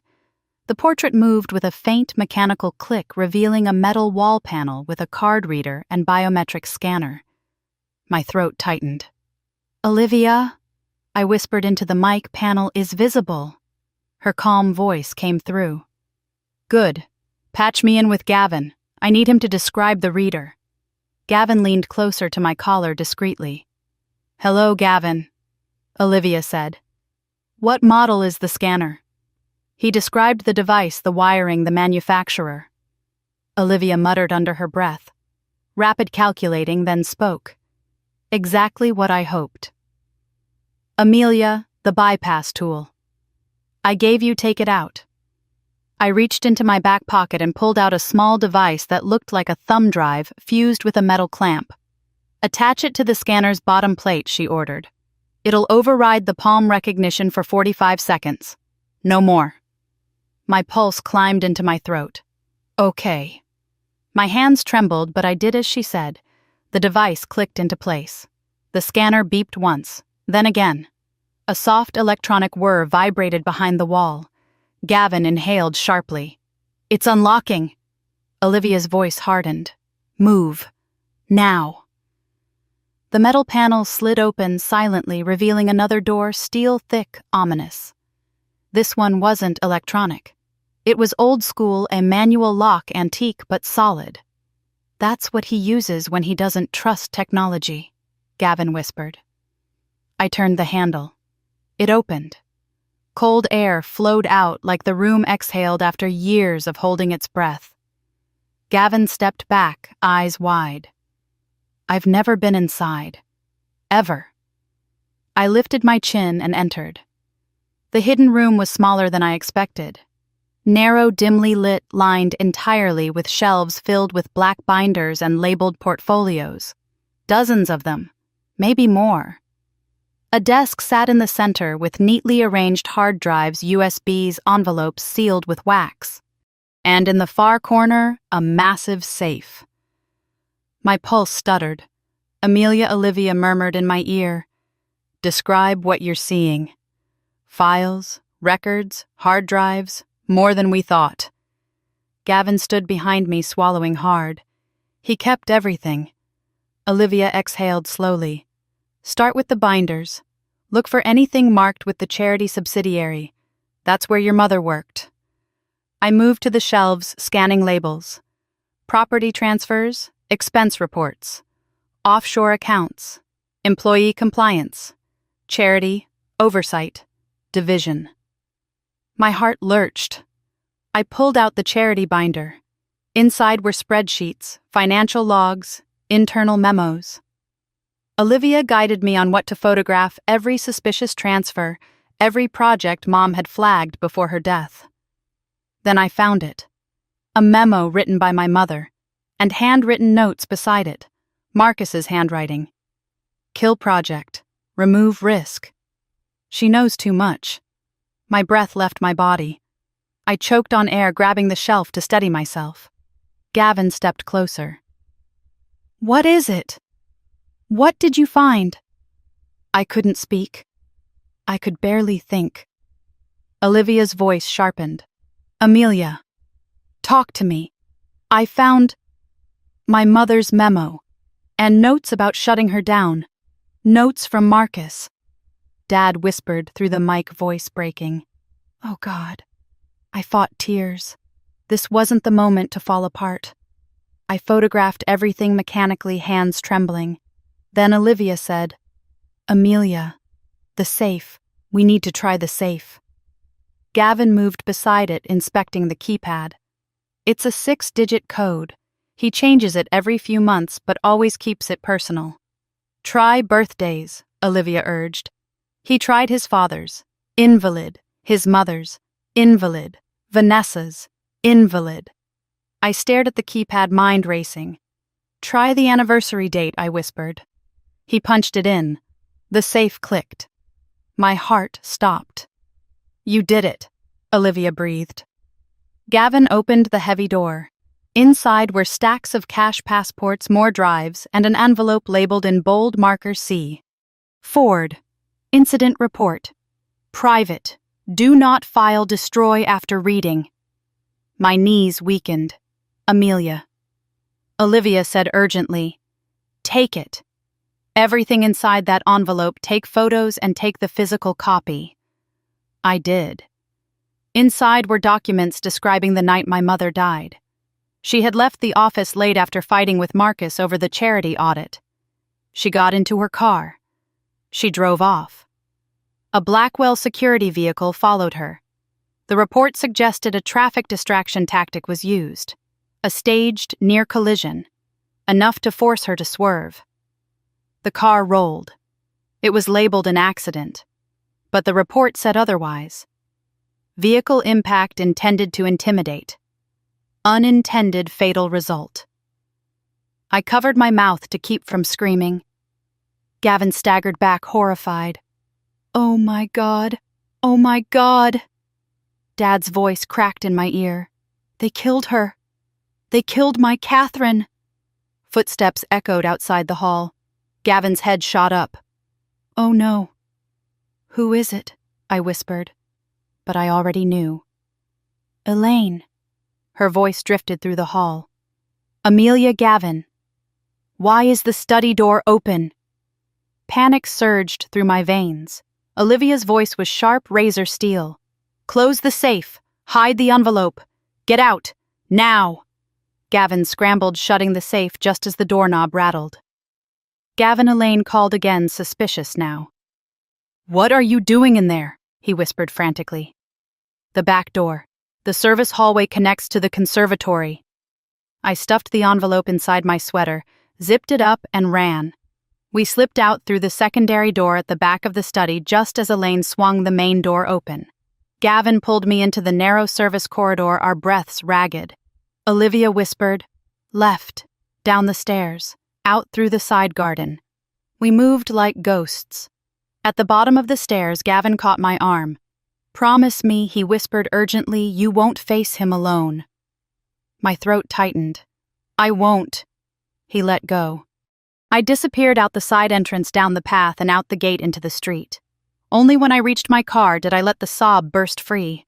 The portrait moved with a faint mechanical click, revealing a metal wall panel with a card reader and biometric scanner. My throat tightened. "Olivia," I whispered into the mic, "panel is visible." Her calm voice came through. "Good. Patch me in with Gavin. I need him to describe the reader." Gavin leaned closer to my collar discreetly. "Hello, Gavin," Olivia said. "What model is the scanner?" He described the device, the wiring, the manufacturer. Olivia muttered under her breath. Rapid calculating, then spoke. Exactly what I hoped. "Amelia, the bypass tool. I gave you, take it out." I reached into my back pocket and pulled out a small device that looked like a thumb drive fused with a metal clamp. "Attach it to the scanner's bottom plate," she ordered. "It'll override the palm recognition for 45 seconds. No more." My pulse climbed into my throat. "Okay." My hands trembled, but I did as she said. The device clicked into place. The scanner beeped once, then again. A soft electronic whir vibrated behind the wall. Gavin inhaled sharply. "It's unlocking." Olivia's voice hardened. "Move. Now." The metal panel slid open silently, revealing another door steel-thick, ominous. This one wasn't electronic. It was old-school, a manual lock, antique but solid. "That's what he uses when he doesn't trust technology," Gavin whispered. I turned the handle. It opened. Cold air flowed out like the room exhaled after years of holding its breath. Gavin stepped back, eyes wide. I've never been inside. Ever. I lifted my chin and entered. The hidden room was smaller than I expected. Narrow, dimly lit, lined entirely with shelves filled with black binders and labeled portfolios. Dozens of them. Maybe more. A desk sat in the center with neatly arranged hard drives, USBs, envelopes sealed with wax. And in the far corner, a massive safe. My pulse stuttered. Amelia Olivia murmured in my ear, "Describe what you're seeing." Files, records, hard drives, more than we thought. Gavin stood behind me, swallowing hard. He kept everything. Olivia exhaled slowly. "Start with the binders. Look for anything marked with the charity subsidiary. That's where your mother worked." I moved to the shelves, scanning labels. Property transfers, expense reports, offshore accounts, employee compliance, charity, oversight, division. My heart lurched. I pulled out the charity binder. Inside were spreadsheets, financial logs, internal memos. Olivia guided me on what to photograph: every suspicious transfer, every project Mom had flagged before her death. Then I found it. A memo written by my mother, and handwritten notes beside it. Marcus's handwriting. "Kill project. Remove risk." She knows too much. My breath left my body. I choked on air, grabbing the shelf to steady myself. Gavin stepped closer. "What is it? What did you find?" I couldn't speak. I could barely think. Olivia's voice sharpened. "Amelia, talk to me. I found my mother's memo, and notes about shutting her down. Notes from Marcus." Dad whispered through the mic, voice breaking. Oh God. I fought tears. This wasn't the moment to fall apart. I photographed everything mechanically, hands trembling. Then Olivia said, "Amelia, the safe. We need to try the safe." Gavin moved beside it, inspecting the keypad. It's a 6-digit code. He changes it every few months, but always keeps it personal. "Try birthdays," Olivia urged. He tried his father's, invalid, his mother's, invalid, Vanessa's, invalid. I stared at the keypad, mind racing. "Try the anniversary date," I whispered. He punched it in. The safe clicked. My heart stopped. "You did it," Olivia breathed. Gavin opened the heavy door. Inside were stacks of cash passports, more drives, and an envelope labeled in bold marker C. Ford. Incident report. Private. Do not file, destroy after reading. My knees weakened. "Amelia." Olivia said urgently, "Take it. Everything inside that envelope, take photos and take the physical copy." I did. Inside were documents describing the night my mother died. She had left the office late after fighting with Marcus over the charity audit. She got into her car. She drove off. A Blackwell security vehicle followed her. The report suggested a traffic distraction tactic was used, a staged near collision, enough to force her to swerve. The car rolled. It was labeled an accident, but the report said otherwise. Vehicle impact intended to intimidate. Unintended fatal result. I covered my mouth to keep from screaming. Gavin staggered back, horrified. "Oh my God! Oh my God!" Dad's voice cracked in my ear. "They killed her. They killed my Catherine." Footsteps echoed outside the hall. Gavin's head shot up. "Oh no." "Who is it?" I whispered. But I already knew. "Elaine." Her voice drifted through the hall. "Amelia Gavin. Why is the study door open?" Panic surged through my veins. Olivia's voice was sharp razor steel. "Close the safe. Hide the envelope. Get out. Now." Gavin scrambled, shutting the safe just as the doorknob rattled. Gavin Elaine called again, suspicious now. "What are you doing in there?" he whispered frantically. "The back door. The service hallway connects to the conservatory." I stuffed the envelope inside my sweater, zipped it up, and ran. We slipped out through the secondary door at the back of the study just as Elaine swung the main door open. Gavin pulled me into the narrow service corridor, our breaths ragged. Olivia whispered, "Left, down the stairs, out through the side garden." We moved like ghosts. At the bottom of the stairs, Gavin caught my arm. "Promise me," he whispered urgently, "you won't face him alone." My throat tightened. "I won't." He let go. I disappeared out the side entrance, down the path, and out the gate into the street. Only when I reached my car did I let the sob burst free.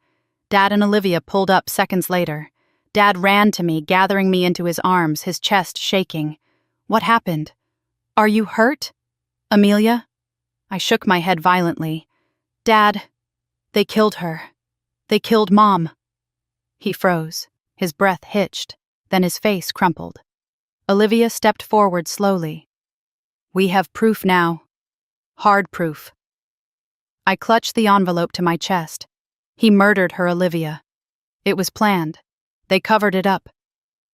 Dad and Olivia pulled up seconds later. Dad ran to me, gathering me into his arms, his chest shaking. "What happened? Are you hurt? Amelia?" I shook my head violently. "Dad, they killed her. They killed Mom." He froze. His breath hitched, then his face crumpled. Olivia stepped forward slowly. "We have proof now. Hard proof." I clutched the envelope to my chest. He murdered her, Olivia. It was planned. They covered it up.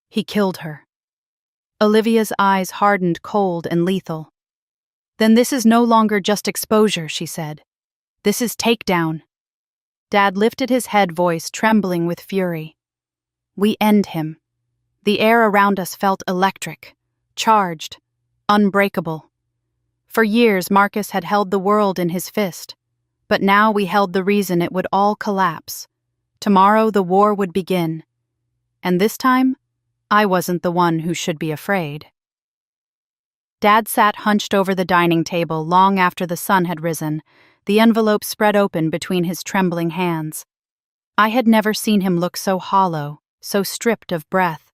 He killed her. Olivia's eyes hardened, cold and lethal. "Then this is no longer just exposure," she said. "This is takedown." Dad lifted his head, voice trembling with fury. "We end him." The air around us felt electric, charged, unbreakable. For years, Marcus had held the world in his fist, but now we held the reason it would all collapse. Tomorrow the war would begin. And this time, I wasn't the one who should be afraid. Dad sat hunched over the dining table long after the sun had risen, the envelope spread open between his trembling hands. I had never seen him look so hollow, so stripped of breath.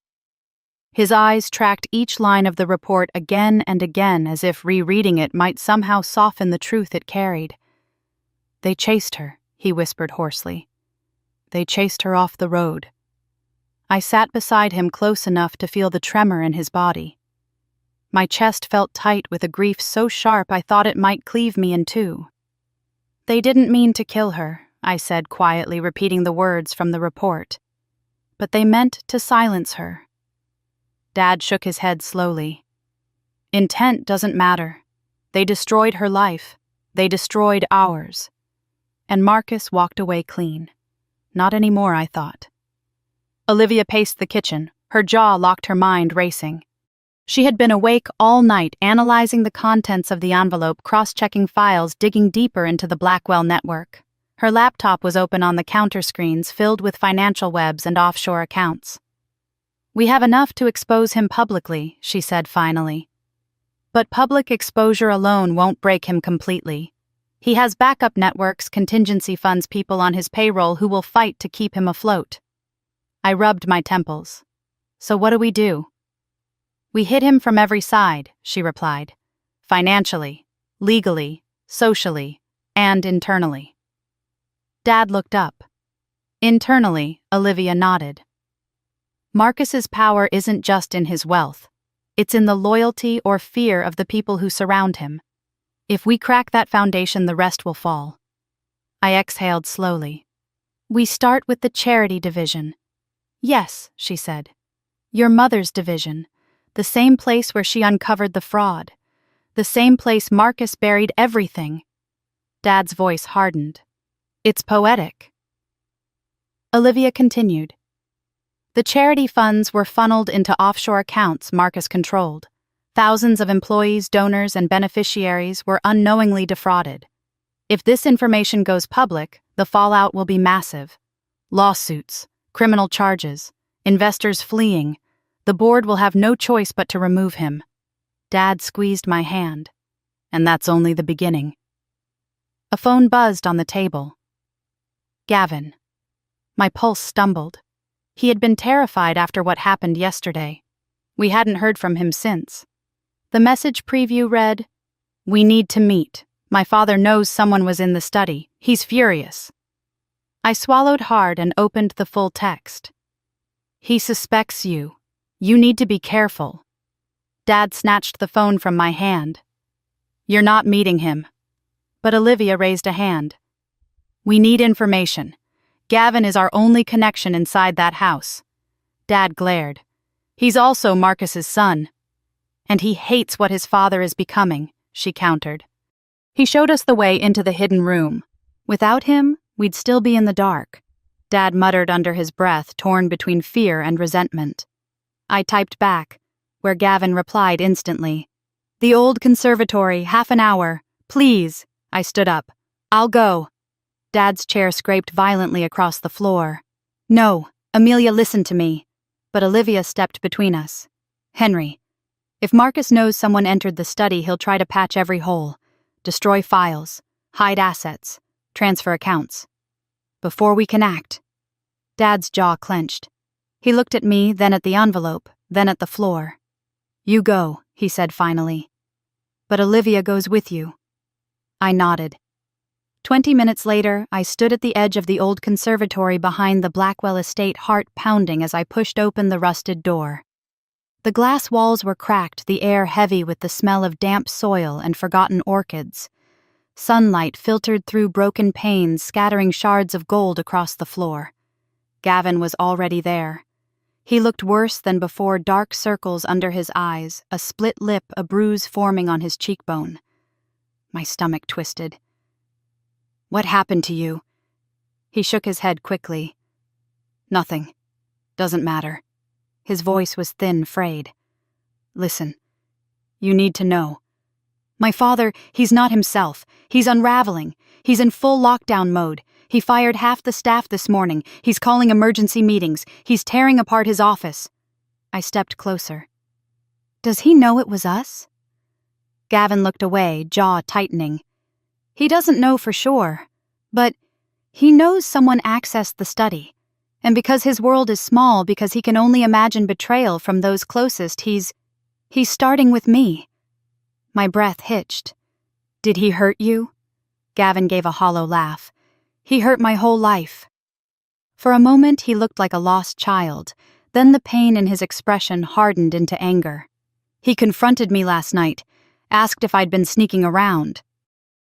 His eyes tracked each line of the report again and again, as if rereading it might somehow soften the truth it carried. "They chased her," he whispered hoarsely. "They chased her off the road." I sat beside him close enough to feel the tremor in his body. My chest felt tight with a grief so sharp I thought it might cleave me in two. "They didn't mean to kill her," I said quietly, repeating the words from the report. "But they meant to silence her." Dad shook his head slowly. "Intent doesn't matter. They destroyed her life. They destroyed ours." And Marcus walked away clean. Not anymore, I thought. Olivia paced the kitchen, her jaw locked, her mind racing. She had been awake all night, analyzing the contents of the envelope, cross-checking files, digging deeper into the Blackwell network. Her laptop was open on the counter screens, filled with financial webs and offshore accounts. "We have enough to expose him publicly," she said finally. "But public exposure alone won't break him completely. He has backup networks, contingency funds, people on his payroll who will fight to keep him afloat." I rubbed my temples. "So what do we do?" "We hit him from every side," she replied. "Financially, legally, socially, and internally." Dad looked up. "Internally," Olivia nodded. "Marcus's power isn't just in his wealth. It's in the loyalty or fear of the people who surround him. If we crack that foundation, the rest will fall." I exhaled slowly. "We start with the charity division." "Yes," she said. "Your mother's division. The same place where she uncovered the fraud. The same place Marcus buried everything." Dad's voice hardened. "It's poetic." Olivia continued. "The charity funds were funneled into offshore accounts Marcus controlled. Thousands of employees, donors, and beneficiaries were unknowingly defrauded. If this information goes public, the fallout will be massive. Lawsuits, criminal charges, investors fleeing. The board will have no choice but to remove him." Dad squeezed my hand. "And that's only the beginning." A phone buzzed on the table. Gavin. My pulse stumbled. He had been terrified after what happened yesterday. We hadn't heard from him since. The message preview read, We need to meet. My father knows someone was in the study. He's furious. I swallowed hard and opened the full text. He suspects you. You need to be careful. Dad snatched the phone from my hand. You're not meeting him. But Olivia raised a hand. We need information. Gavin is our only connection inside that house. Dad glared. He's also Marcus's son. And he hates what his father is becoming, she countered. He showed us the way into the hidden room. Without him, we'd still be in the dark. Dad muttered under his breath, torn between fear and resentment. I typed back, where Gavin replied instantly. The old conservatory, half an hour. Please. I stood up. I'll go. Dad's chair scraped violently across the floor. No, Amelia, listen to me. But Olivia stepped between us. Henry, if Marcus knows someone entered the study, he'll try to patch every hole, destroy files, hide assets, transfer accounts. Before we can act. Dad's jaw clenched. He looked at me, then at the envelope, then at the floor. You go, he said finally. But Olivia goes with you. I nodded. 20 minutes later, I stood at the edge of the old conservatory behind the Blackwell estate, heart pounding as I pushed open the rusted door. The glass walls were cracked, the air heavy with the smell of damp soil and forgotten orchids. Sunlight filtered through broken panes, scattering shards of gold across the floor. Gavin was already there. He looked worse than before, dark circles under his eyes, a split lip, a bruise forming on his cheekbone. My stomach twisted. What happened to you? He shook his head quickly. Nothing. Doesn't matter. His voice was thin, frayed. Listen. You need to know. My father, he's not himself. He's unraveling. He's in full lockdown mode. He fired half the staff this morning. He's calling emergency meetings. He's tearing apart his office. I stepped closer. Does he know it was us? Gavin looked away, jaw tightening. He doesn't know for sure, but he knows someone accessed the study. And because his world is small, because he can only imagine betrayal from those closest, he's starting with me. My breath hitched. Did he hurt you? Gavin gave a hollow laugh. He hurt my whole life. For a moment, he looked like a lost child. Then the pain in his expression hardened into anger. He confronted me last night, asked if I'd been sneaking around,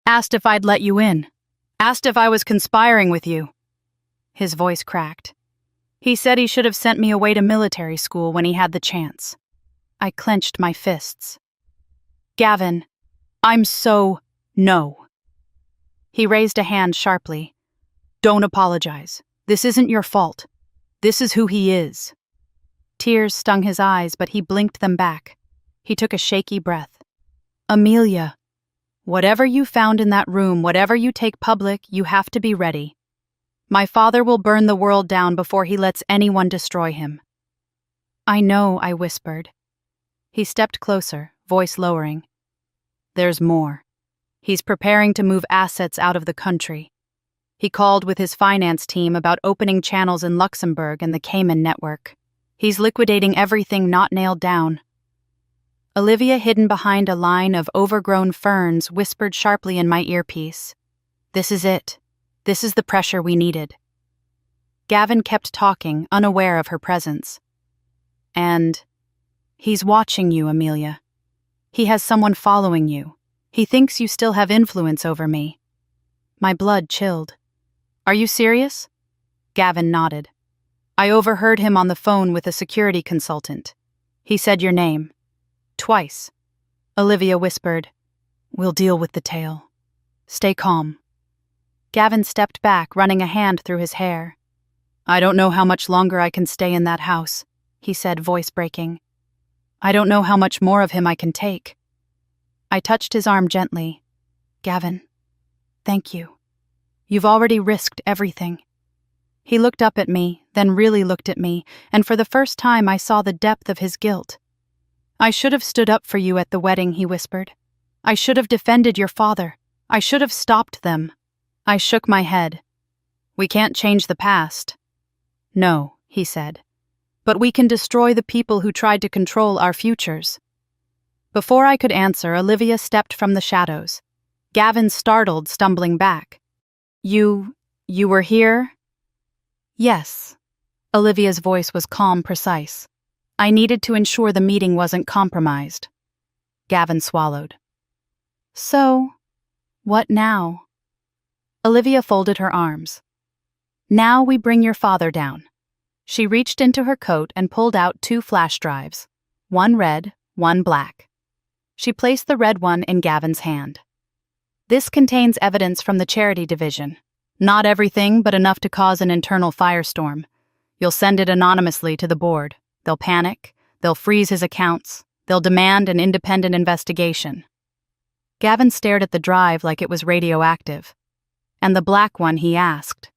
asked if I'd let you in, asked if I was conspiring with you. His voice cracked. He said he should have sent me away to military school when he had the chance. I clenched my fists. Gavin, no. He raised a hand sharply. Don't apologize. This isn't your fault. This is who he is. Tears stung his eyes, but he blinked them back. He took a shaky breath. Amelia, whatever you found in that room, whatever you take public, you have to be ready. My father will burn the world down before he lets anyone destroy him. I know, I whispered. He stepped closer, voice lowering. There's more. He's preparing to move assets out of the country. He called with his finance team about opening channels in Luxembourg and the Cayman network. He's liquidating everything not nailed down. Olivia, hidden behind a line of overgrown ferns, whispered sharply in my earpiece. This is it. This is the pressure we needed. Gavin kept talking, unaware of her presence. And he's watching you, Amelia. He has someone following you. He thinks you still have influence over me. My blood chilled. Are you serious? Gavin nodded. I overheard him on the phone with a security consultant. He said your name. Twice. Olivia whispered, We'll deal with the tail. Stay calm. Gavin stepped back, running a hand through his hair. I don't know how much longer I can stay in that house, he said, voice breaking. I don't know how much more of him I can take. I touched his arm gently. Gavin, thank you. You've already risked everything. He looked up at me, then really looked at me, and for the first time I saw the depth of his guilt. I should have stood up for you at the wedding, he whispered. I should have defended your father. I should have stopped them. I shook my head. We can't change the past. No, he said. But we can destroy the people who tried to control our futures. Before I could answer, Olivia stepped from the shadows. Gavin startled, stumbling back. You were here?" "Yes." Olivia's voice was calm, precise. "I needed to ensure the meeting wasn't compromised." Gavin swallowed. "So, what now?" Olivia folded her arms. "Now we bring your father down." She reached into her coat and pulled out 2 flash drives, one red, one black. She placed the red one in Gavin's hand. "This contains evidence from the charity division. Not everything, but enough to cause an internal firestorm. You'll send it anonymously to the board. They'll panic. They'll freeze his accounts. They'll demand an independent investigation." Gavin stared at the drive like it was radioactive. "And the black one?" he asked.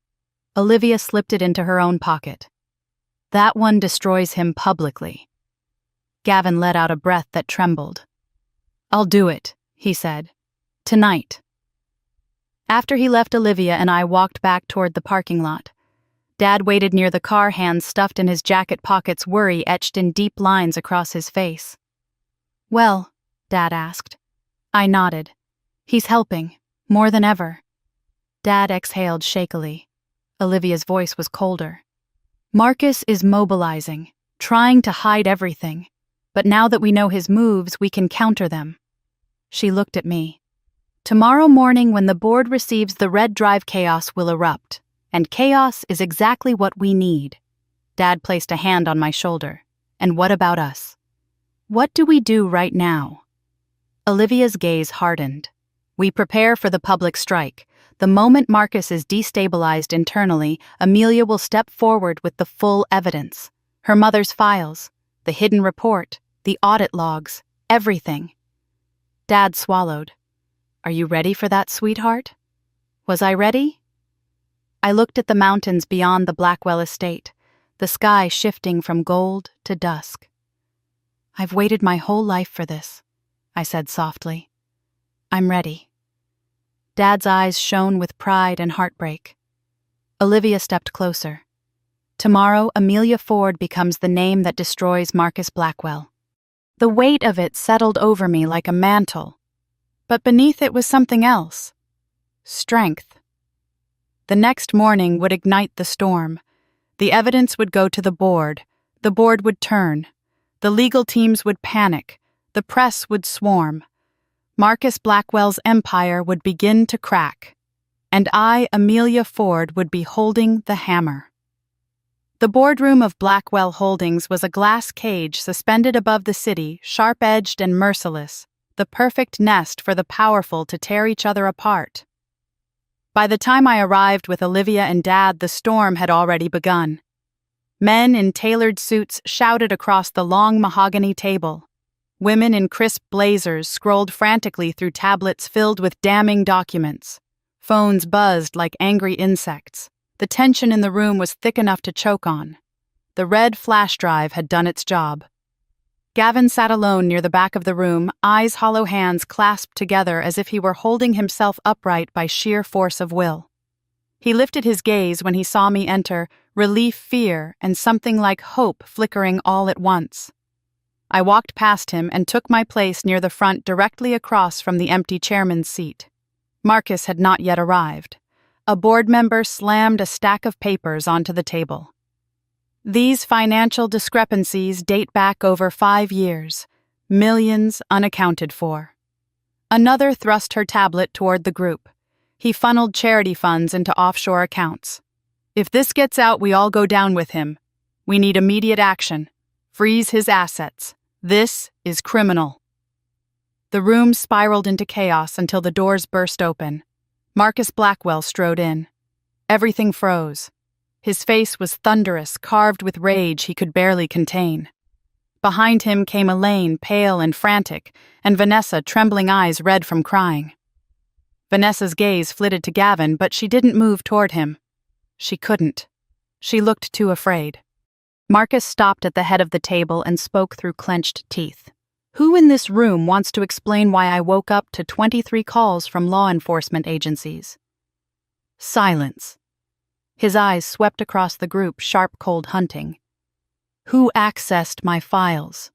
Olivia slipped it into her own pocket. "That one destroys him publicly." Gavin let out a breath that trembled. "I'll do it," he said. "Tonight." After he left, Olivia and I walked back toward the parking lot. Dad waited near the car, hands stuffed in his jacket pockets, worry etched in deep lines across his face. "Well?" Dad asked. I nodded. "He's helping, more than ever." Dad exhaled shakily. Olivia's voice was colder. "Marcus is mobilizing, trying to hide everything. But now that we know his moves, we can counter them." She looked at me. "Tomorrow morning, when the board receives the red drive, chaos will erupt. And chaos is exactly what we need." Dad placed a hand on my shoulder. "And what about us? What do we do right now?" Olivia's gaze hardened. "We prepare for the public strike. The moment Marcus is destabilized internally, Amelia will step forward with the full evidence. Her mother's files, the hidden report, the audit logs, everything." Dad swallowed. "Are you ready for that, sweetheart?" Was I ready? I looked at the mountains beyond the Blackwell estate, the sky shifting from gold to dusk. "I've waited my whole life for this," I said softly. "I'm ready." Dad's eyes shone with pride and heartbreak. Olivia stepped closer. "Tomorrow, Amelia Ford becomes the name that destroys Marcus Blackwell." The weight of it settled over me like a mantle. But beneath it was something else. Strength. The next morning would ignite the storm. The evidence would go to the board. The board would turn. The legal teams would panic. The press would swarm. Marcus Blackwell's empire would begin to crack. And I, Amelia Ford, would be holding the hammer. The boardroom of Blackwell Holdings was a glass cage suspended above the city, sharp-edged and merciless, the perfect nest for the powerful to tear each other apart. By the time I arrived with Olivia and Dad, the storm had already begun. Men in tailored suits shouted across the long mahogany table. Women in crisp blazers scrolled frantically through tablets filled with damning documents. Phones buzzed like angry insects. The tension in the room was thick enough to choke on. The red flash drive had done its job. Gavin sat alone near the back of the room, eyes hollow, hands clasped together as if he were holding himself upright by sheer force of will. He lifted his gaze when he saw me enter, relief, fear, and something like hope flickering all at once. I walked past him and took my place near the front, directly across from the empty chairman's seat. Marcus had not yet arrived. A board member slammed a stack of papers onto the table. "These financial discrepancies date back over 5 years, millions unaccounted for." Another thrust her tablet toward the group. He funneled charity funds into offshore accounts. "If this gets out, we all go down with him. We need immediate action. Freeze his assets. This is criminal." The room spiraled into chaos until the doors burst open. Marcus Blackwell strode in. Everything froze. His face was thunderous, carved with rage he could barely contain. Behind him came Elaine, pale and frantic, and Vanessa, trembling eyes red from crying. Vanessa's gaze flitted to Gavin, but she didn't move toward him. She couldn't. She looked too afraid. Marcus stopped at the head of the table and spoke through clenched teeth. "Who in this room wants to explain why I woke up to 23 calls from law enforcement agencies?" Silence. His eyes swept across the group, sharp, cold, hunting. "Who accessed my files?"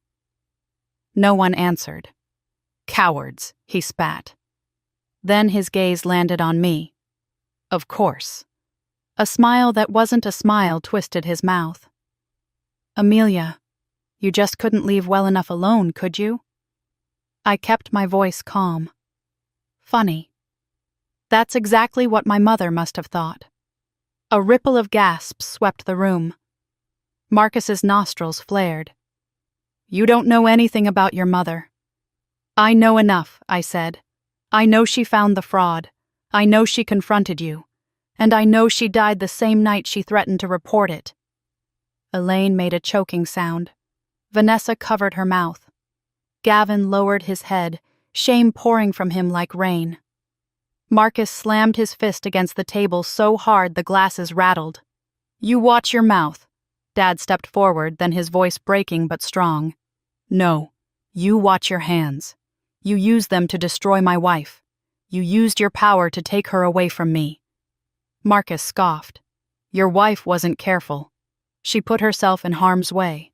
No one answered. Cowards, he spat. Then his gaze landed on me. Of course. A smile that wasn't a smile twisted his mouth. Amelia, you just couldn't leave well enough alone, could you? I kept my voice calm. Funny. That's exactly what my mother must have thought. A ripple of gasps swept the room. Marcus's nostrils flared. You don't know anything about your mother. I know enough, I said. I know she found the fraud. I know she confronted you. And I know she died the same night she threatened to report it. Elaine made a choking sound. Vanessa covered her mouth. Gavin lowered his head, shame pouring from him like rain. Marcus slammed his fist against the table so hard the glasses rattled. You watch your mouth. Dad stepped forward, then his voice breaking but strong. No, you watch your hands. You used them to destroy my wife. You used your power to take her away from me. Marcus scoffed. Your wife wasn't careful. She put herself in harm's way.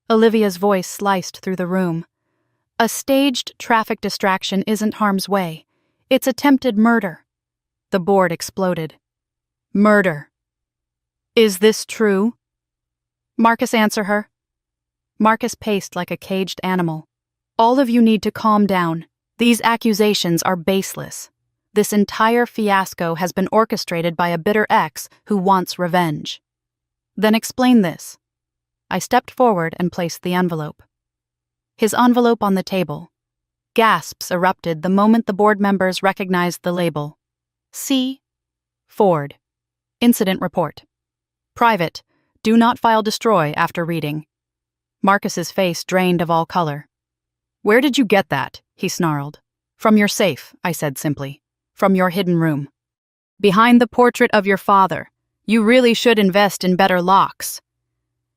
Olivia's voice sliced through the room. A staged traffic distraction isn't harm's way. It's attempted murder. The board exploded. Murder. Is this true? Marcus, answer her. Marcus paced like a caged animal. All of you need to calm down. These accusations are baseless. This entire fiasco has been orchestrated by a bitter ex who wants revenge. Then explain this. I stepped forward and placed the envelope. His envelope on the table. Gasps erupted the moment the board members recognized the label. C. Ford. Incident report. Private. Do not file destroy after reading. Marcus's face drained of all color. Where did you get that? He snarled. From your safe, I said simply. From your hidden room. Behind the portrait of your father. You really should invest in better locks.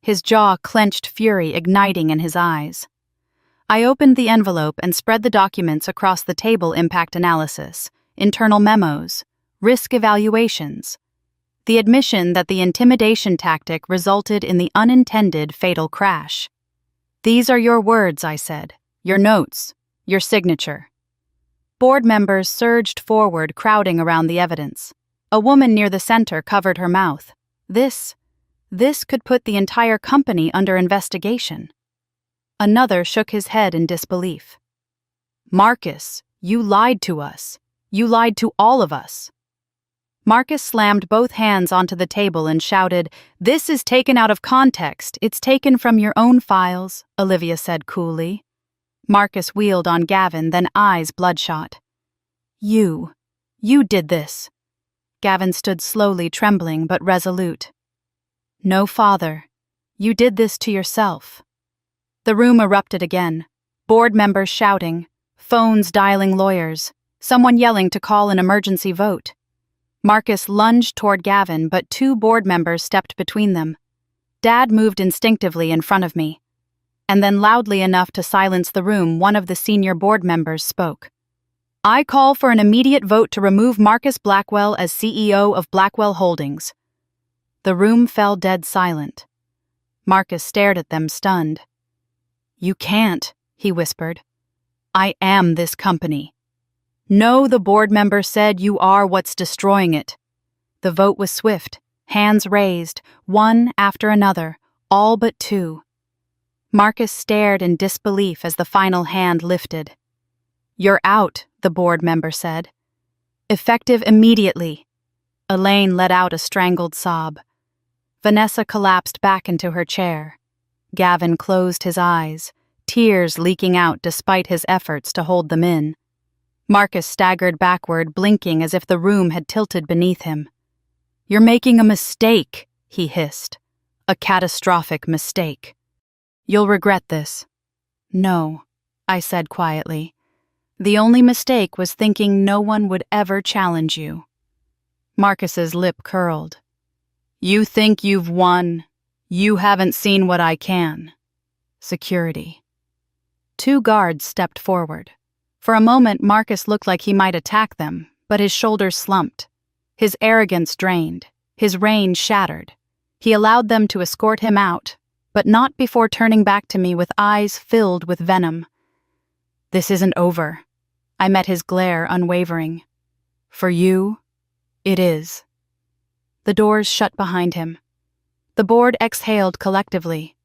His jaw clenched, fury igniting in his eyes. I opened the envelope and spread the documents across the table. Impact analysis, internal memos, risk evaluations. The admission that the intimidation tactic resulted in the unintended fatal crash. These are your words, I said. Your notes. Your signature. Board members surged forward, crowding around the evidence. A woman near the center covered her mouth. This could put the entire company under investigation. Another shook his head in disbelief. Marcus, you lied to us. You lied to all of us. Marcus slammed both hands onto the table and shouted, This is taken out of context. It's taken from your own files, Olivia said coolly. Marcus wheeled on Gavin, then eyes bloodshot. You did this. Gavin stood slowly, trembling but resolute. No, father. You did this to yourself. The room erupted again. Board members shouting, phones dialing lawyers, someone yelling to call an emergency vote. Marcus lunged toward Gavin, but two board members stepped between them. Dad moved instinctively in front of me. And then loudly enough to silence the room, one of the senior board members spoke. I call for an immediate vote to remove Marcus Blackwell as CEO of Blackwell Holdings. The room fell dead silent. Marcus stared at them, stunned. You can't, he whispered. I am this company. No, the board member said, you are what's destroying it. The vote was swift, hands raised, one after another, all but two. Marcus stared in disbelief as the final hand lifted. You're out, the board member said. Effective immediately. Elaine let out a strangled sob. Vanessa collapsed back into her chair. Gavin closed his eyes, tears leaking out despite his efforts to hold them in. Marcus staggered backward, blinking as if the room had tilted beneath him. You're making a mistake, he hissed. A catastrophic mistake. You'll regret this. No, I said quietly. The only mistake was thinking no one would ever challenge you. Marcus's lip curled. You think you've won. You haven't seen what I can. Security. Two guards stepped forward. For a moment, Marcus looked like he might attack them, but his shoulders slumped. His arrogance drained. His reign shattered. He allowed them to escort him out, but not before turning back to me with eyes filled with venom. This isn't over. I met his glare, unwavering. For you, it is. The doors shut behind him. The board exhaled collectively.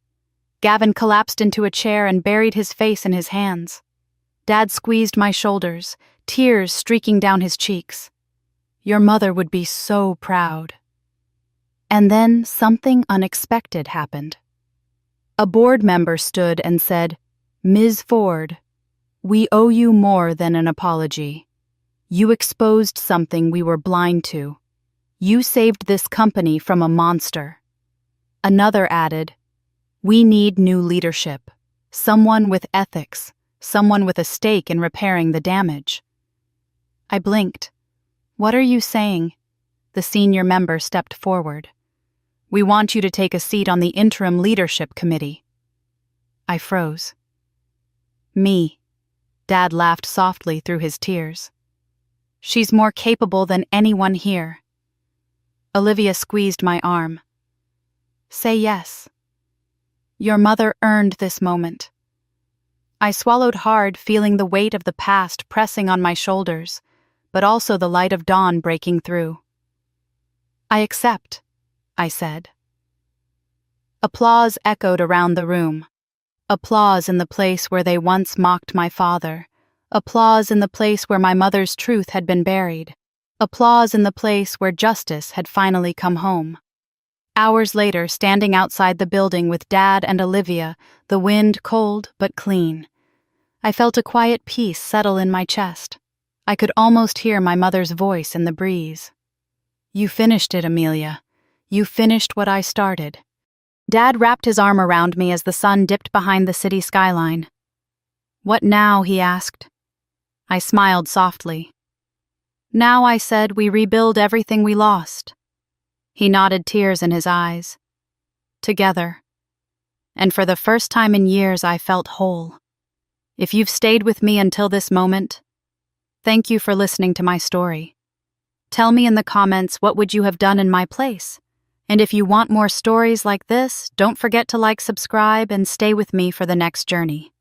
Gavin collapsed into a chair and buried his face in his hands. Dad squeezed my shoulders, tears streaking down his cheeks. Your mother would be so proud. And then something unexpected happened. A board member stood and said, Ms. Ford, we owe you more than an apology. You exposed something we were blind to. You saved this company from a monster. Another added, we need new leadership, someone with ethics, someone with a stake in repairing the damage. I blinked. What are you saying? The senior member stepped forward. We want you to take a seat on the interim leadership committee. I froze. Me. Dad laughed softly through his tears. She's more capable than anyone here. Olivia squeezed my arm. Say yes. Your mother earned this moment. I swallowed hard, feeling the weight of the past pressing on my shoulders, but also the light of dawn breaking through. I accept, I said. Applause echoed around the room. Applause in the place where they once mocked my father. Applause in the place where my mother's truth had been buried. Applause in the place where justice had finally come home. Hours later, standing outside the building with Dad and Olivia, the wind cold but clean, I felt a quiet peace settle in my chest. I could almost hear my mother's voice in the breeze. You finished it, Amelia. You finished what I started. Dad wrapped his arm around me as the sun dipped behind the city skyline. What now? He asked. I smiled softly. Now, I said, we rebuild everything we lost. He nodded, tears in his eyes. Together. And for the first time in years, I felt whole. If you've stayed with me until this moment, thank you for listening to my story. Tell me in the comments what would you have done in my place. And if you want more stories like this, don't forget to like, subscribe, and stay with me for the next journey.